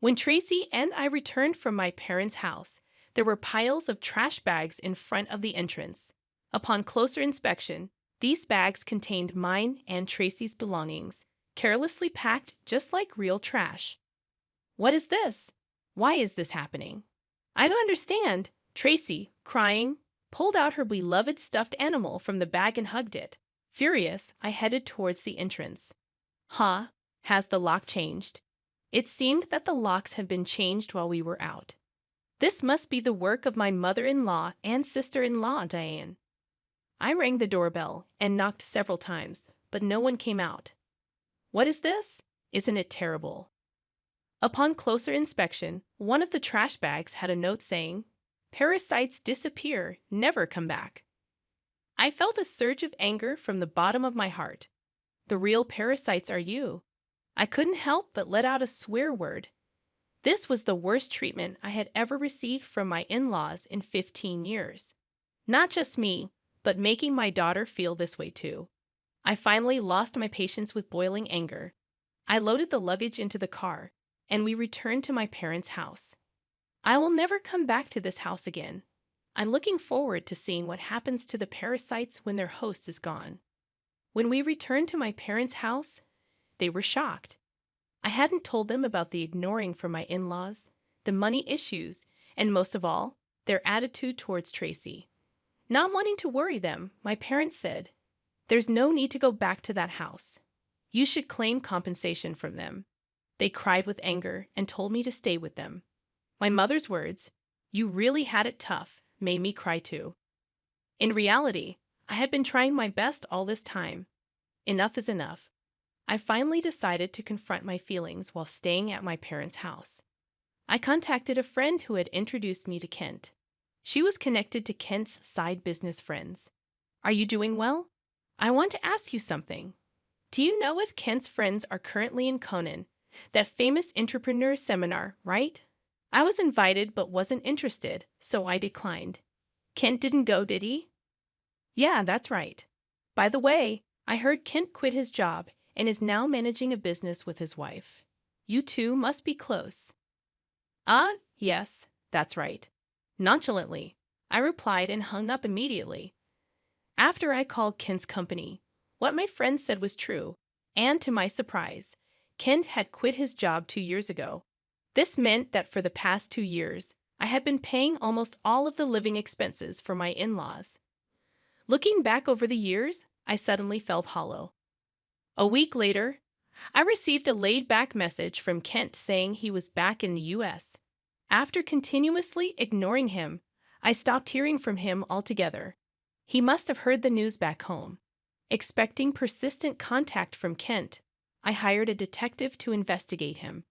When Tracy and I returned from my parents' house, there were piles of trash bags in front of the entrance. Upon closer inspection, these bags contained mine and Tracy's belongings, carelessly packed just like real trash. What is this? Why is this happening? I don't understand. Tracy, crying, pulled out her beloved stuffed animal from the bag and hugged it. Furious, I headed towards the entrance. Huh? Has the lock changed? It seemed that the locks had been changed while we were out. This must be the work of my mother-in-law and sister-in-law, Diane. I rang the doorbell and knocked several times, but no one came out. What is this? Isn't it terrible? Upon closer inspection, one of the trash bags had a note saying, "Parasites disappear, never come back." I felt a surge of anger from the bottom of my heart. The real parasites are you. I couldn't help but let out a swear word. This was the worst treatment I had ever received from my in-laws in 15 years. Not just me, but making my daughter feel this way too. I finally lost my patience with boiling anger. I loaded the luggage into the car, and we returned to my parents' house. I will never come back to this house again. I'm looking forward to seeing what happens to the parasites when their host is gone. When we returned to my parents' house, they were shocked. I hadn't told them about the ignoring from my in-laws, the money issues, and most of all, their attitude towards Tracy. Not wanting to worry them, my parents said, "There's no need to go back to that house. You should claim compensation from them." They cried with anger and told me to stay with them. My mother's words, "You really had it tough," made me cry too. In reality, I had been trying my best all this time. Enough is enough. I finally decided to confront my feelings while staying at my parents' house. I contacted a friend who had introduced me to Kent. She was connected to Kent's side business friends. "Are you doing well? I want to ask you something. Do you know if Kent's friends are currently in Conan, that famous entrepreneur seminar, right?" I was invited but wasn't interested, so I declined. "Kent didn't go, did he?" "Yeah, that's right. By the way, I heard Kent quit his job and is now managing a business with his wife. You two must be close." Yes, that's right." Nonchalantly, I replied and hung up immediately. After I called Kent's company, what my friend said was true, and to my surprise, Kent had quit his job 2 years ago. This meant that for the past 2 years, I had been paying almost all of the living expenses for my in-laws. Looking back over the years, I suddenly felt hollow. A week later, I received a laid-back message from Kent saying he was back in the U.S. After continuously ignoring him, I stopped hearing from him altogether. He must have heard the news back home. Expecting persistent contact from Kent, I hired a detective to investigate him.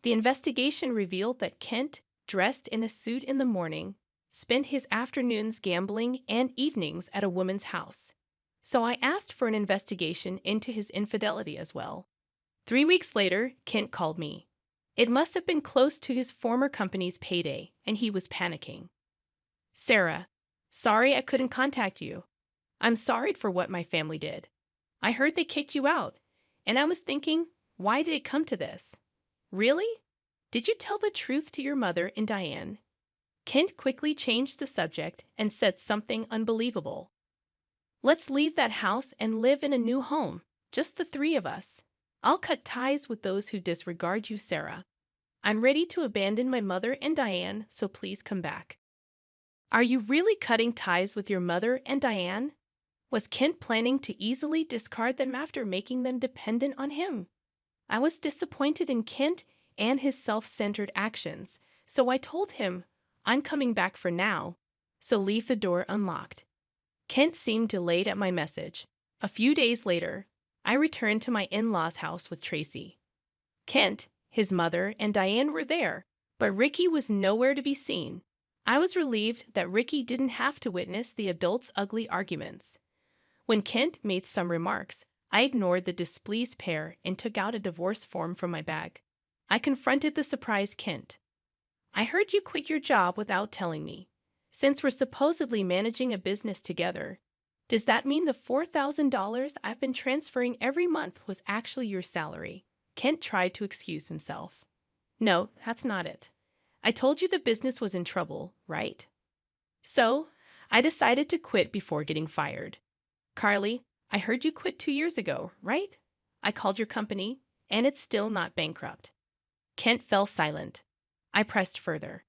The investigation revealed that Kent, dressed in a suit in the morning, spent his afternoons gambling and evenings at a woman's house. So I asked for an investigation into his infidelity as well. 3 weeks later, Kent called me. It must have been close to his former company's payday, and he was panicking. "Sarah, sorry I couldn't contact you. I'm sorry for what my family did. I heard they kicked you out, and I was thinking, why did it come to this? Really? Did you tell the truth to your mother and Diane?" Kent quickly changed the subject and said something unbelievable. "Let's leave that house and live in a new home, just the 3 of us. I'll cut ties with those who disregard you, Sarah. I'm ready to abandon my mother and Diane, so please come back." Are you really cutting ties with your mother and Diane? Was Kent planning to easily discard them after making them dependent on him? I was disappointed in Kent and his self-centered actions, so I told him, "I'm coming back for now, so leave the door unlocked." Kent seemed delayed at my message. A few days later, I returned to my in-laws' house with Tracy. Kent, his mother, and Diane were there, but Ricky was nowhere to be seen. I was relieved that Ricky didn't have to witness the adults' ugly arguments. When Kent made some remarks, I ignored the displeased pair and took out a divorce form from my bag. I confronted the surprised Kent. "I heard you quit your job without telling me. Since we're supposedly managing a business together, Does that mean the $4,000 I've been transferring every month was actually your salary? Kent tried to excuse himself. No, that's not it. I told you the business was in trouble, right? So, I decided to quit before getting fired. Carly, I heard you quit 2 years ago, right? I called your company, and it's still not bankrupt. Kent fell silent. I pressed further.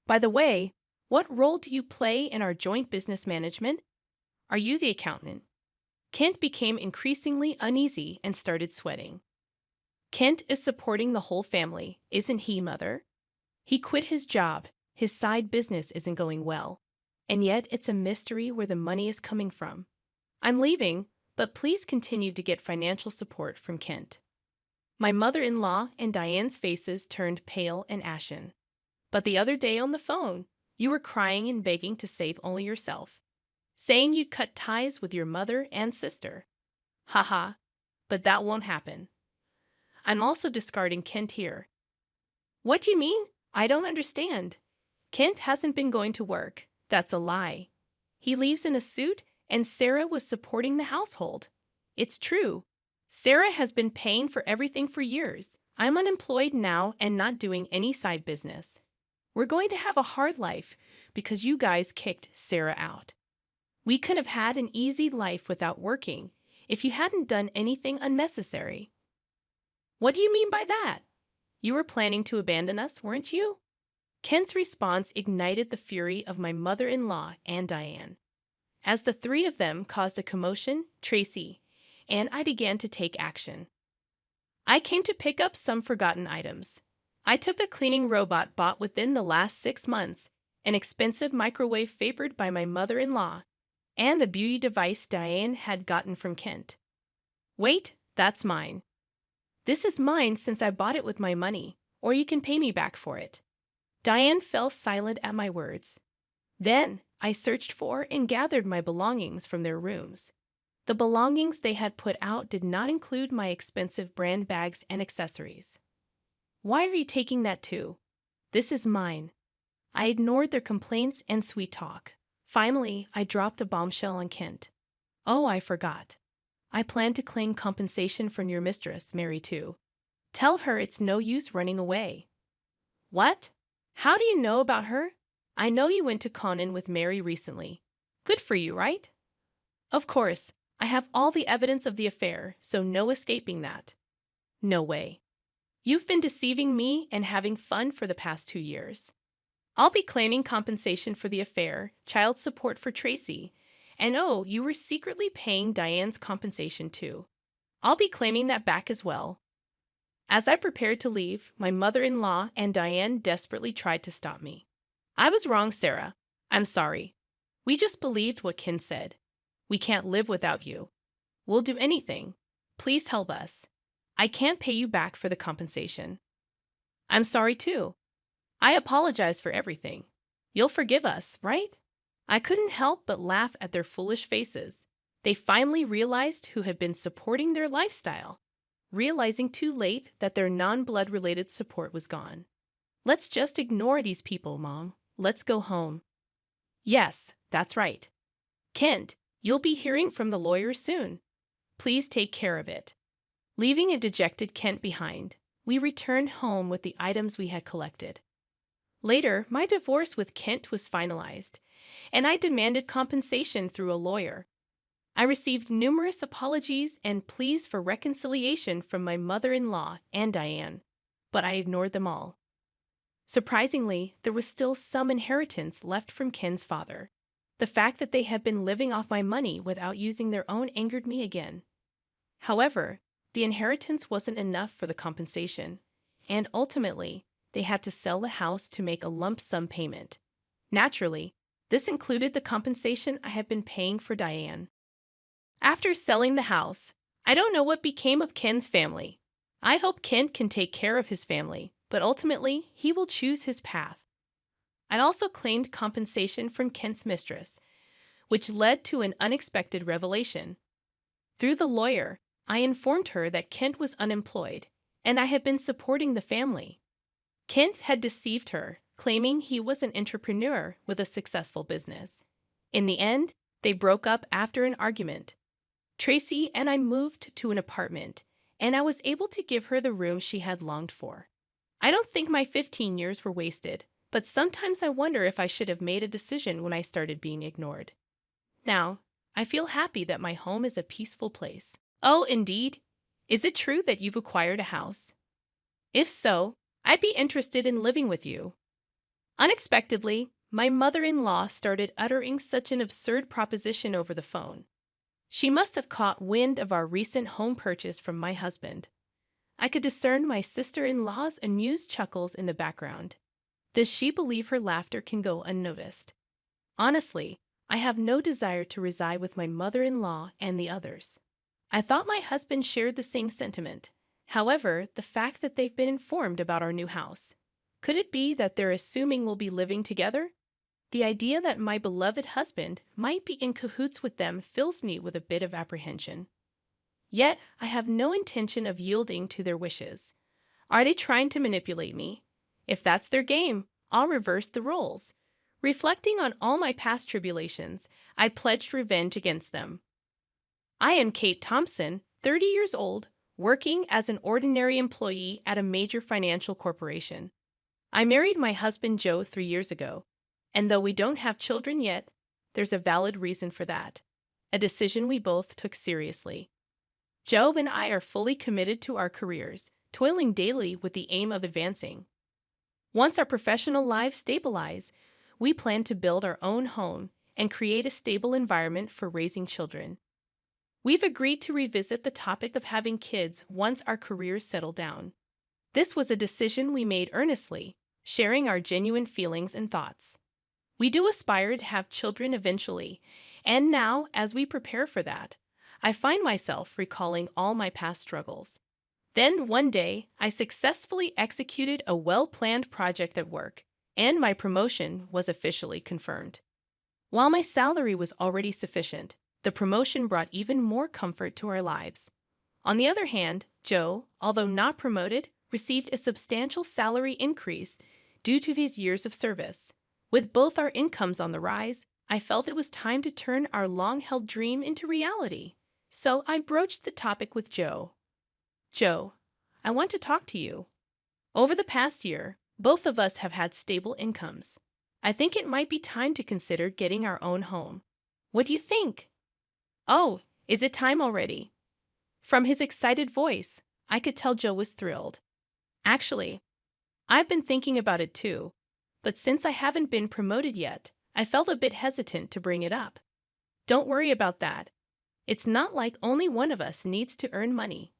By the way, what role do you play in our joint business management? Are you the accountant? Kent became increasingly uneasy and started sweating. Kent is supporting the whole family, isn't he, Mother? He quit his job, his side business isn't going well, and yet it's a mystery where the money is coming from. I'm leaving, but please continue to get financial support from Kent. My mother-in-law and Diane's faces turned pale and ashen. But the other day on the phone, you were crying and begging to save only yourself, saying you'd cut ties with your mother and sister. Haha, but that won't happen. I'm also discarding Kent here. What do you mean? I don't understand. Kent hasn't been going to work. That's a lie. He leaves in a suit, and Sarah was supporting the household. It's true. Sarah has been paying for everything for years. I'm unemployed now and not doing any side business. We're going to have a hard life because you guys kicked Sarah out. We could have had an easy life without working if you hadn't done anything unnecessary. What do you mean by that? You were planning to abandon us, weren't you? Kent's response ignited the fury of my mother-in-law and Diane. As the three of them caused a commotion, Tracy and I began to take action. I came to pick up some forgotten items. I took a cleaning robot bought within the last 6 months, an expensive microwave favored by my mother-in-law, and the beauty device Diane had gotten from Kent. Wait, that's mine. This is mine since I bought it with my money, or you can pay me back for it. Diane fell silent at my words. Then I searched for and gathered my belongings from their rooms. The belongings they had put out did not include my expensive brand bags and accessories. Why are you taking that too? This is mine. I ignored their complaints and sweet talk. Finally, I dropped a bombshell on Kent. Oh, I forgot. I plan to claim compensation from your mistress, Mary, too. Tell her it's no use running away. What? How do you know about her? I know you went to Conan with Mary recently. Good for you, right? Of course, I have all the evidence of the affair, so no escaping that. No way. You've been deceiving me and having fun for the past 2 years. I'll be claiming compensation for the affair, child support for Tracy, and oh, you were secretly paying Diane's compensation too. I'll be claiming that back as well. As I prepared to leave, my mother-in-law and Diane desperately tried to stop me. I was wrong, Sarah. I'm sorry. We just believed what Ken said. We can't live without you. We'll do anything. Please help us. I can't pay you back for the compensation. I'm sorry too. I apologize for everything. You'll forgive us, right? I couldn't help but laugh at their foolish faces. They finally realized who had been supporting their lifestyle, realizing too late that their non-blood related support was gone. Let's just ignore these people, Mom. Let's go home. Yes, that's right. Kent, you'll be hearing from the lawyer soon. Please take care of it. Leaving a dejected Kent behind, we returned home with the items we had collected. Later, my divorce with Kent was finalized, and I demanded compensation through a lawyer. I received numerous apologies and pleas for reconciliation from my mother-in-law and Diane, but I ignored them all. Surprisingly, there was still some inheritance left from Ken's father. The fact that they had been living off my money without using their own angered me again. However, the inheritance wasn't enough for the compensation, and ultimately, they had to sell the house to make a lump sum payment. Naturally, this included the compensation I had been paying for Diane. After selling the house, I don't know what became of Ken's family. I hope Ken can take care of his family, but ultimately, he will choose his path. I also claimed compensation from Kent's mistress, which led to an unexpected revelation. Through the lawyer, I informed her that Kent was unemployed, and I had been supporting the family. Kent had deceived her, claiming he was an entrepreneur with a successful business. In the end, They broke up after an argument. Tracy and I moved to an apartment, and I was able to give her the room she had longed for. I don't think my 15 years were wasted, but sometimes I wonder if I should have made a decision when I started being ignored. Now, I feel happy that my home is a peaceful place. Oh, indeed? Is it true that you've acquired a house? If so, I'd be interested in living with you. Unexpectedly, my mother-in-law started uttering such an absurd proposition over the phone. She must have caught wind of our recent home purchase from my husband. I could discern my sister-in-law's amused chuckles in the background. Does she believe her laughter can go unnoticed? Honestly, I have no desire to reside with my mother-in-law and the others. I thought my husband shared the same sentiment. However, the fact that they've been informed about our new house. Could it be that they're assuming we'll be living together? The idea that my beloved husband might be in cahoots with them fills me with a bit of apprehension. Yet, I have no intention of yielding to their wishes. Are they trying to manipulate me? If that's their game, I'll reverse the roles. Reflecting on all my past tribulations, I pledged revenge against them. I am Kate Thompson, 30 years old, working as an ordinary employee at a major financial corporation. I married my husband Joe 3 years ago, and though we don't have children yet, there's a valid reason for that, a decision we both took seriously. Joe and I are fully committed to our careers, toiling daily with the aim of advancing. Once our professional lives stabilize, we plan to build our own home and create a stable environment for raising children. We've agreed to revisit the topic of having kids once our careers settle down. This was a decision we made earnestly, sharing our genuine feelings and thoughts. We do aspire to have children eventually, and now, as we prepare for that, I find myself recalling all my past struggles. Then, one day, I successfully executed a well-planned project at work, and my promotion was officially confirmed. While my salary was already sufficient, the promotion brought even more comfort to our lives. On the other hand, Joe, although not promoted, received a substantial salary increase due to his years of service. With both our incomes on the rise, I felt it was time to turn our long-held dream into reality. So I broached the topic with Joe. Joe, I want to talk to you. Over the past year, both of us have had stable incomes. I think it might be time to consider getting our own home. What do you think? Oh, is it time already? From his excited voice, I could tell Joe was thrilled. Actually, I've been thinking about it too, but since I haven't been promoted yet, I felt a bit hesitant to bring it up. Don't worry about that. It's not like only one of us needs to earn money.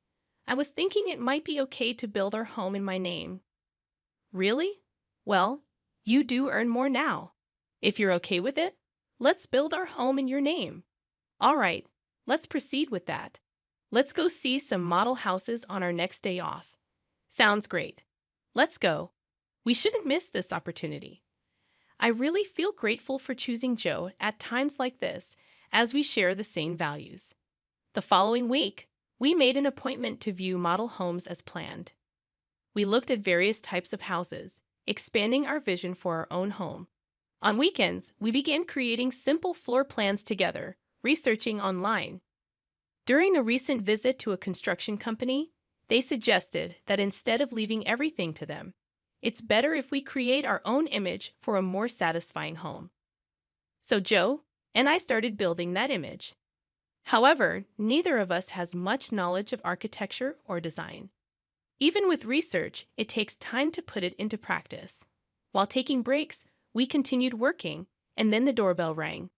I was thinking it might be okay to build our home in my name. Really? Well, you do earn more now. If you're okay with it, let's build our home in your name. All right, let's proceed with that. Let's go see some model houses on our next day off. Sounds great. Let's go. We shouldn't miss this opportunity. I really feel grateful for choosing Joe at times like this, as we share the same values. The following week, we made an appointment to view model homes as planned. We looked at various types of houses, expanding our vision for our own home. On weekends, we began creating simple floor plans together, researching online. During a recent visit to a construction company, they suggested that instead of leaving everything to them, it's better if we create our own image for a more satisfying home. So Joe and I started building that image. However, neither of us has much knowledge of architecture or design. Even with research, it takes time to put it into practice. While taking breaks, we continued working, and then the doorbell rang.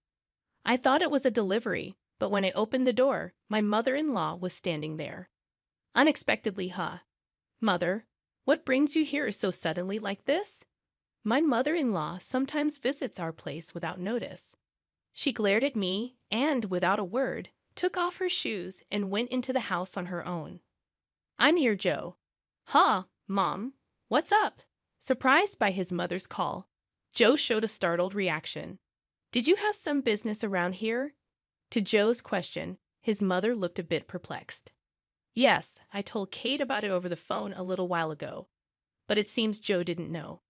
I thought it was a delivery, but when I opened the door, my mother-in-law was standing there. Unexpectedly, huh? Mother, what brings you here so suddenly like this? My mother-in-law sometimes visits our place without notice. She glared at me and, without a word, took off her shoes and went into the house on her own. I'm here, Joe. Huh, Mom, what's up? Surprised by his mother's call, Joe showed a startled reaction. Did you have some business around here? To Joe's question, his mother looked a bit perplexed. Yes, I told Kate about it over the phone a little while ago, but it seems Joe didn't know.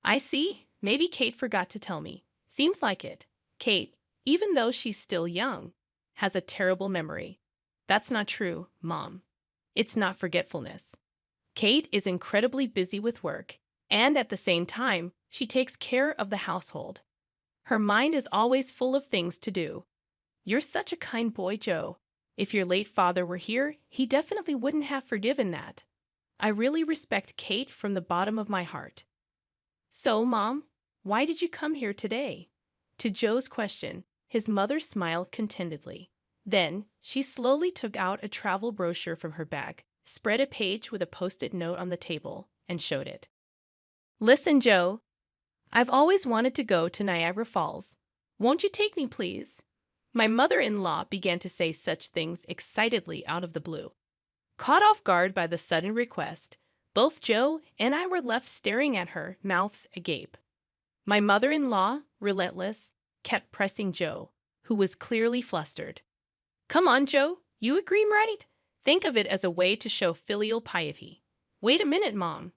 I see. Maybe Kate forgot to tell me. Seems like it. Kate, even though she's still young, has a terrible memory. That's not true, Mom. It's not forgetfulness. Kate is incredibly busy with work, and at the same time, she takes care of the household. Her mind is always full of things to do. You're such a kind boy, Joe. If your late father were here, he definitely wouldn't have forgiven that. I really respect Kate from the bottom of my heart. So, Mom, why did you come here today? To Joe's question, his mother smiled contentedly. Then, she slowly took out a travel brochure from her bag, spread a page with a post-it note on the table, and showed it. Listen, Joe. I've always wanted to go to Niagara Falls. Won't you take me, please? My mother-in-law began to say such things excitedly out of the blue. Caught off guard by the sudden request, both Joe and I were left staring at her, mouths agape. My mother-in-law, relentless, kept pressing Joe, who was clearly flustered. Come on, Joe, you agree, right? Think of it as a way to show filial piety. Wait a minute, Mom.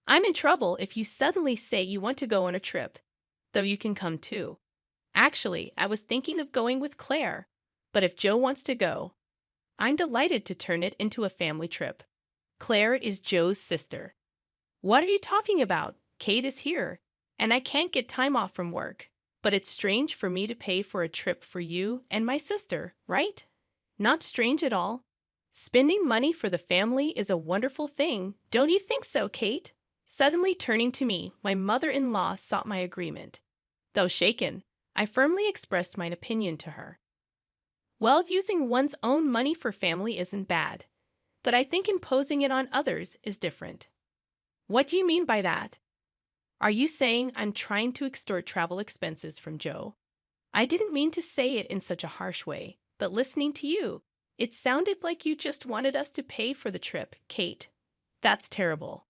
I'm in trouble if you suddenly say you want to go on a trip, though you can come too. Actually, I was thinking of going with Claire, but if Joe wants to go, I'm delighted to turn it into a family trip. Claire is Joe's sister. What are you talking about? Kate is here, and I can't get time off from work. But it's strange for me to pay for a trip for you and my sister, right? Not strange at all. Spending money for the family is a wonderful thing, don't you think so, Kate? Suddenly turning to me, my mother-in-law sought my agreement. Though shaken, I firmly expressed my opinion to her. Well, using one's own money for family isn't bad, but I think imposing it on others is different. What do you mean by that? Are you saying I'm trying to extort travel expenses from Joe? I didn't mean to say it in such a harsh way, but listening to you, it sounded like you just wanted us to pay for the trip, Kate. That's terrible.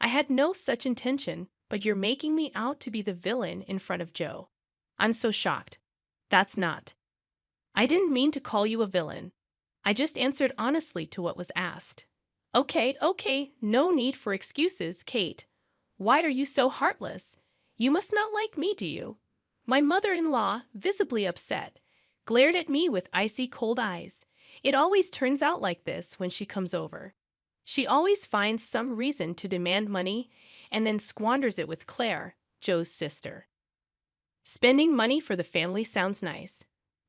I had no such intention, but you're making me out to be the villain in front of Joe. I'm so shocked. That's not. I didn't mean to call you a villain. I just answered honestly to what was asked. Okay, no need for excuses, Kate. Why are you so heartless? You must not like me, do you? My mother-in-law, visibly upset, glared at me with icy cold eyes. It always turns out like this when she comes over. She always finds some reason to demand money and then squanders it with Claire, Joe's sister. Spending money for the family sounds nice,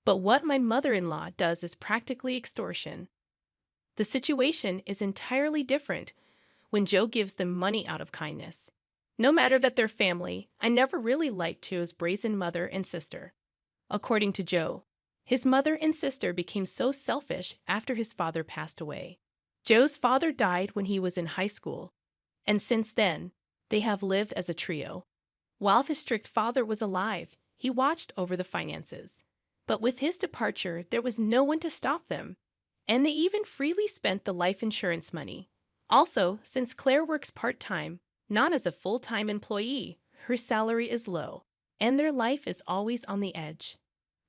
but what my mother-in-law does is practically extortion. The situation is entirely different when Joe gives them money out of kindness. No matter that they're family, I never really liked Joe's brazen mother and sister. According to Joe, his mother and sister became so selfish after his father passed away. Joe's father died when he was in high school, and since then, they have lived as a trio. While his strict father was alive, he watched over the finances. But with his departure, there was no one to stop them, and they even freely spent the life insurance money. Also, since Claire works part-time, not as a full-time employee, her salary is low, and their life is always on the edge.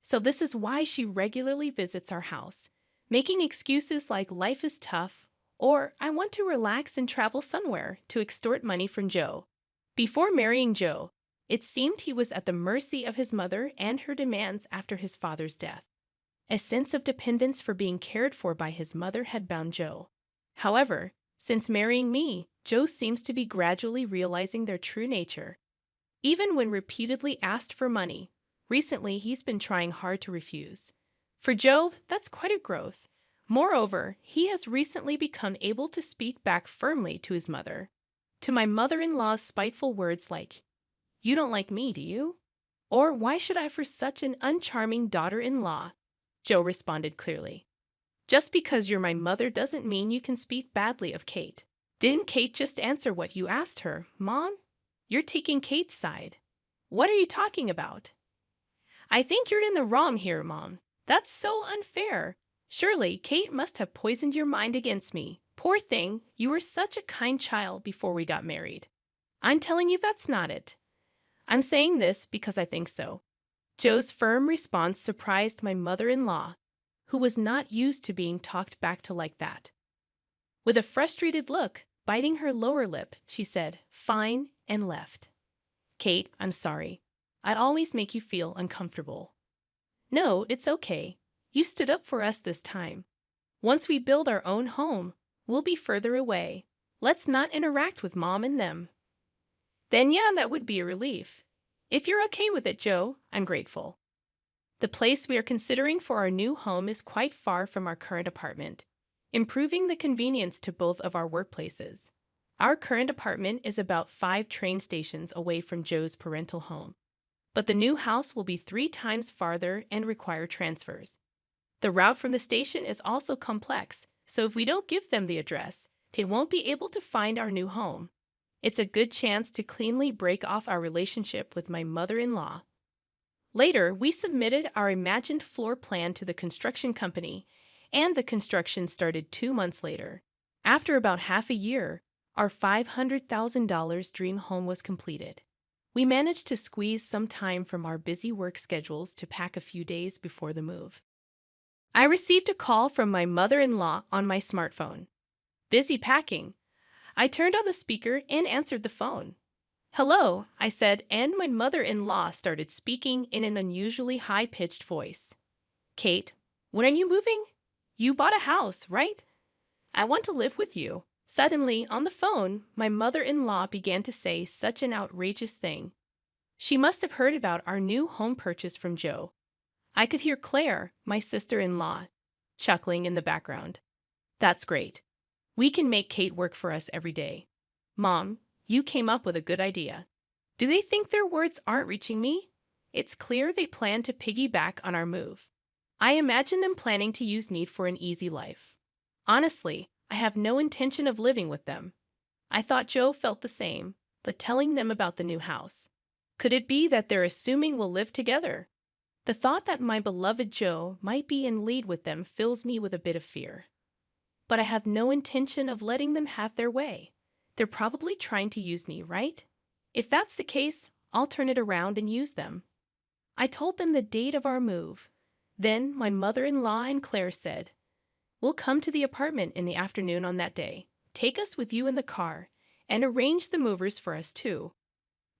So this is why she regularly visits our house, making excuses like life is tough, or I want to relax and travel somewhere to extort money from Joe. Before marrying Joe, it seemed he was at the mercy of his mother and her demands after his father's death. A sense of dependence for being cared for by his mother had bound Joe. However, since marrying me, Joe seems to be gradually realizing their true nature. Even when repeatedly asked for money, recently he's been trying hard to refuse. For Joe, that's quite a growth. Moreover, he has recently become able to speak back firmly to his mother. To my mother-in-law's spiteful words like, "You don't like me, do you?" Or "Why should I for such an uncharming daughter-in-law?" Joe responded clearly. "Just because you're my mother doesn't mean you can speak badly of Kate. Didn't Kate just answer what you asked her, Mom? You're taking Kate's side. What are you talking about?" "I think you're in the wrong here, Mom. That's so unfair. Surely Kate must have poisoned your mind against me. Poor thing, you were such a kind child before we got married." "I'm telling you that's not it. I'm saying this because I think so." Joe's firm response surprised my mother-in-law, who was not used to being talked back to like that. With a frustrated look, biting her lower lip, she said, "Fine," and left. "Kate, I'm sorry. I'd always make you feel uncomfortable." No, it's okay. You stood up for us this time. Once we build our own home, we'll be further away. Let's not interact with Mom and them. Then yeah, that would be a relief. If you're okay with it, Joe, I'm grateful. The place we are considering for our new home is quite far from our current apartment, improving the convenience to both of our workplaces. Our current apartment is about 5 train stations away from Joe's parental home, but the new house will be 3 times farther and require transfers. The route from the station is also complex, so if we don't give them the address, they won't be able to find our new home. It's a good chance to cleanly break off our relationship with my mother-in-law. Later, we submitted our imagined floor plan to the construction company, and the construction started 2 months later. After about half a year, our $500,000 dream home was completed. We managed to squeeze some time from our busy work schedules to pack a few days before the move. I received a call from my mother-in-law on my smartphone. Busy packing. I turned on the speaker and answered the phone. Hello, I said, and my mother-in-law started speaking in an unusually high-pitched voice. Kate, when are you moving? You bought a house, right? I want to live with you. Suddenly, on the phone, my mother-in-law began to say such an outrageous thing. She must have heard about our new home purchase from Joe. I could hear Claire, my sister-in-law, chuckling in the background. That's great. We can make Kate work for us every day. Mom, you came up with a good idea. Do they think their words aren't reaching me? It's clear they plan to piggyback on our move. I imagine them planning to use me for an easy life. Honestly, I have no intention of living with them. I thought Joe felt the same, but telling them about the new house. Could it be that they're assuming we'll live together? The thought that my beloved Joe might be in league with them fills me with a bit of fear. But I have no intention of letting them have their way. They're probably trying to use me, right? If that's the case, I'll turn it around and use them. I told them the date of our move. Then my mother-in-law and Claire said, "We'll come to the apartment in the afternoon on that day. Take us with you in the car, and arrange the movers for us too."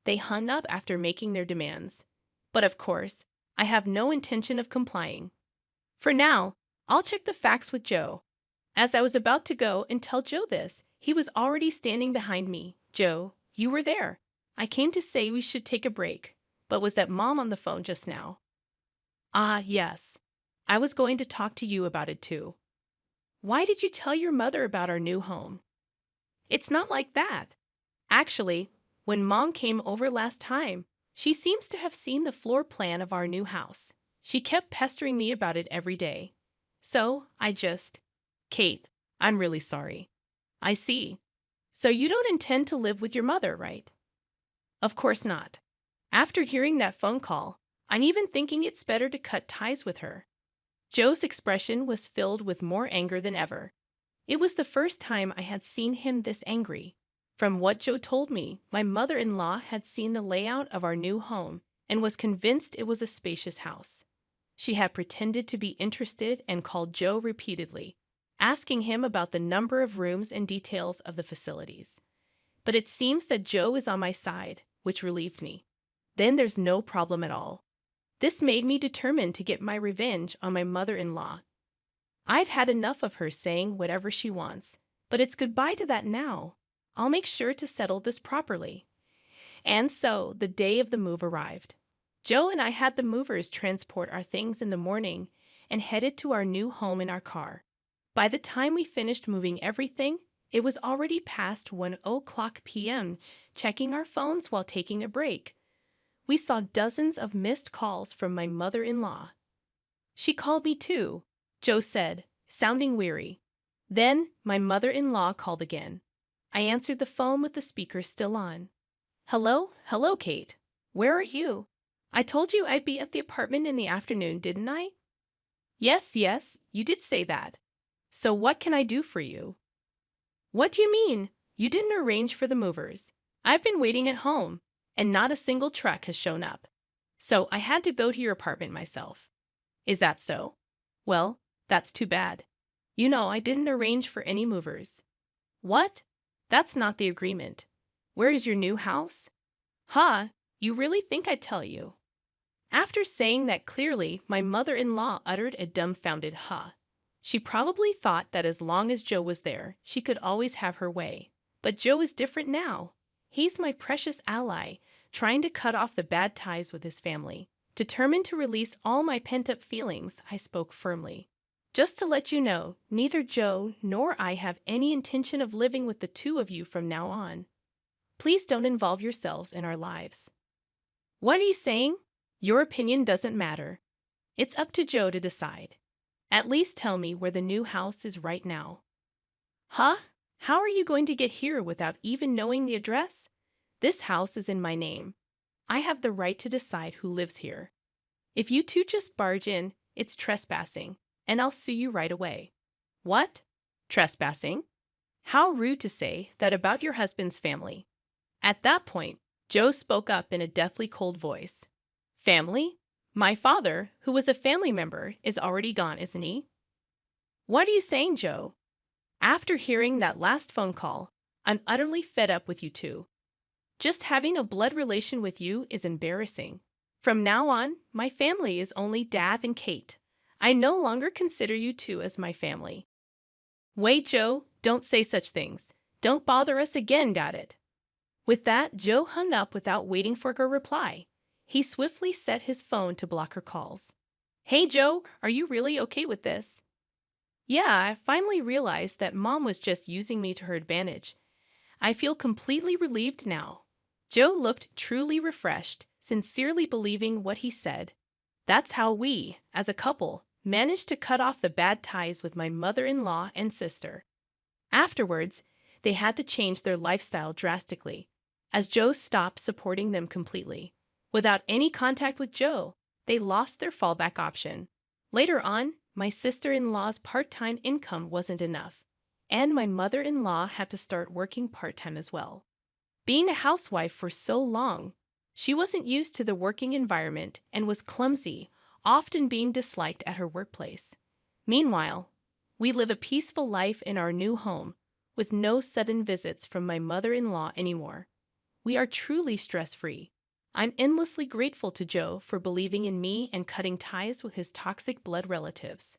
They hung up after making their demands. But of course, I have no intention of complying. For now, I'll check the facts with Joe. As I was about to go and tell Joe this, he was already standing behind me. Joe, you were there. I came to say we should take a break, but was that Mom on the phone just now? Ah, yes. I was going to talk to you about it too. Why did you tell your mother about our new home? It's not like that. Actually, when Mom came over last time, she seems to have seen the floor plan of our new house. She kept pestering me about it every day. So, Kate, I'm really sorry. I see. So you don't intend to live with your mother, right? Of course not. After hearing that phone call, I'm even thinking it's better to cut ties with her. Joe's expression was filled with more anger than ever. It was the first time I had seen him this angry. From what Joe told me, my mother-in-law had seen the layout of our new home and was convinced it was a spacious house. She had pretended to be interested and called Joe repeatedly, asking him about the number of rooms and details of the facilities. But it seems that Joe is on my side, which relieved me. Then there's no problem at all. This made me determined to get my revenge on my mother-in-law. I've had enough of her saying whatever she wants, but it's goodbye to that now. I'll make sure to settle this properly. And so, the day of the move arrived. Joe and I had the movers transport our things in the morning and headed to our new home in our car. By the time we finished moving everything, it was already past 1:00 p.m., checking our phones while taking a break. We saw dozens of missed calls from my mother-in-law. She called me too, Joe said, sounding weary. Then my mother-in-law called again. I answered the phone with the speaker still on. Hello, Kate. Where are you? I told you I'd be at the apartment in the afternoon, didn't I? Yes, you did say that. So what can I do for you? What do you mean? You didn't arrange for the movers. I've been waiting at home, and not a single truck has shown up. So I had to go to your apartment myself. Is that so? Well, that's too bad. You know, I didn't arrange for any movers. What? That's not the agreement. Where is your new house? Huh, you really think I'd tell you? After saying that clearly, my mother-in-law uttered a dumbfounded huh. She probably thought that as long as Joe was there, she could always have her way. But Joe is different now. He's my precious ally, trying to cut off the bad ties with his family. Determined to release all my pent-up feelings, I spoke firmly. Just to let you know, neither Joe nor I have any intention of living with the two of you from now on. Please don't involve yourselves in our lives. What are you saying? Your opinion doesn't matter. It's up to Joe to decide. At least tell me where the new house is right now. Huh? How are you going to get here without even knowing the address? This house is in my name. I have the right to decide who lives here. If you two just barge in, it's trespassing, and I'll sue you right away. What? Trespassing? How rude to say that about your husband's family. At that point, Joe spoke up in a deathly cold voice. Family? My father, who was a family member, is already gone, isn't he? What are you saying, Joe? After hearing that last phone call, I'm utterly fed up with you two. Just having a blood relation with you is embarrassing. From now on, my family is only Dad and Kate. I no longer consider you two as my family. Wait, Joe, don't say such things. Don't bother us again, got it? With that, Joe hung up without waiting for her reply. He swiftly set his phone to block her calls. Hey, Joe, are you really okay with this? Yeah, I finally realized that Mom was just using me to her advantage. I feel completely relieved now. Joe looked truly refreshed, sincerely believing what he said. That's how we, as a couple, managed to cut off the bad ties with my mother-in-law and sister. Afterwards, they had to change their lifestyle drastically, as Joe stopped supporting them completely. Without any contact with Joe, they lost their fallback option. Later on, my sister-in-law's part-time income wasn't enough, and my mother-in-law had to start working part-time as well. Being a housewife for so long, she wasn't used to the working environment and was clumsy, often being disliked at her workplace. Meanwhile, we live a peaceful life in our new home, with no sudden visits from my mother-in-law anymore. We are truly stress-free. I'm endlessly grateful to Joe for believing in me and cutting ties with his toxic blood relatives.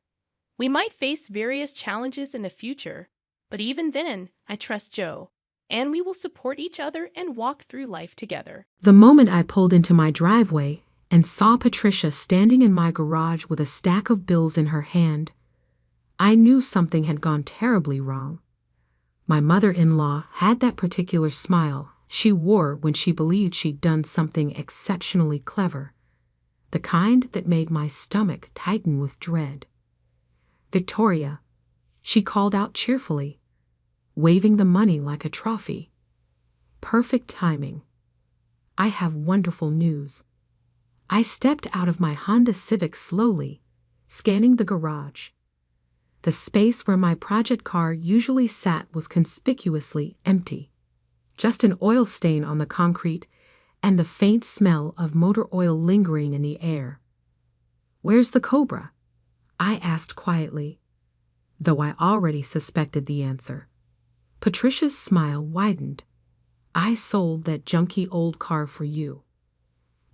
We might face various challenges in the future, but even then, I trust Joe, and we will support each other and walk through life together. The moment I pulled into my driveway and saw Patricia standing in my garage with a stack of bills in her hand, I knew something had gone terribly wrong. My mother-in-law had that particular smile she wore when she believed she'd done something exceptionally clever, the kind that made my stomach tighten with dread. Victoria, she called out cheerfully, waving the money like a trophy. Perfect timing. I have wonderful news. I stepped out of my Honda Civic slowly, scanning the garage. The space where my project car usually sat was conspicuously empty. Just an oil stain on the concrete and the faint smell of motor oil lingering in the air. "Where's the Cobra?" I asked quietly, though I already suspected the answer. Patricia's smile widened. "I sold that junky old car for you.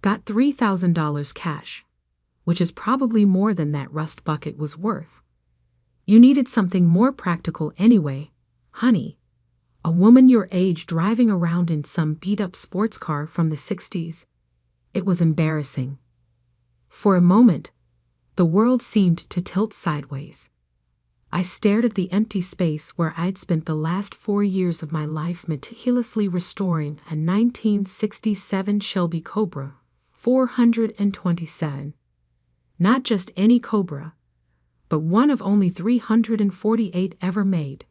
Got $3,000 cash, which is probably more than that rust bucket was worth. You needed something more practical anyway, honey. A woman your age driving around in some beat-up sports car from the 60s. It was embarrassing. For a moment, the world seemed to tilt sideways. I stared at the empty space where I'd spent the last 4 years of my life meticulously restoring a 1967 Shelby Cobra 427. Not just any Cobra, but one of only 348 ever made.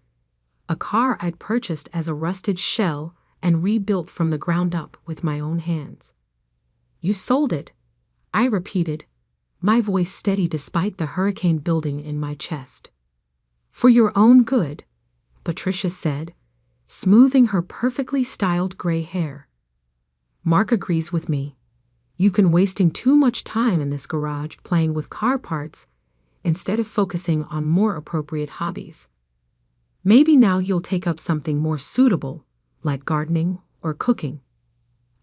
A car I'd purchased as a rusted shell and rebuilt from the ground up with my own hands. "You sold it," I repeated, my voice steady despite the hurricane building in my chest. "For your own good," Patricia said, smoothing her perfectly styled gray hair. "Mark agrees with me. You've been wasting too much time in this garage playing with car parts instead of focusing on more appropriate hobbies. Maybe now you'll take up something more suitable, like gardening or cooking."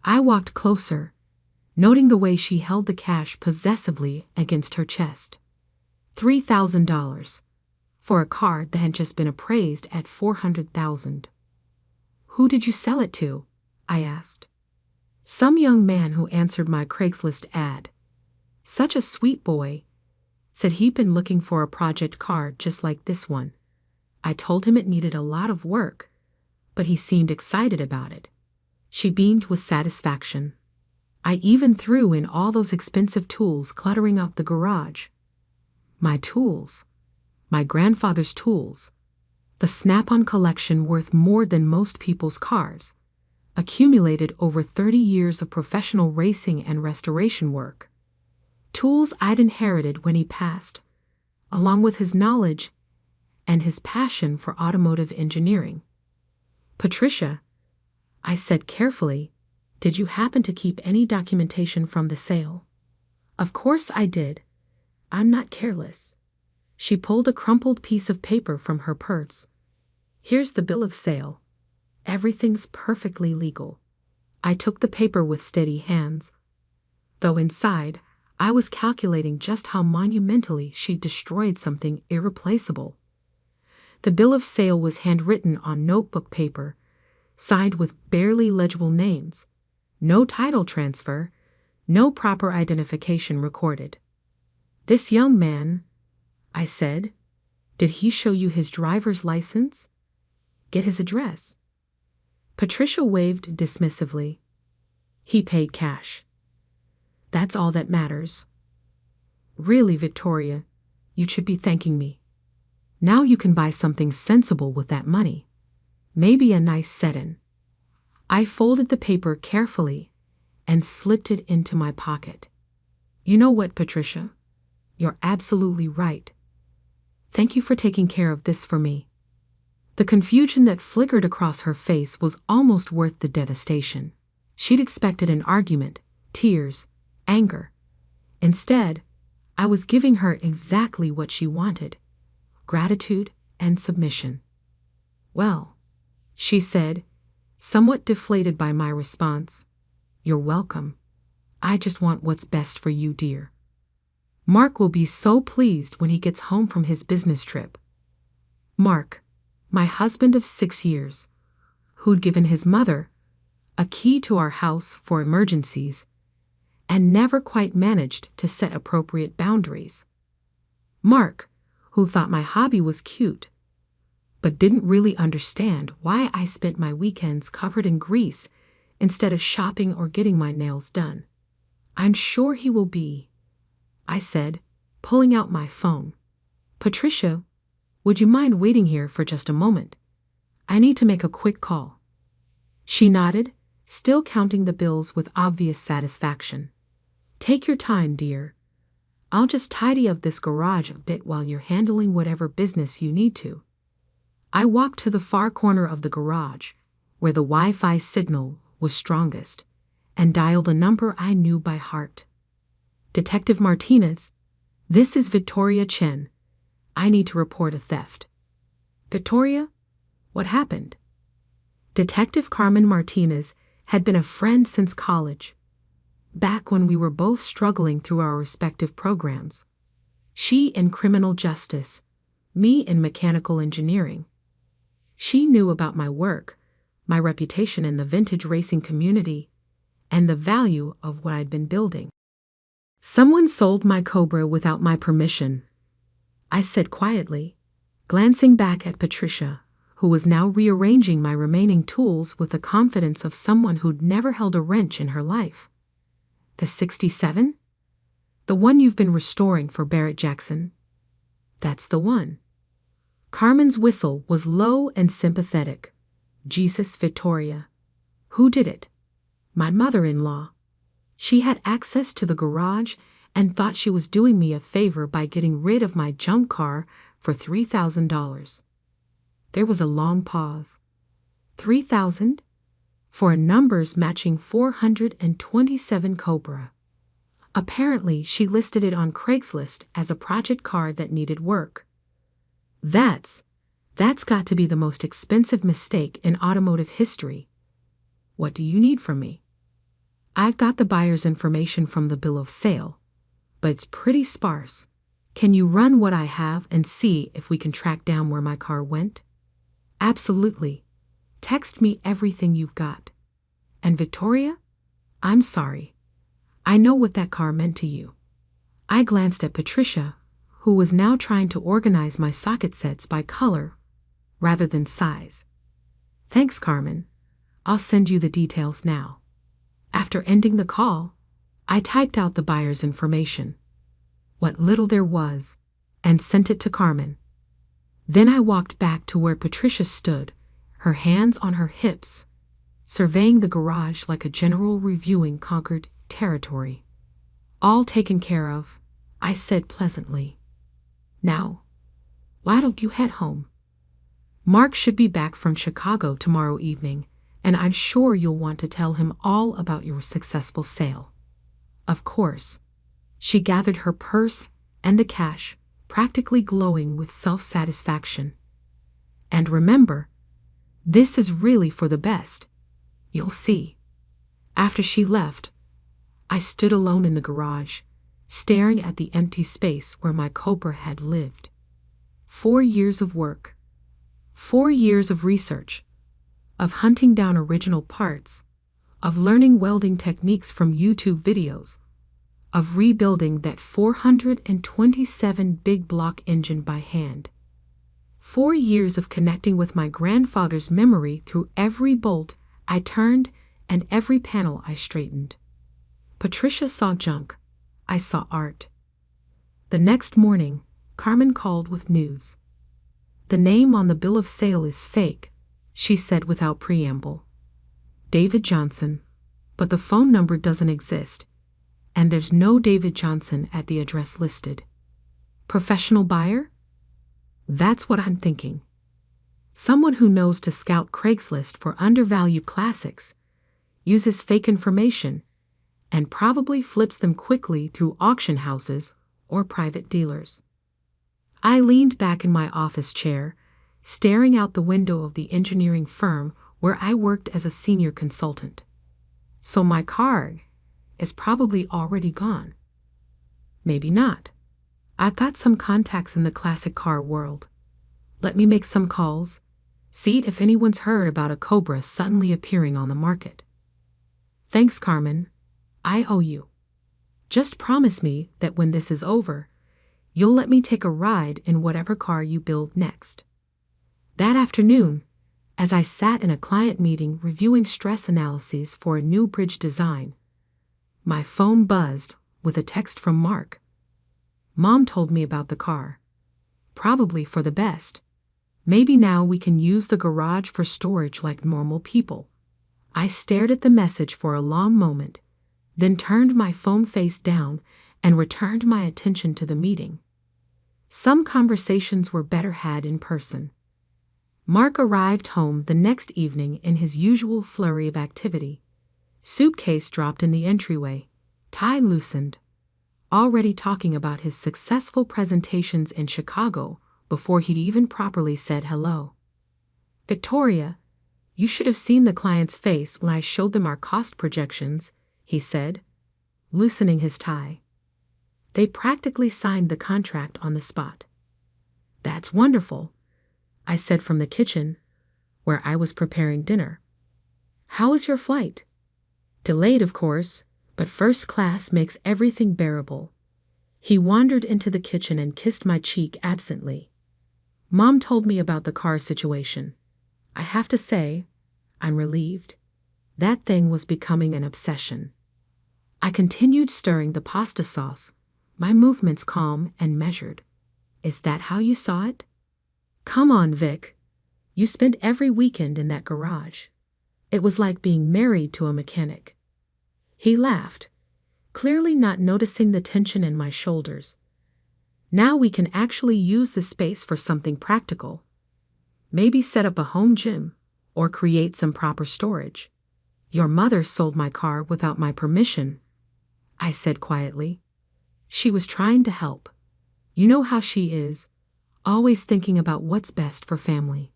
I walked closer, noting the way she held the cash possessively against her chest. $3,000 for a car that had just been appraised at $400,000. Who did you sell it to? I asked. Some young man who answered my Craigslist ad. Such a sweet boy. Said he'd been looking for a project car just like this one. I told him it needed a lot of work, but he seemed excited about it. She beamed with satisfaction. I even threw in all those expensive tools cluttering up the garage. My tools. My grandfather's tools. The Snap-on collection worth more than most people's cars. Accumulated over 30 years of professional racing and restoration work. Tools I'd inherited when he passed, along with his knowledge and his passion for automotive engineering. Patricia, I said carefully, did you happen to keep any documentation from the sale? Of course I did. I'm not careless. She pulled a crumpled piece of paper from her purse. Here's the bill of sale. Everything's perfectly legal. I took the paper with steady hands. Though inside, I was calculating just how monumentally she'd destroyed something irreplaceable. The bill of sale was handwritten on notebook paper, signed with barely legible names. No title transfer, no proper identification recorded. This young man, I said, did he show you his driver's license? Get his address. Patricia waved dismissively. He paid cash. That's all that matters. Really, Victoria, you should be thanking me. Now you can buy something sensible with that money. Maybe a nice set-in. I folded the paper carefully and slipped it into my pocket. You know what, Patricia? You're absolutely right. Thank you for taking care of this for me. The confusion that flickered across her face was almost worth the devastation. She'd expected an argument, tears, anger. Instead, I was giving her exactly what she wanted: gratitude and submission. Well, she said, somewhat deflated by my response, you're welcome. I just want what's best for you, dear. Mark will be so pleased when he gets home from his business trip. Mark, my husband of 6 years, who'd given his mother a key to our house for emergencies and never quite managed to set appropriate boundaries. Mark, who thought my hobby was cute, but didn't really understand why I spent my weekends covered in grease instead of shopping or getting my nails done. I'm sure he will be, I said, pulling out my phone. Patricia, would you mind waiting here for just a moment? I need to make a quick call. She nodded, still counting the bills with obvious satisfaction. Take your time, dear. I'll just tidy up this garage a bit while you're handling whatever business you need to. I walked to the far corner of the garage, where the Wi-Fi signal was strongest, and dialed a number I knew by heart. Detective Martinez, this is Victoria Chen. I need to report a theft. Victoria, what happened? Detective Carmen Martinez had been a friend since college, back when we were both struggling through our respective programs. She in criminal justice, me in mechanical engineering. She knew about my work, my reputation in the vintage racing community, and the value of what I'd been building. Someone sold my Cobra without my permission, I said quietly, glancing back at Patricia, who was now rearranging my remaining tools with the confidence of someone who'd never held a wrench in her life. The 67? The one you've been restoring for Barrett Jackson? That's the one. Carmen's whistle was low and sympathetic. Jesus, Victoria. Who did it? My mother-in-law. She had access to the garage and thought she was doing me a favor by getting rid of my junk car for $3,000. There was a long pause. $3,000? For numbers matching 427 Cobra. Apparently, she listed it on Craigslist as a project car that needed work. That's got to be the most expensive mistake in automotive history. What do you need from me? I've got the buyer's information from the bill of sale, but it's pretty sparse. Can you run what I have and see if we can track down where my car went? Absolutely. Text me everything you've got. And Victoria? I'm sorry. I know what that car meant to you. I glanced at Patricia, who was now trying to organize my socket sets by color rather than size. Thanks, Carmen. I'll send you the details now. After ending the call, I typed out the buyer's information, what little there was, and sent it to Carmen. Then I walked back to where Patricia stood, her hands on her hips, surveying the garage like a general reviewing conquered territory. All taken care of, I said pleasantly. Now, why don't you head home? Mark should be back from Chicago tomorrow evening, and I'm sure you'll want to tell him all about your successful sale. Of course. She gathered her purse and the cash, practically glowing with self-satisfaction. And remember, this is really for the best. You'll see. After she left, I stood alone in the garage, staring at the empty space where my Cobra had lived. 4 years of work, 4 years of research, of hunting down original parts, of learning welding techniques from YouTube videos, of rebuilding that 427 big block engine by hand. 4 years of connecting with my grandfather's memory through every bolt I turned and every panel I straightened. Patricia saw junk. I saw art. The next morning, Carmen called with news. The name on the bill of sale is fake, she said without preamble. David Johnson, but the phone number doesn't exist, and there's no David Johnson at the address listed. Professional buyer? That's what I'm thinking. Someone who knows to scout Craigslist for undervalued classics, uses fake information, and probably flips them quickly through auction houses or private dealers. I leaned back in my office chair, staring out the window of the engineering firm where I worked as a senior consultant. So my car is probably already gone. Maybe not. I've got some contacts in the classic car world. Let me make some calls, see if anyone's heard about a Cobra suddenly appearing on the market. Thanks, Carmen. I owe you. Just promise me that when this is over, you'll let me take a ride in whatever car you build next. That afternoon, as I sat in a client meeting reviewing stress analyses for a new bridge design, my phone buzzed with a text from Mark. Mom told me about the car. Probably for the best. Maybe now we can use the garage for storage like normal people. I stared at the message for a long moment, then turned my phone face down and returned my attention to the meeting. Some conversations were better had in person. Mark arrived home the next evening in his usual flurry of activity. Suitcase dropped in the entryway, tie loosened, already talking about his successful presentations in Chicago before he'd even properly said hello. Victoria, you should have seen the client's face when I showed them our cost projections, he said, loosening his tie. They practically signed the contract on the spot. That's wonderful, I said from the kitchen, where I was preparing dinner. How was your flight? Delayed, of course, but first class makes everything bearable. He wandered into the kitchen and kissed my cheek absently. Mom told me about the car situation. I have to say, I'm relieved. That thing was becoming an obsession. I continued stirring the pasta sauce, my movements calm and measured. Is that how you saw it? Come on, Vic. You spent every weekend in that garage. It was like being married to a mechanic. He laughed, clearly not noticing the tension in my shoulders. Now we can actually use the space for something practical. Maybe set up a home gym or create some proper storage. Your mother sold my car without my permission, I said quietly. She was trying to help. You know how she is, always thinking about what's best for family.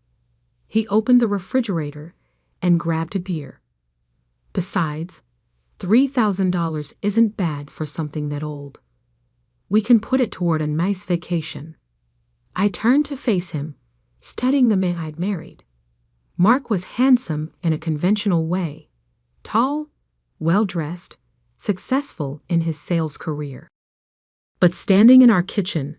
He opened the refrigerator and grabbed a beer. Besides, $3,000 isn't bad for something that old. We can put it toward a nice vacation. I turned to face him, studying the man I'd married. Mark was handsome in a conventional way, tall, well-dressed, successful in his sales career. But standing in our kitchen,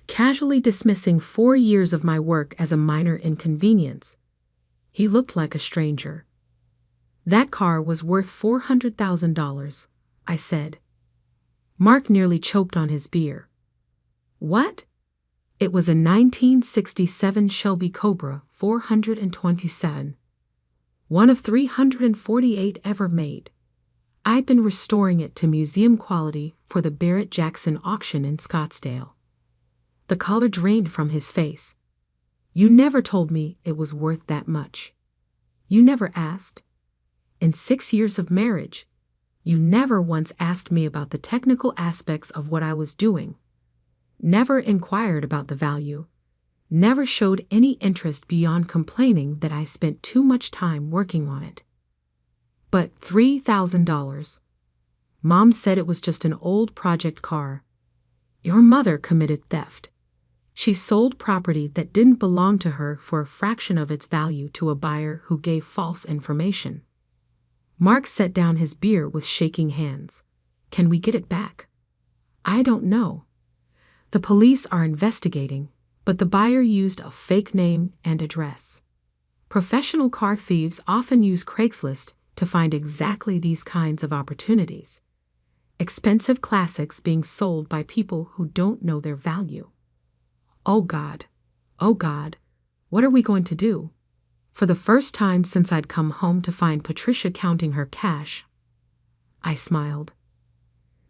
casually dismissing 4 years of my work as a minor inconvenience, he looked like a stranger. That car was worth $400,000, I said. Mark nearly choked on his beer. What? It was a 1967 Shelby Cobra 427, one of 348 ever made. I'd been restoring it to museum quality for the Barrett-Jackson auction in Scottsdale. The color drained from his face. You never told me it was worth that much. You never asked. In 6 years of marriage, you never once asked me about the technical aspects of what I was doing. Never inquired about the value. Never showed any interest beyond complaining that I spent too much time working on it. But $3,000. Mom said it was just an old project car. Your mother committed theft. She sold property that didn't belong to her for a fraction of its value to a buyer who gave false information. Mark set down his beer with shaking hands. Can we get it back? I don't know. The police are investigating, but the buyer used a fake name and address. Professional car thieves often use Craigslist to find exactly these kinds of opportunities. Expensive classics being sold by people who don't know their value. Oh God, what are we going to do? For the first time since I'd come home to find Patricia counting her cash, I smiled.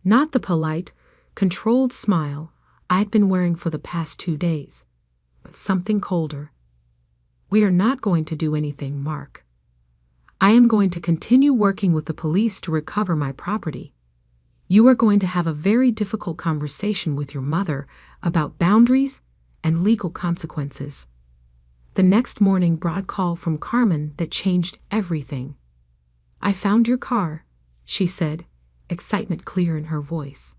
Not the polite, controlled smile I'd been wearing for the past 2 days, but something colder. We are not going to do anything, Mark. I am going to continue working with the police to recover my property. You are going to have a very difficult conversation with your mother about boundaries and legal consequences. The next morning brought a call from Carmen that changed everything. I found your car, she said, excitement clear in her voice.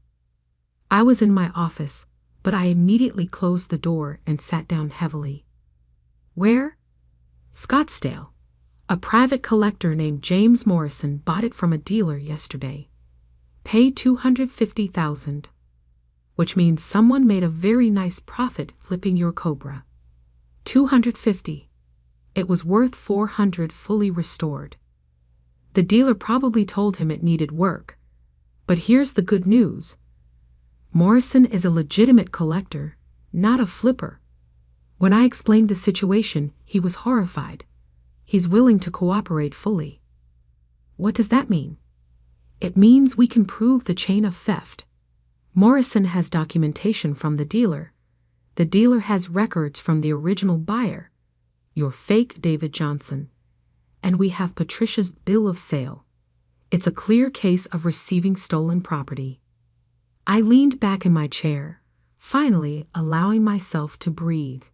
I was in my office, but I immediately closed the door and sat down heavily. Where? Scottsdale. A private collector named James Morrison bought it from a dealer yesterday. Paid $250,000, which means someone made a very nice profit flipping your Cobra. $250. It was worth $400 fully restored. The dealer probably told him it needed work. But here's the good news. Morrison is a legitimate collector, not a flipper. When I explained the situation, he was horrified. He's willing to cooperate fully. What does that mean? It means we can prove the chain of theft. Morrison has documentation from the dealer. The dealer has records from the original buyer, your fake David Johnson. And we have Patricia's bill of sale. It's a clear case of receiving stolen property. I leaned back in my chair, finally allowing myself to breathe.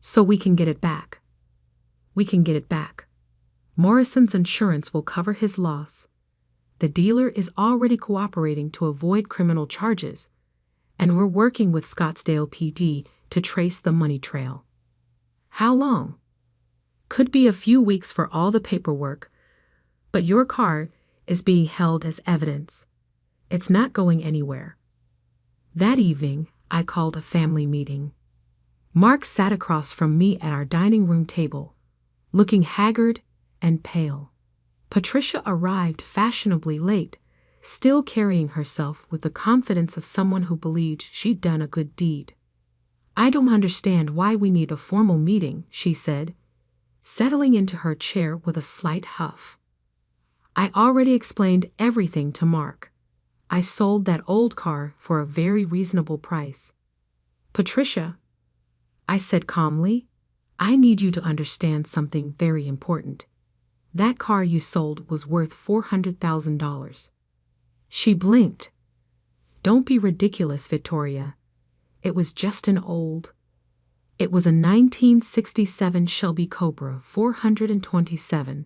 So we can get it back. We can get it back. Morrison's insurance will cover his loss. The dealer is already cooperating to avoid criminal charges, and we're working with Scottsdale PD to trace the money trail. How long? Could be a few weeks for all the paperwork, but your car is being held as evidence. It's not going anywhere. That evening, I called a family meeting. Mark sat across from me at our dining room table, looking haggard and pale. Patricia arrived fashionably late, still carrying herself with the confidence of someone who believed she'd done a good deed. I don't understand why we need a formal meeting, she said, settling into her chair with a slight huff. I already explained everything to Mark. I sold that old car for a very reasonable price. Patricia, I said calmly, I need you to understand something very important. That car you sold was worth $400,000. She blinked. Don't be ridiculous, Victoria. It was just an old. It was a 1967 Shelby Cobra 427.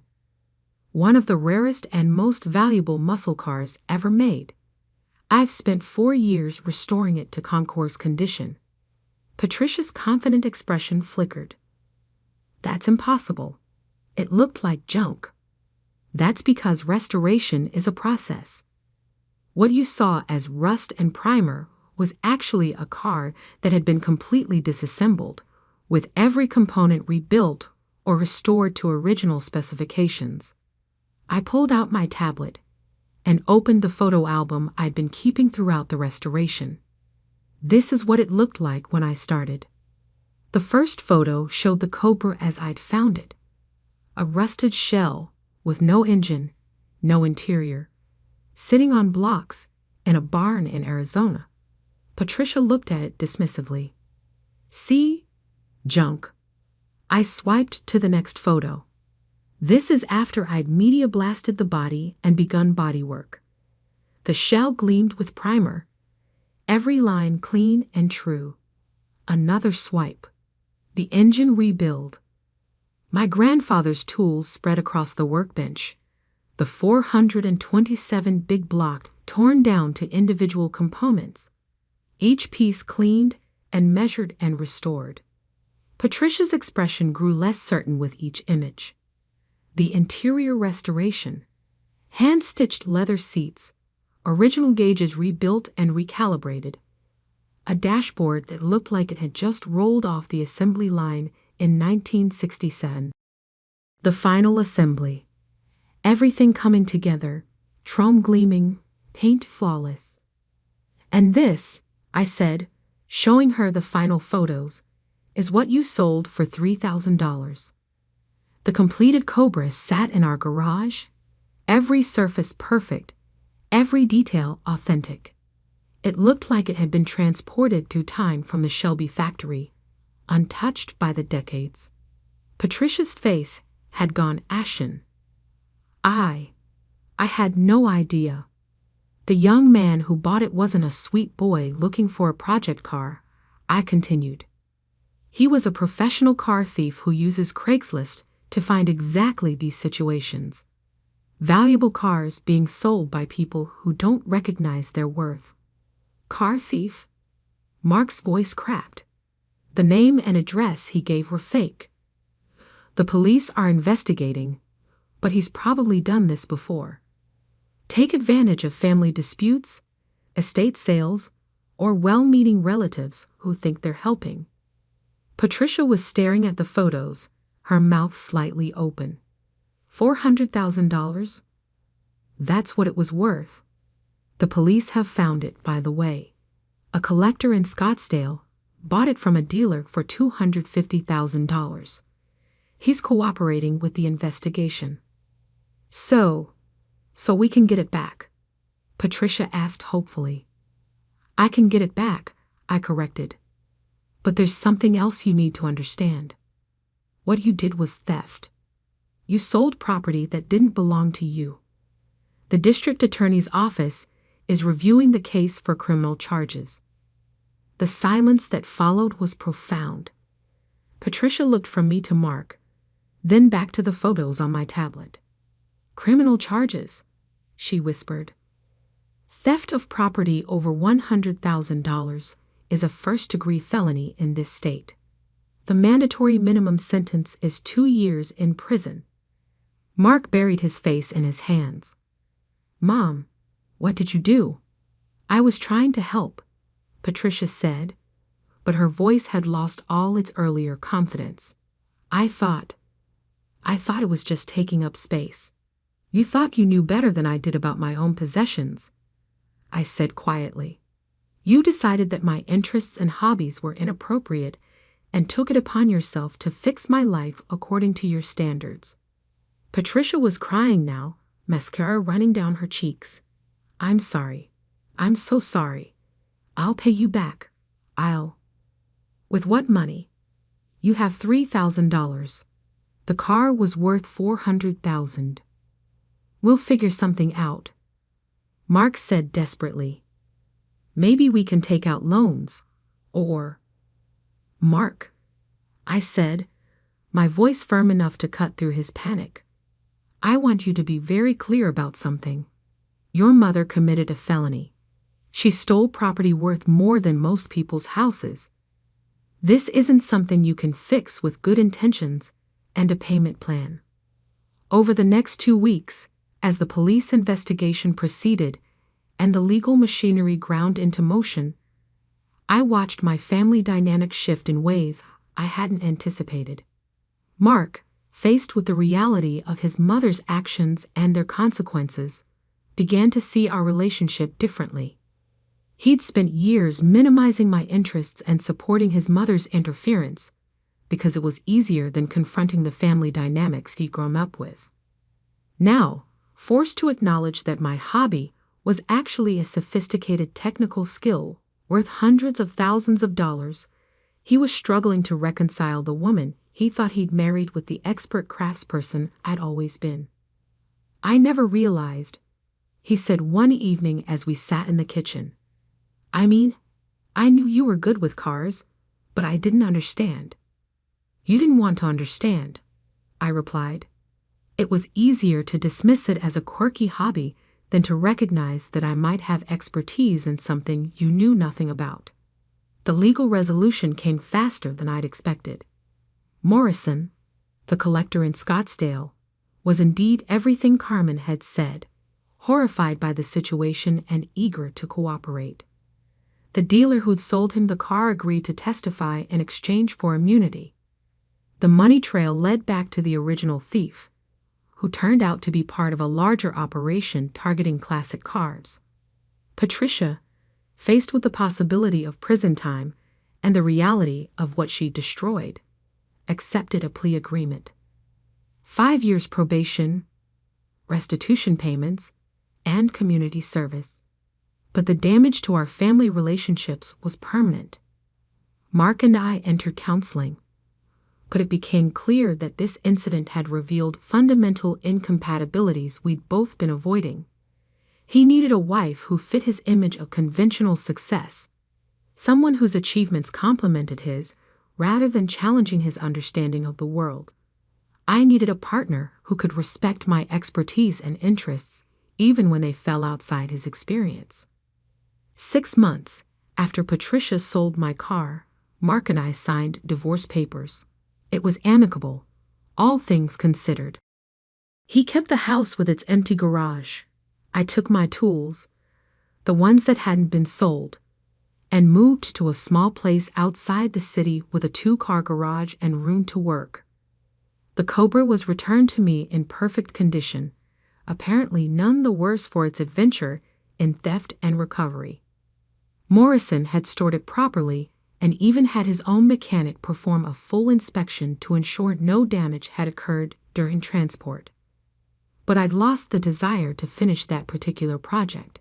one of the rarest and most valuable muscle cars ever made. I've spent 4 years restoring it to concours condition. Patricia's confident expression flickered. That's impossible. It looked like junk. That's because restoration is a process. What you saw as rust and primer was actually a car that had been completely disassembled, with every component rebuilt or restored to original specifications. I pulled out my tablet and opened the photo album I'd been keeping throughout the restoration. This is what it looked like when I started. The first photo showed the Cobra as I'd found it. A rusted shell with no engine, no interior, sitting on blocks in a barn in Arizona. Patricia looked at it dismissively. See? Junk. I swiped to the next photo. This is after I'd media blasted the body and begun bodywork. The shell gleamed with primer. Every line clean and true. Another swipe. The engine rebuild. My grandfather's tools spread across the workbench. The 427 big block torn down to individual components. Each piece cleaned and measured and restored. Patricia's expression grew less certain with each image. The interior restoration. Hand-stitched leather seats. Original gauges rebuilt and recalibrated. A dashboard that looked like it had just rolled off the assembly line in 1967. The final assembly. Everything coming together, chrome gleaming, paint flawless. And this, I said, showing her the final photos, is what you sold for $3,000. The completed Cobra sat in our garage, every surface perfect, every detail authentic. It looked like it had been transported through time from the Shelby factory, untouched by the decades. Patricia's face had gone ashen. I had no idea. The young man who bought it wasn't a sweet boy looking for a project car, I continued. He was a professional car thief who uses Craigslist to find exactly these situations. Valuable cars being sold by people who don't recognize their worth. Car thief? Mark's voice cracked. The name and address he gave were fake. The police are investigating, but he's probably done this before. Take advantage of family disputes, estate sales, or well-meaning relatives who think they're helping. Patricia was staring at the photos, her mouth slightly open. $400,000? That's what it was worth. The police have found it, by the way. A collector in Scottsdale bought it from a dealer for $250,000. He's cooperating with the investigation. So we can get it back? Patricia asked hopefully. I can get it back, I corrected. But there's something else you need to understand. What you did was theft. You sold property that didn't belong to you. The district attorney's office is reviewing the case for criminal charges. The silence that followed was profound. Patricia looked from me to Mark, then back to the photos on my tablet. Criminal charges, she whispered. Theft of property over $100,000 is a first-degree felony in this state. The mandatory minimum sentence is 2 years in prison. Mark buried his face in his hands. Mom, what did you do? I was trying to help, Patricia said, but her voice had lost all its earlier confidence. I thought it was just taking up space. You thought you knew better than I did about my own possessions, I said quietly. You decided that my interests and hobbies were inappropriate and took it upon yourself to fix my life according to your standards. Patricia was crying now, mascara running down her cheeks. I'm sorry. I'm so sorry. I'll pay you back. With what money? You have $3,000. The car was worth $400,000. We'll figure something out. Mark said desperately. Maybe we can take out loans, or... Mark, I said, my voice firm enough to cut through his panic. I want you to be very clear about something. Your mother committed a felony. She stole property worth more than most people's houses. This isn't something you can fix with good intentions and a payment plan. Over the next 2 weeks, as the police investigation proceeded and the legal machinery ground into motion, I watched my family dynamic shift in ways I hadn't anticipated. Mark, faced with the reality of his mother's actions and their consequences, began to see our relationship differently. He'd spent years minimizing my interests and supporting his mother's interference because it was easier than confronting the family dynamics he'd grown up with. Now, forced to acknowledge that my hobby was actually a sophisticated technical skill worth hundreds of thousands of dollars, he was struggling to reconcile the woman he thought he'd married with the expert craftsperson I'd always been. "I never realized," he said one evening as we sat in the kitchen. "I mean, I knew you were good with cars, but I didn't understand." "You didn't want to understand," I replied. It was easier to dismiss it as a quirky hobby than to recognize that I might have expertise in something you knew nothing about. The legal resolution came faster than I'd expected. Morrison, the collector in Scottsdale, was indeed everything Carmen had said, horrified by the situation and eager to cooperate. The dealer who'd sold him the car agreed to testify in exchange for immunity. The money trail led back to the original thief, who turned out to be part of a larger operation targeting classic cars. Patricia, faced with the possibility of prison time and the reality of what she destroyed, accepted a plea agreement. 5 years probation, restitution payments, and community service. But the damage to our family relationships was permanent. Mark and I entered counseling, but it became clear that this incident had revealed fundamental incompatibilities we'd both been avoiding. He needed a wife who fit his image of conventional success, someone whose achievements complemented his rather than challenging his understanding of the world. I needed a partner who could respect my expertise and interests even when they fell outside his experience. 6 months after Patricia sold my car, Mark and I signed divorce papers. It was amicable, all things considered. He kept the house with its empty garage. I took my tools, the ones that hadn't been sold, and moved to a small place outside the city with a 2-car garage and room to work. The Cobra was returned to me in perfect condition, apparently none the worse for its adventure in theft and recovery. Morrison had stored it properly and even had his own mechanic perform a full inspection to ensure no damage had occurred during transport. But I'd lost the desire to finish that particular project.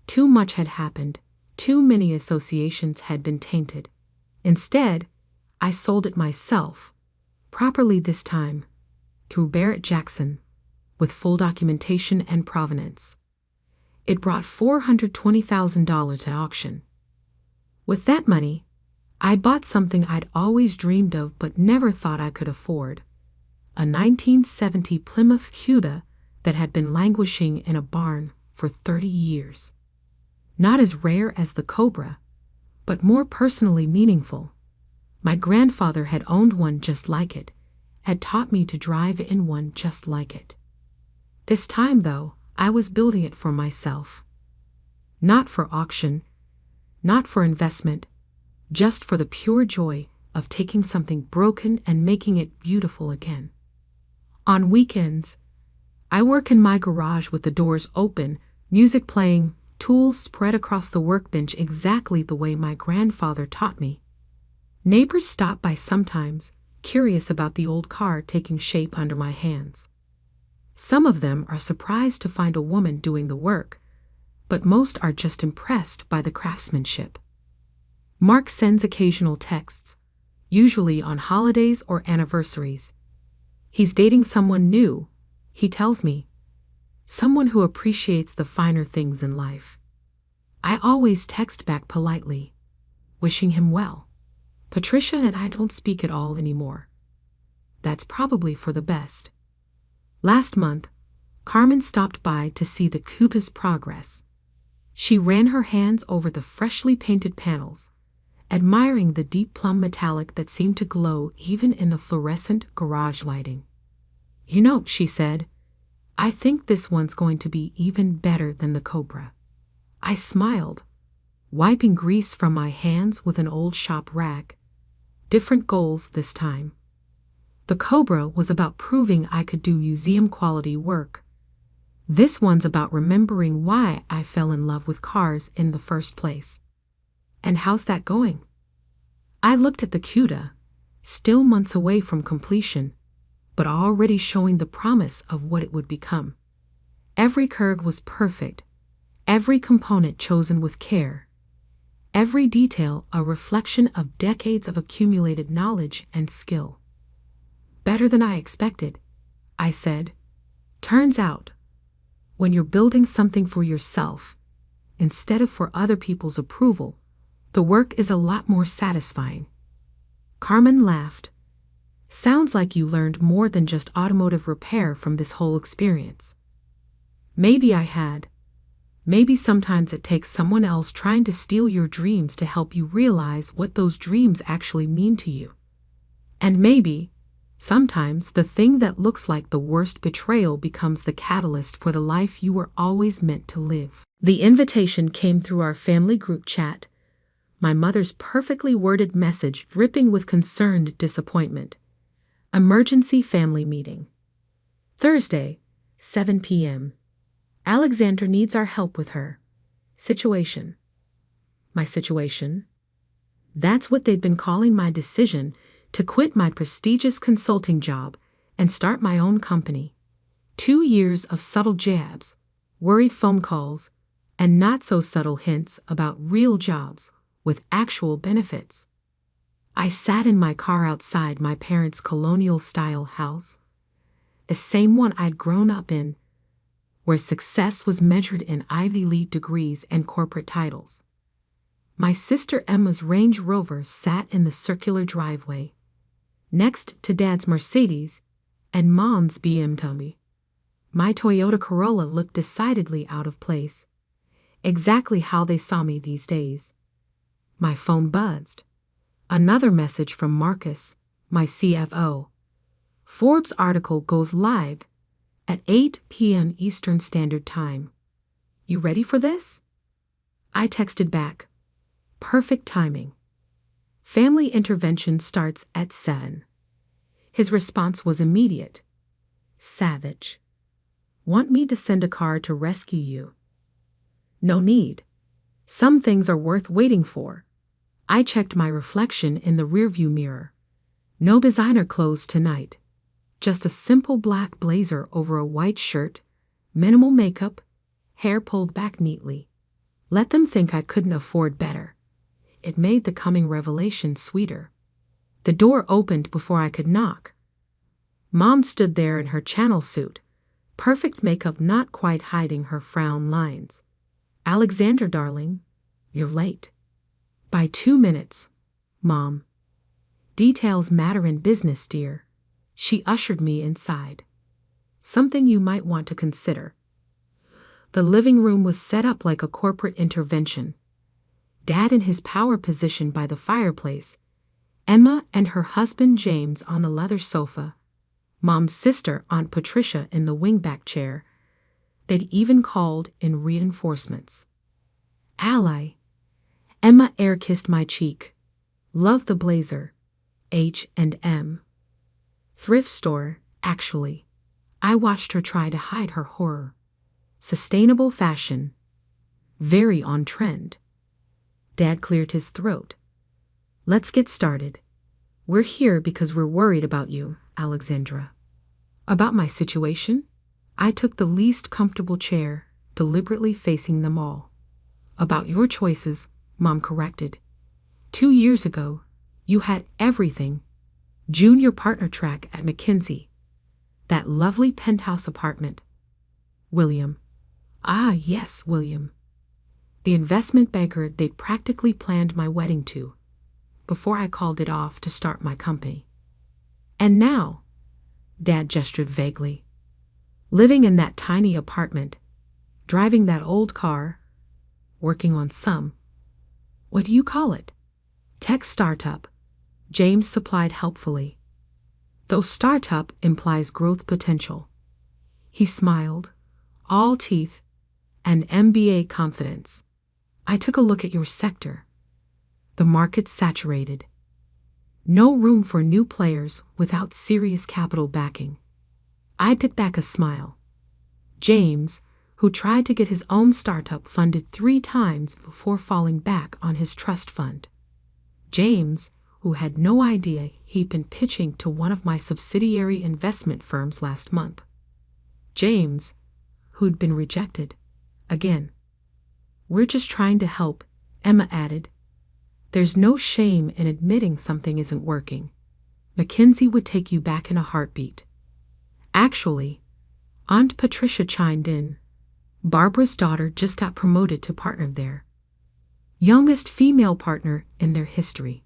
Too much had happened, too many associations had been tainted. Instead, I sold it myself, properly this time, through Barrett Jackson, with full documentation and provenance. It brought $420,000 at auction. With that money, I bought something I'd always dreamed of but never thought I could afford, a 1970 Plymouth Cuda that had been languishing in a barn for 30 years. Not as rare as the Cobra, but more personally meaningful. My grandfather had owned one just like it, had taught me to drive in one just like it. This time, though, I was building it for myself. Not for auction, not for investment, just for the pure joy of taking something broken and making it beautiful again. On weekends, I work in my garage with the doors open, music playing, tools spread across the workbench exactly the way my grandfather taught me. Neighbors stop by sometimes, curious about the old car taking shape under my hands. Some of them are surprised to find a woman doing the work, but most are just impressed by the craftsmanship. Mark sends occasional texts, usually on holidays or anniversaries. He's dating someone new, he tells me, someone who appreciates the finer things in life. I always text back politely, wishing him well. Patricia and I don't speak at all anymore. That's probably for the best. Last month, Carmen stopped by to see the Cuba's progress. She ran her hands over the freshly painted panels, admiring the deep plum metallic that seemed to glow even in the fluorescent garage lighting. "You know," she said, "I think this one's going to be even better than the Cobra." I smiled, wiping grease from my hands with an old shop rag. Different goals this time. The Cobra was about proving I could do museum-quality work. This one's about remembering why I fell in love with cars in the first place. "And how's that going?" I looked at the Cuda, still months away from completion, but already showing the promise of what it would become. Every curve was perfect, every component chosen with care, every detail a reflection of decades of accumulated knowledge and skill. "Better than I expected," I said. "Turns out, when you're building something for yourself, instead of for other people's approval, the work is a lot more satisfying." Carmen laughed. "Sounds like you learned more than just automotive repair from this whole experience." Maybe I had. Maybe sometimes it takes someone else trying to steal your dreams to help you realize what those dreams actually mean to you. And maybe, sometimes the thing that looks like the worst betrayal becomes the catalyst for the life you were always meant to live. The invitation came through our family group chat, my mother's perfectly worded message dripping with concerned disappointment. Emergency family meeting. Thursday, 7 p.m. Alexandra needs our help with her situation. My situation? That's what they'd been calling my decision to quit my prestigious consulting job and start my own company. 2 years of subtle jabs, worried phone calls, and not-so-subtle hints about real jobs with actual benefits. I sat in my car outside my parents' colonial-style house, the same one I'd grown up in, where success was measured in Ivy League degrees and corporate titles. My sister Emma's Range Rover sat in the circular driveway, next to Dad's Mercedes and Mom's BMW. My Toyota Corolla looked decidedly out of place, exactly how they saw me these days. My phone buzzed. Another message from Marcus, my CFO. Forbes article goes live at 8 p.m. Eastern Standard Time. You ready for this? I texted back. Perfect timing. Family intervention starts at 7. His response was immediate. Savage. Want me to send a car to rescue you? No need. Some things are worth waiting for. I checked my reflection in the rearview mirror. No designer clothes tonight. Just a simple black blazer over a white shirt, minimal makeup, hair pulled back neatly. Let them think I couldn't afford better. It made the coming revelation sweeter. The door opened before I could knock. Mom stood there in her channel suit, perfect makeup not quite hiding her frown lines. Alexandra, darling, you're late. By 2 minutes, Mom. Details matter in business, dear. She ushered me inside. Something you might want to consider. The living room was set up like a corporate intervention. Dad in his power position by the fireplace, Emma and her husband James on the leather sofa, Mom's sister, Aunt Patricia, in the wingback chair. They'd even called in reinforcements. Ally. Emma air-kissed my cheek. Love the blazer. H&M. Thrift store, actually. I watched her try to hide her horror. Sustainable fashion. Very on trend. Dad cleared his throat. Let's get started. We're here because we're worried about you, Alexandra. About my situation? I took the least comfortable chair, deliberately facing them all. About your choices, Mom corrected. 2 years ago, you had everything. Junior partner track at McKinsey. That lovely penthouse apartment. William. Ah, yes, William. The investment banker they'd practically planned my wedding to, before I called it off to start my company. And now, Dad gestured vaguely. living in that tiny apartment, driving that old car, working on some, what do you call it? Tech startup, James supplied helpfully. Though startup implies growth potential. He smiled, all teeth, and MBA confidence. I took a look at your sector. The market's saturated. No room for new players without serious capital backing. I bit back a smile. James, who tried to get his own startup funded 3 times before falling back on his trust fund. James, who had no idea he'd been pitching to one of my subsidiary investment firms last month. James, who'd been rejected. Again. We're just trying to help, Emma added. There's no shame in admitting something isn't working. Mackenzie would take you back in a heartbeat. Actually, Aunt Patricia chimed in. Barbara's daughter just got promoted to partner there. Youngest female partner in their history.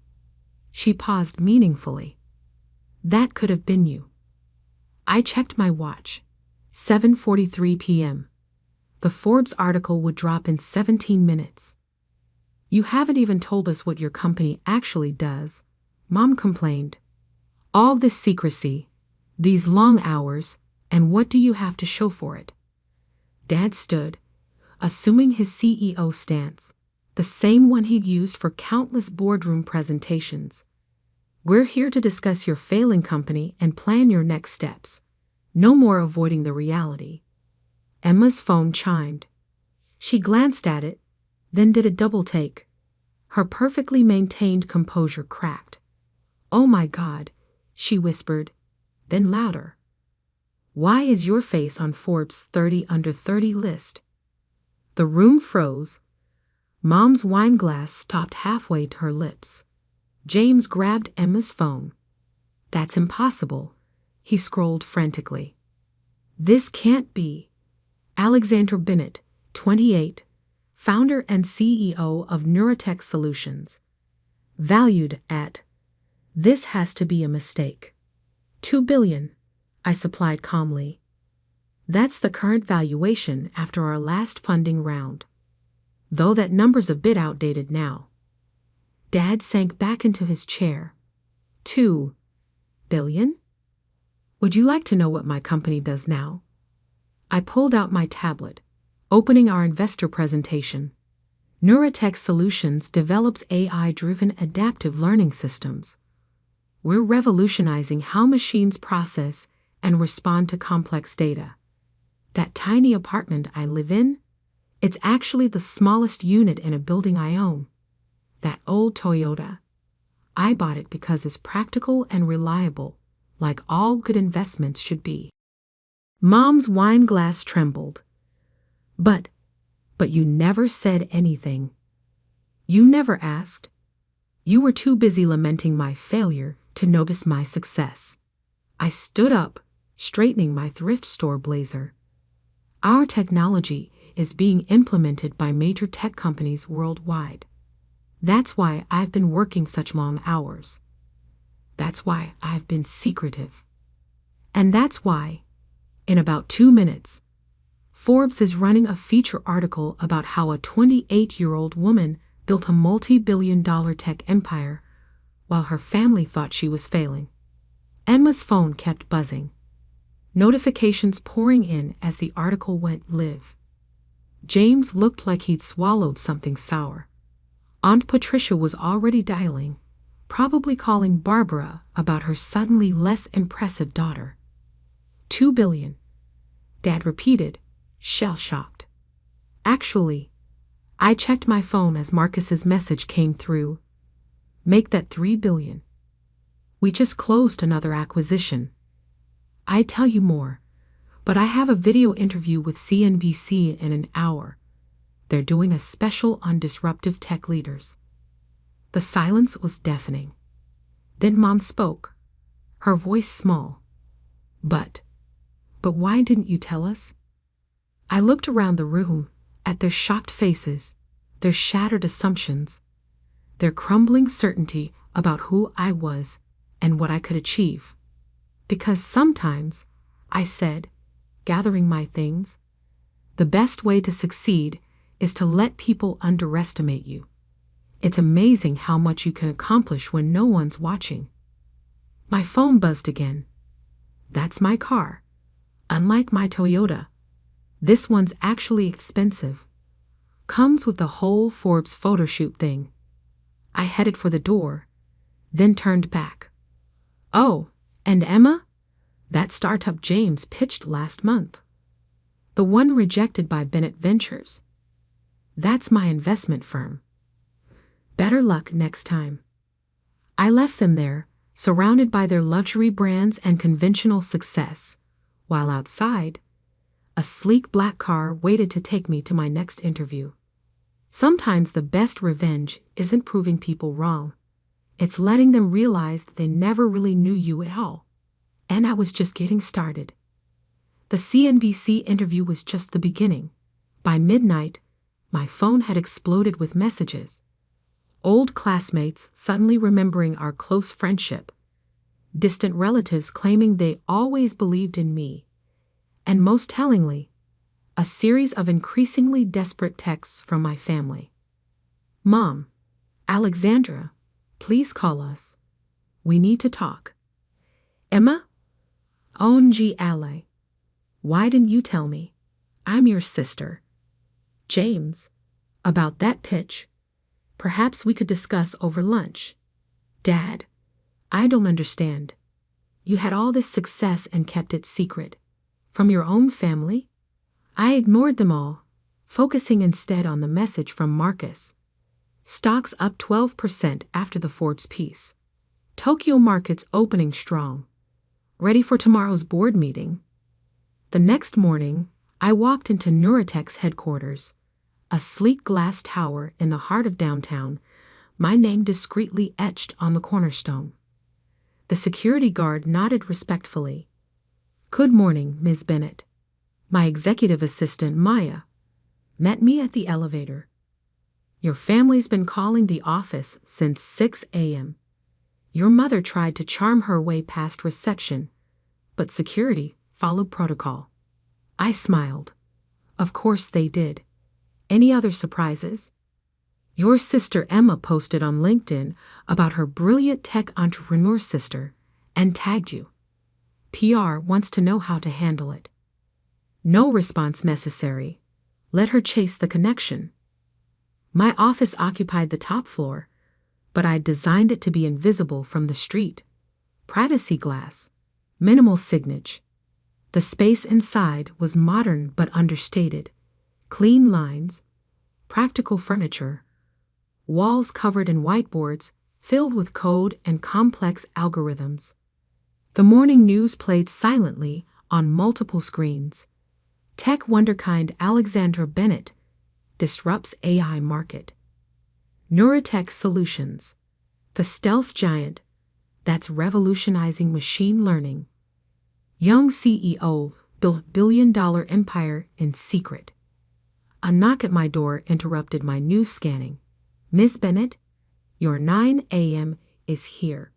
She paused meaningfully. That could have been you. I checked my watch. 7:43 p.m. The Forbes article would drop in 17 minutes. You haven't even told us what your company actually does, Mom complained. All this secrecy, these long hours, and what do you have to show for it? Dad stood, assuming his CEO stance, the same one he'd used for countless boardroom presentations. We're here to discuss your failing company and plan your next steps. No more avoiding the reality. Emma's phone chimed. She glanced at it, then did a double take. Her perfectly maintained composure cracked. Oh my God, she whispered, then louder. Why is your face on Forbes' 30 under 30 list? The room froze. Mom's wine glass stopped halfway to her lips. James grabbed Emma's phone. That's impossible, he scrolled frantically. This can't be. Alexander Bennett, 28, founder and CEO of Neurotech Solutions. Valued at. This has to be a mistake. $2 billion, I supplied calmly. That's the current valuation after our last funding round. Though that number's a bit outdated now. Dad sank back into his chair. $2 billion? Would you like to know what my company does now? I pulled out my tablet, opening our investor presentation. Neurotech Solutions develops AI-driven adaptive learning systems. We're revolutionizing how machines process and respond to complex data. That tiny apartment I live in, it's actually the smallest unit in a building I own. That old Toyota. I bought it because it's practical and reliable, like all good investments should be. Mom's wine glass trembled. But you never said anything. You never asked. You were too busy lamenting my failure to notice my success. I stood up, straightening my thrift store blazer. Our technology is being implemented by major tech companies worldwide. That's why I've been working such long hours. That's why I've been secretive. And that's why, in about 2 minutes, Forbes is running a feature article about how a 28-year-old woman built a multi-billion-dollar tech empire while her family thought she was failing. Emma's phone kept buzzing. Notifications pouring in as the article went live. James looked like he'd swallowed something sour. Aunt Patricia was already dialing, probably calling Barbara about her suddenly less impressive daughter. $2 billion, Dad repeated, shell-shocked. Actually, I checked my phone as Marcus's message came through. Make that $3 billion. We just closed another acquisition. I'd tell you more, but I have a video interview with CNBC in an hour. They're doing a special on disruptive tech leaders. The silence was deafening. Then Mom spoke, her voice small. But why didn't you tell us? I looked around the room, at their shocked faces, their shattered assumptions, their crumbling certainty about who I was and what I could achieve. Because sometimes, I said, gathering my things. The best way to succeed is to let people underestimate you. It's amazing how much you can accomplish when no one's watching. My phone buzzed again. That's my car. Unlike my Toyota, this one's actually expensive. Comes with the whole Forbes photo shoot thing. I headed for the door, then turned back. Oh, and Emma? That startup James pitched last month. The one rejected by Bennett Ventures. That's my investment firm. Better luck next time. I left them there, surrounded by their luxury brands and conventional success, while outside, a sleek black car waited to take me to my next interview. Sometimes the best revenge isn't proving people wrong. It's letting them realize that they never really knew you at all. And I was just getting started. The CNBC interview was just the beginning. By midnight, my phone had exploded with messages. Old classmates suddenly remembering our close friendship. Distant relatives claiming they always believed in me. And most tellingly, a series of increasingly desperate texts from my family. Mom, Alexandra, please call us. We need to talk. Emma? OMG, Ale. Why didn't you tell me? I'm your sister. James, about that pitch. Perhaps we could discuss over lunch. Dad, I don't understand. You had all this success and kept it secret. From your own family? I ignored them all, focusing instead on the message from Marcus. Stocks up 12% after the Forbes piece. Tokyo markets opening strong. Ready for tomorrow's board meeting? The next morning, I walked into Neuratech's headquarters, a sleek glass tower in the heart of downtown, my name discreetly etched on the cornerstone. The security guard nodded respectfully. Good morning, Ms. Bennett. My executive assistant, Maya, met me at the elevator. Your family's been calling the office since 6 a.m. Your mother tried to charm her way past reception, but security followed protocol. I smiled. Of course they did. Any other surprises? Your sister Emma posted on LinkedIn about her brilliant tech entrepreneur sister and tagged you. PR wants to know how to handle it. No response necessary. Let her chase the connection. My office occupied the top floor, but I designed it to be invisible from the street. Privacy glass, minimal signage. The space inside was modern but understated. Clean lines, practical furniture, walls covered in whiteboards filled with code and complex algorithms. The morning news played silently on multiple screens. Tech wonderkind Alexandra Bennett disrupts AI market. Neuratech Solutions, the stealth giant that's revolutionizing machine learning. Young CEO built billion-dollar empire in secret. A knock at my door interrupted my news scanning. Ms. Bennett, your 9 a.m. is here.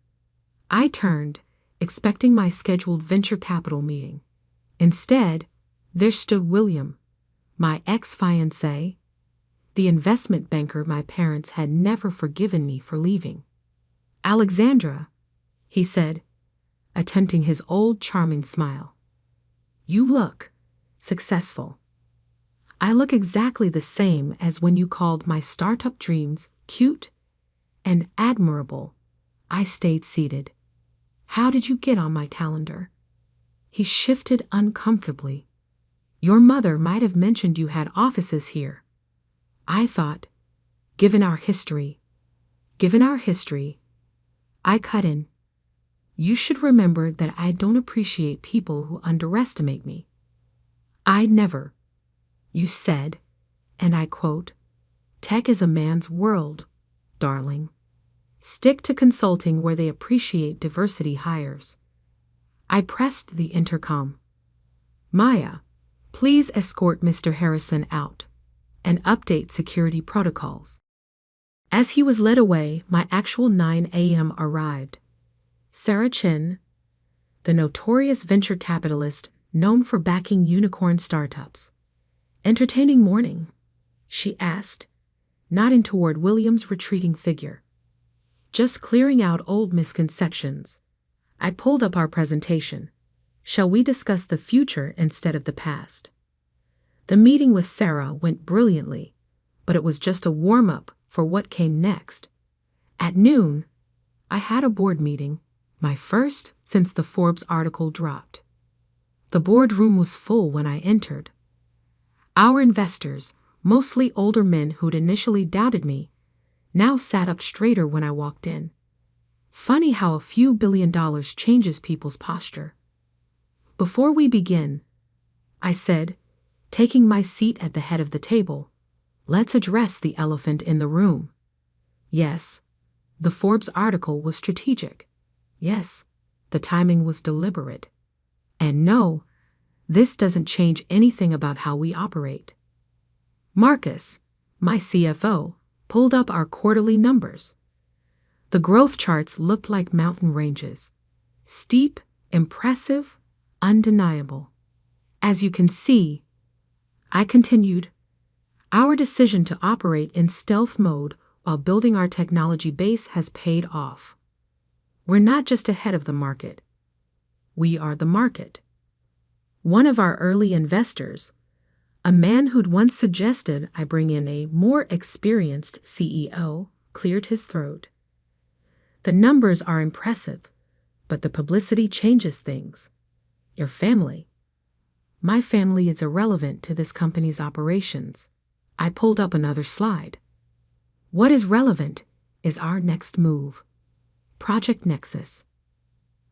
I turned, expecting my scheduled venture capital meeting. Instead, there stood William, my ex-fiancé, the investment banker my parents had never forgiven me for leaving. Alexandra, he said, attempting his old charming smile. You look successful. I look exactly the same as when you called my startup dreams cute and admirable. I stayed seated. How did you get on my calendar? He shifted uncomfortably. Your mother might have mentioned you had offices here. I thought, given our history, I cut in. You should remember that I don't appreciate people who underestimate me. I never. You said, and I quote, tech is a man's world, darling. Stick to consulting where they appreciate diversity hires. I pressed the intercom. Maya, please escort Mr. Harrison out and update security protocols. As he was led away, my actual 9 a.m. arrived. Sarah Chen, the notorious venture capitalist known for backing unicorn startups. Entertaining morning? She asked, nodding toward William's retreating figure. Just clearing out old misconceptions. I pulled up our presentation. Shall we discuss the future instead of the past? The meeting with Sarah went brilliantly, but it was just a warm-up for what came next. At noon, I had a board meeting, my first since the Forbes article dropped. The boardroom was full when I entered. Our investors, mostly older men who'd initially doubted me, now sat up straighter when I walked in. Funny how a few $1 billion changes people's posture. Before we begin, I said, taking my seat at the head of the table, let's address the elephant in the room. Yes, the Forbes article was strategic. Yes, the timing was deliberate. And no, this doesn't change anything about how we operate. Marcus, my CFO, pulled up our quarterly numbers. The growth charts looked like mountain ranges. Steep, impressive, undeniable. As you can see, I continued, our decision to operate in stealth mode while building our technology base has paid off. We're not just ahead of the market. We are the market. One of our early investors, a man who'd once suggested I bring in a more experienced CEO, cleared his throat. The numbers are impressive, but the publicity changes things. Your family. My family is irrelevant to this company's operations. I pulled up another slide. What is relevant is our next move. Project Nexus.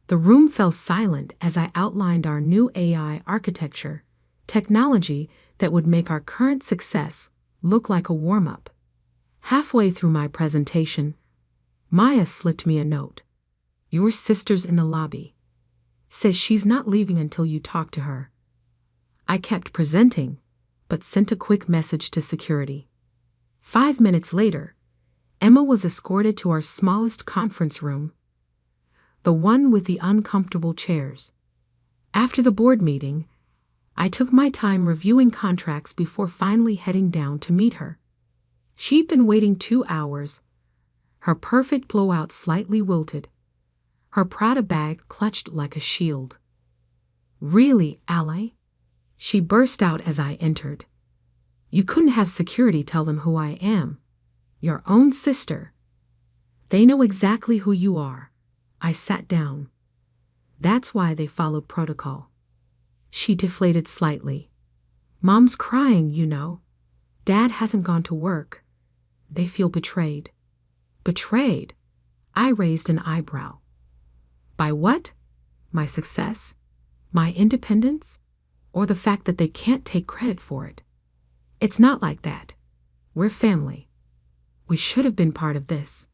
The room fell silent as I outlined our new AI architecture, technology that would make our current success look like a warm-up. Halfway through my presentation, Maya slipped me a note. Your sister's in the lobby. Says she's not leaving until you talk to her. I kept presenting, but sent a quick message to security. 5 minutes later, Emma was escorted to our smallest conference room, the one with the uncomfortable chairs. After the board meeting, I took my time reviewing contracts before finally heading down to meet her. She'd been waiting 2 hours, her perfect blowout slightly wilted, her Prada bag clutched like a shield. Really, ally? She burst out as I entered. You couldn't have security tell them who I am. Your own sister. They know exactly who you are. I sat down. That's why they followed protocol. She deflated slightly. Mom's crying, you know. Dad hasn't gone to work. They feel betrayed. Betrayed? I raised an eyebrow. By what? My success? My independence? Or the fact that they can't take credit for it? It's not like that. We're family. We should have been part of this.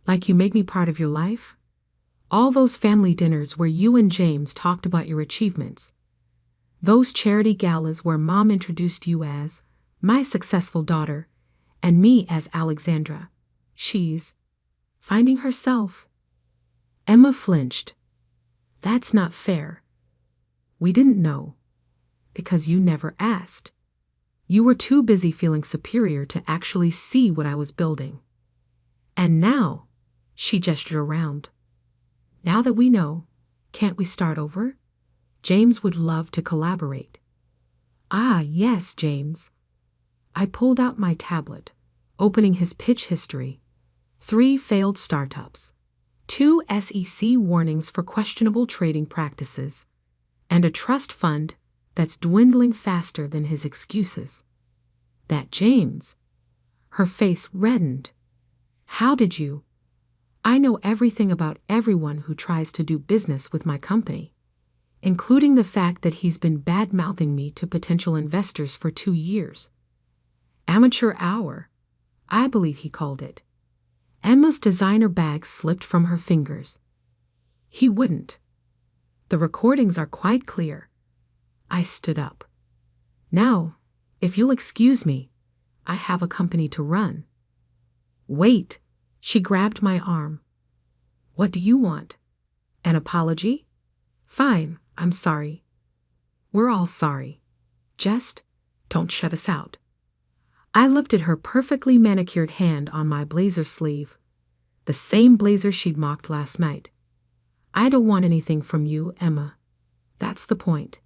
Like you made me part of your life? All those family dinners where you and James talked about your achievements. Those charity galas where Mom introduced you as my successful daughter and me as Alexandra. She's finding herself. Emma flinched. That's not fair. We didn't know. Because you never asked. You were too busy feeling superior to actually see what I was building. And now, she gestured around. Now that we know, can't we start over? James would love to collaborate. Ah, yes, James. I pulled out my tablet, opening his pitch history. 3 failed startups, 2 SEC warnings for questionable trading practices, and a trust fund that's dwindling faster than his excuses. That James. Her face reddened. How did you? I know everything about everyone who tries to do business with my company, including the fact that he's been bad-mouthing me to potential investors for 2 years. Amateur hour, I believe he called it. Emma's designer bag slipped from her fingers. He wouldn't. The recordings are quite clear. I stood up. Now, if you'll excuse me, I have a company to run. Wait, she grabbed my arm. What do you want? An apology? Fine, I'm sorry. We're all sorry. Just don't shut us out. I looked at her perfectly manicured hand on my blazer sleeve. The same blazer she'd mocked last night. I don't want anything from you, Emma. That's the point.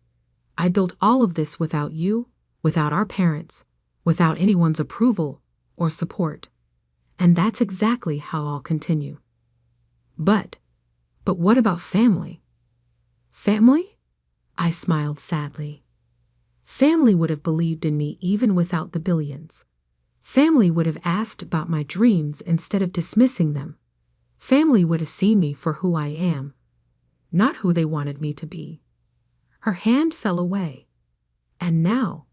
I built all of this without you, without our parents, without anyone's approval or support. And that's exactly how I'll continue. But what about family? Family? I smiled sadly. Family would have believed in me even without the billions. Family would have asked about my dreams instead of dismissing them. Family would have seen me for who I am, not who they wanted me to be. Her hand fell away. And now,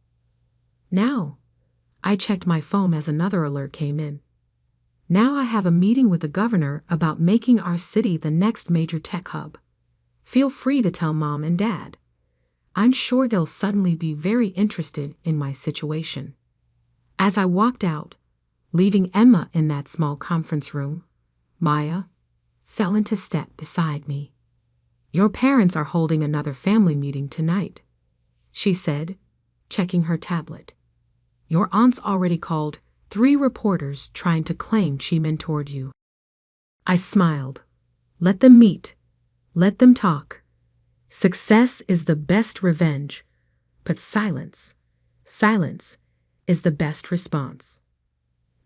I checked my phone as another alert came in. Now I have a meeting with the governor about making our city the next major tech hub. Feel free to tell Mom and Dad. I'm sure they'll suddenly be very interested in my situation. As I walked out, leaving Emma in that small conference room, Maya fell into step beside me. Your parents are holding another family meeting tonight, she said, checking her tablet. Your aunt's already called 3 reporters trying to claim she mentored you. I smiled. Let them meet. Let them talk. Success is the best revenge, but silence is the best response.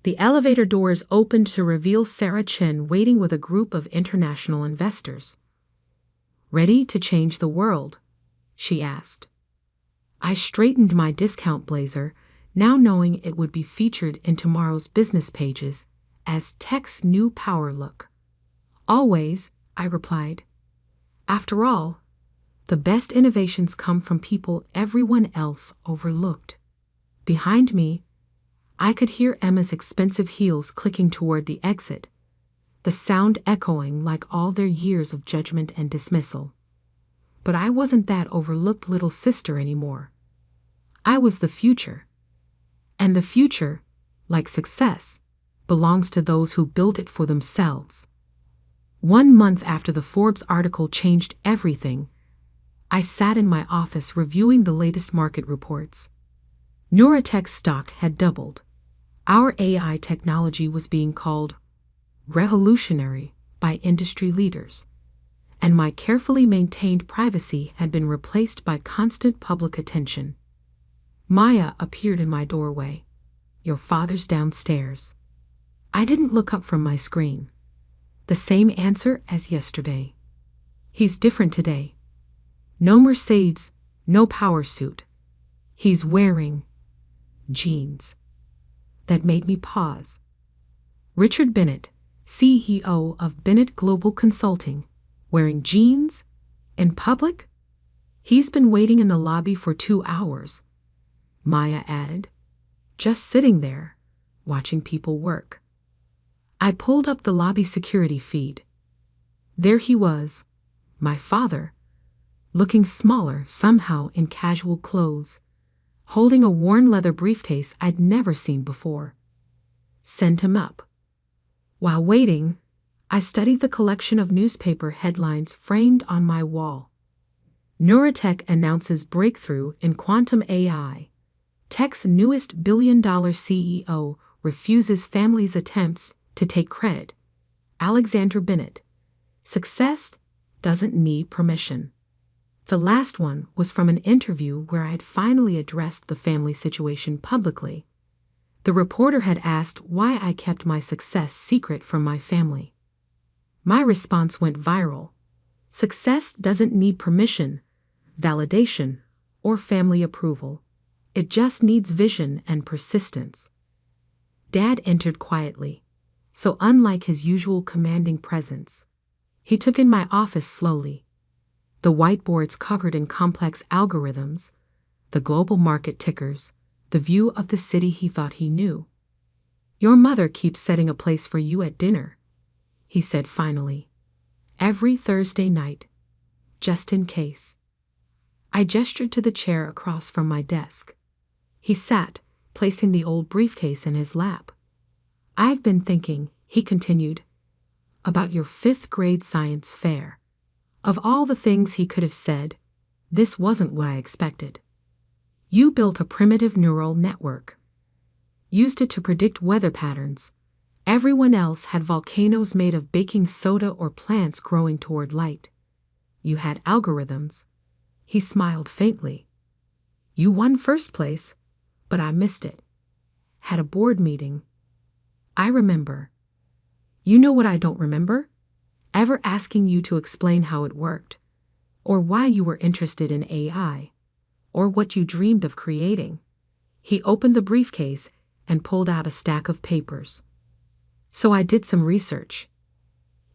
The elevator doors opened to reveal Sarah Chen waiting with a group of international investors. Ready to change the world? She asked. I straightened my discount blazer, now knowing it would be featured in tomorrow's business pages as tech's new power look. Always, I replied. After all, the best innovations come from people everyone else overlooked. Behind me, I could hear Emma's expensive heels clicking toward the exit, the sound echoing like all their years of judgment and dismissal. But I wasn't that overlooked little sister anymore. I was the future. And the future, like success, belongs to those who build it for themselves. 1 month after the Forbes article changed everything, I sat in my office reviewing the latest market reports. Neuratech's stock had doubled. Our AI technology was being called revolutionary by industry leaders, and my carefully maintained privacy had been replaced by constant public attention. Maya appeared in my doorway. Your father's downstairs. I didn't look up from my screen. The same answer as yesterday. He's different today. No Mercedes, no power suit. He's wearing jeans. That made me pause. Richard Bennett, CEO of Bennett Global Consulting, wearing jeans? In public? He's been waiting in the lobby for 2 hours, Maya added, just sitting there, watching people work. I pulled up the lobby security feed. There he was, my father, looking smaller somehow in casual clothes, holding a worn leather briefcase I'd never seen before. Send him up. While waiting, I studied the collection of newspaper headlines framed on my wall. Neuratech announces breakthrough in quantum AI. Tech's newest billion-dollar CEO refuses family's attempts to take credit. Alexander Bennett. Success doesn't need permission. The last one was from an interview where I had finally addressed the family situation publicly. The reporter had asked why I kept my success secret from my family. My response went viral. Success doesn't need permission, validation, or family approval. It just needs vision and persistence. Dad entered quietly, so unlike his usual commanding presence. He took in my office slowly. The whiteboards covered in complex algorithms, the global market tickers, the view of the city he thought he knew. Your mother keeps setting a place for you at dinner, he said finally. Every Thursday night, just in case. I gestured to the chair across from my desk. He sat, placing the old briefcase in his lap. I've been thinking, he continued, about your 5th grade science fair. Of all the things he could have said, This wasn't what I expected. You built a primitive neural network. Used it to predict weather patterns. Everyone else had volcanoes made of baking soda or plants growing toward light. You had algorithms. He smiled faintly. You won first place, but I missed it. Had a board meeting. I remember. You know what I don't remember? Ever asking you to explain how it worked, or why you were interested in AI, or what you dreamed of creating. He opened the briefcase and pulled out a stack of papers. So I did some research.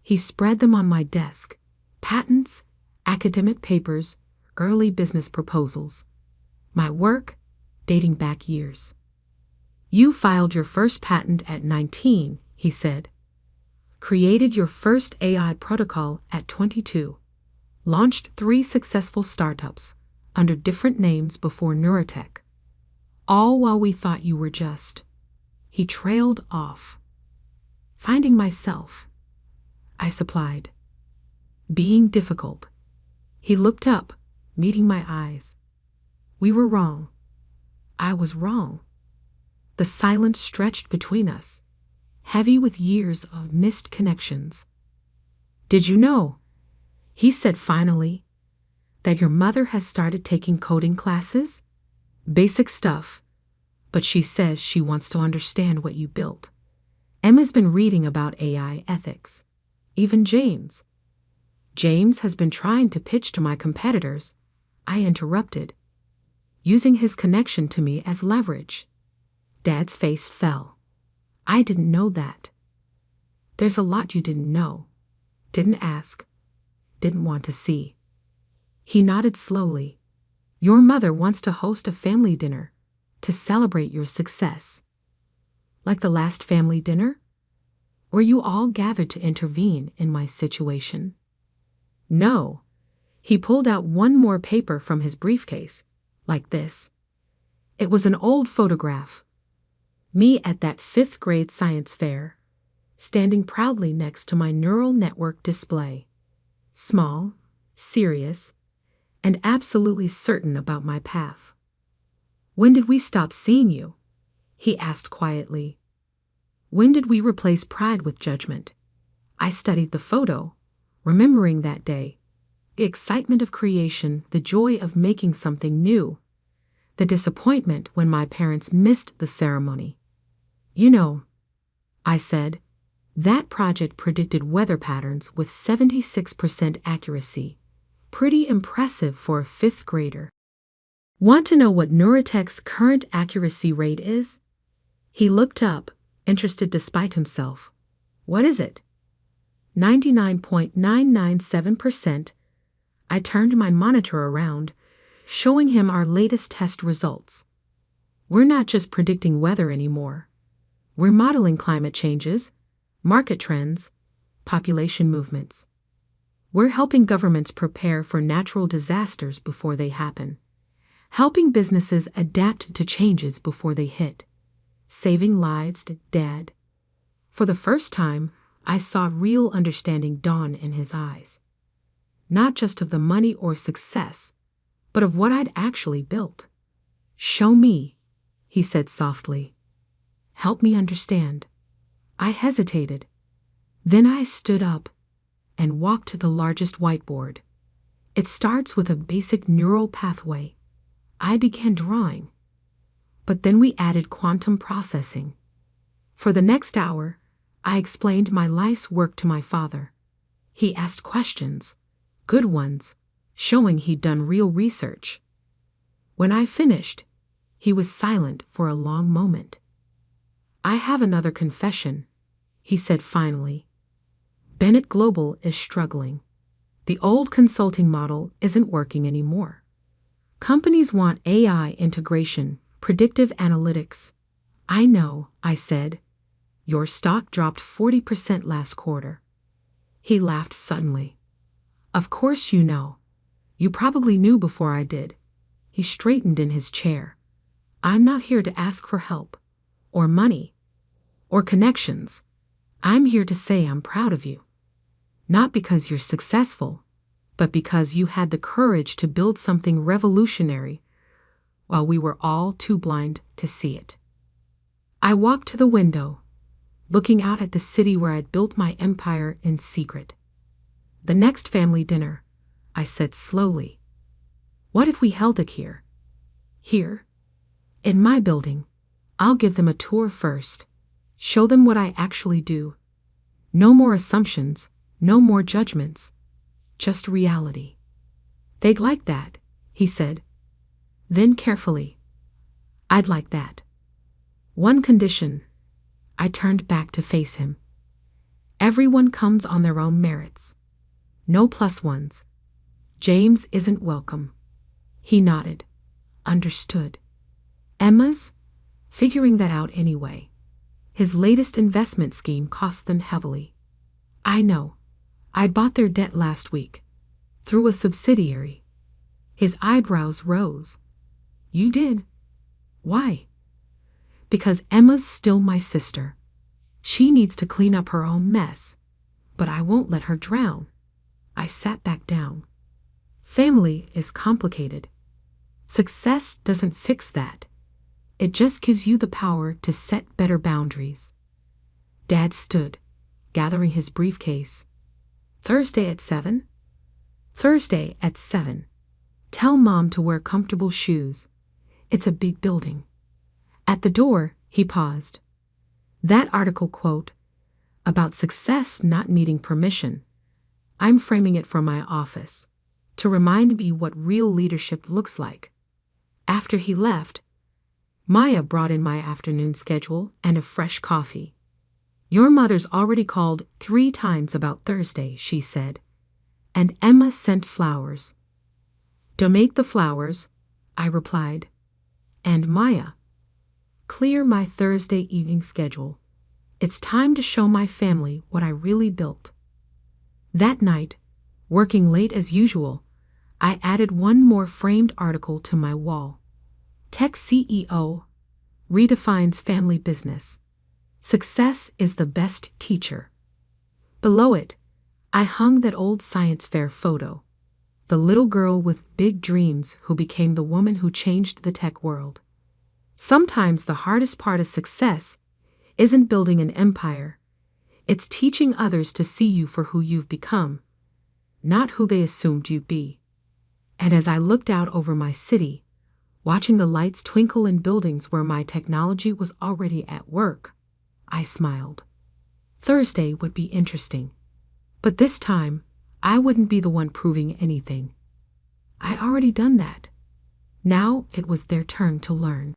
He spread them on my desk. Patents, academic papers, early business proposals. My work, dating back years. You filed your first patent at 19, he said. Created your first AI protocol at 22. Launched 3 successful startups under different names before Neurotech. All while we thought you were just. He trailed off. Finding myself, I supplied. Being difficult. He looked up, meeting my eyes. We were wrong. I was wrong. The silence stretched between us, heavy with years of missed connections. Did you know, he said finally, that your mother has started taking coding classes? Basic stuff, but she says she wants to understand what you built. Emma's been reading about AI ethics. Even James. James has been trying to pitch to my competitors. I interrupted, using his connection to me as leverage. Dad's face fell. I didn't know that. There's a lot you didn't know, didn't ask, didn't want to see. He nodded slowly. Your mother wants to host a family dinner to celebrate your success. Like the last family dinner? Were you all gathered to intervene in my situation? No. He pulled out one more paper from his briefcase, like this. It was an old photograph. Me at that 5th grade science fair, standing proudly next to my neural network display. Small, serious, and absolutely certain about my path. When did we stop seeing you? He asked quietly. When did we replace pride with judgment? I studied the photo, remembering that day. The excitement of creation, the joy of making something new. The disappointment when my parents missed the ceremony. You know, I said, that project predicted weather patterns with 76% accuracy. Pretty impressive for a 5th grader. Want to know what Neurotech's current accuracy rate is? He looked up, interested despite himself. What is it? 99.997%. I turned my monitor around, showing him our latest test results. We're not just predicting weather anymore. We're modeling climate changes, market trends, population movements. We're helping governments prepare for natural disasters before they happen. Helping businesses adapt to changes before they hit. Saving lives, Dad. For the first time, I saw real understanding dawn in his eyes. Not just of the money or success, but of what I'd actually built. Show me, he said softly. Help me understand. I hesitated. Then I stood up and walked to the largest whiteboard. It starts with a basic neural pathway. I began drawing. But then we added quantum processing. For the next hour, I explained my life's work to my father. He asked questions, good ones, showing he'd done real research. When I finished, he was silent for a long moment. I have another confession, he said finally. Bennett Global is struggling. The old consulting model isn't working anymore. Companies want AI integration, predictive analytics. I know, I said. Your stock dropped 40% last quarter. He laughed suddenly. Of course you know. You probably knew before I did. He straightened in his chair. I'm not here to ask for help, or money, or connections. I'm here to say I'm proud of you. Not because you're successful, but because you had the courage to build something revolutionary while we were all too blind to see it. I walked to the window, looking out at the city where I'd built my empire in secret. The next family dinner, I said slowly. What if we held it here? Here? In my building. I'll give them a tour first. Show them what I actually do. No more assumptions, no more judgments. Just reality. They'd like that, he said. Then carefully. I'd like that. One condition. I turned back to face him. Everyone comes on their own merits. No plus ones. James isn't welcome. He nodded. Understood. Emma's? Figuring that out anyway. His latest investment scheme cost them heavily. I know. I bought their debt last week. Through a subsidiary. His eyebrows rose. You did? Why? Because Emma's still my sister. She needs to clean up her own mess. But I won't let her drown. I sat back down. Family is complicated. Success doesn't fix that. It just gives you the power to set better boundaries. Dad stood, gathering his briefcase. Thursday at 7? Thursday at 7. Tell Mom to wear comfortable shoes. It's a big building. At the door, he paused. That article quote, about success not needing permission. I'm framing it for my office, to remind me what real leadership looks like. After he left, Maya brought in my afternoon schedule and a fresh coffee. Your mother's already called 3 times about Thursday, she said. And Emma sent flowers. Donate the flowers, I replied. And Maya. Clear my Thursday evening schedule. It's time to show my family what I really built. That night, working late as usual, I added one more framed article to my wall. Tech CEO redefines family business. Success is the best teacher. Below it, I hung that old science fair photo. The little girl with big dreams who became the woman who changed the tech world. Sometimes the hardest part of success isn't building an empire. It's teaching others to see you for who you've become, not who they assumed you'd be. And as I looked out over my city, watching the lights twinkle in buildings where my technology was already at work, I smiled. Thursday would be interesting. But this time, I wouldn't be the one proving anything. I'd already done that. Now it was their turn to learn.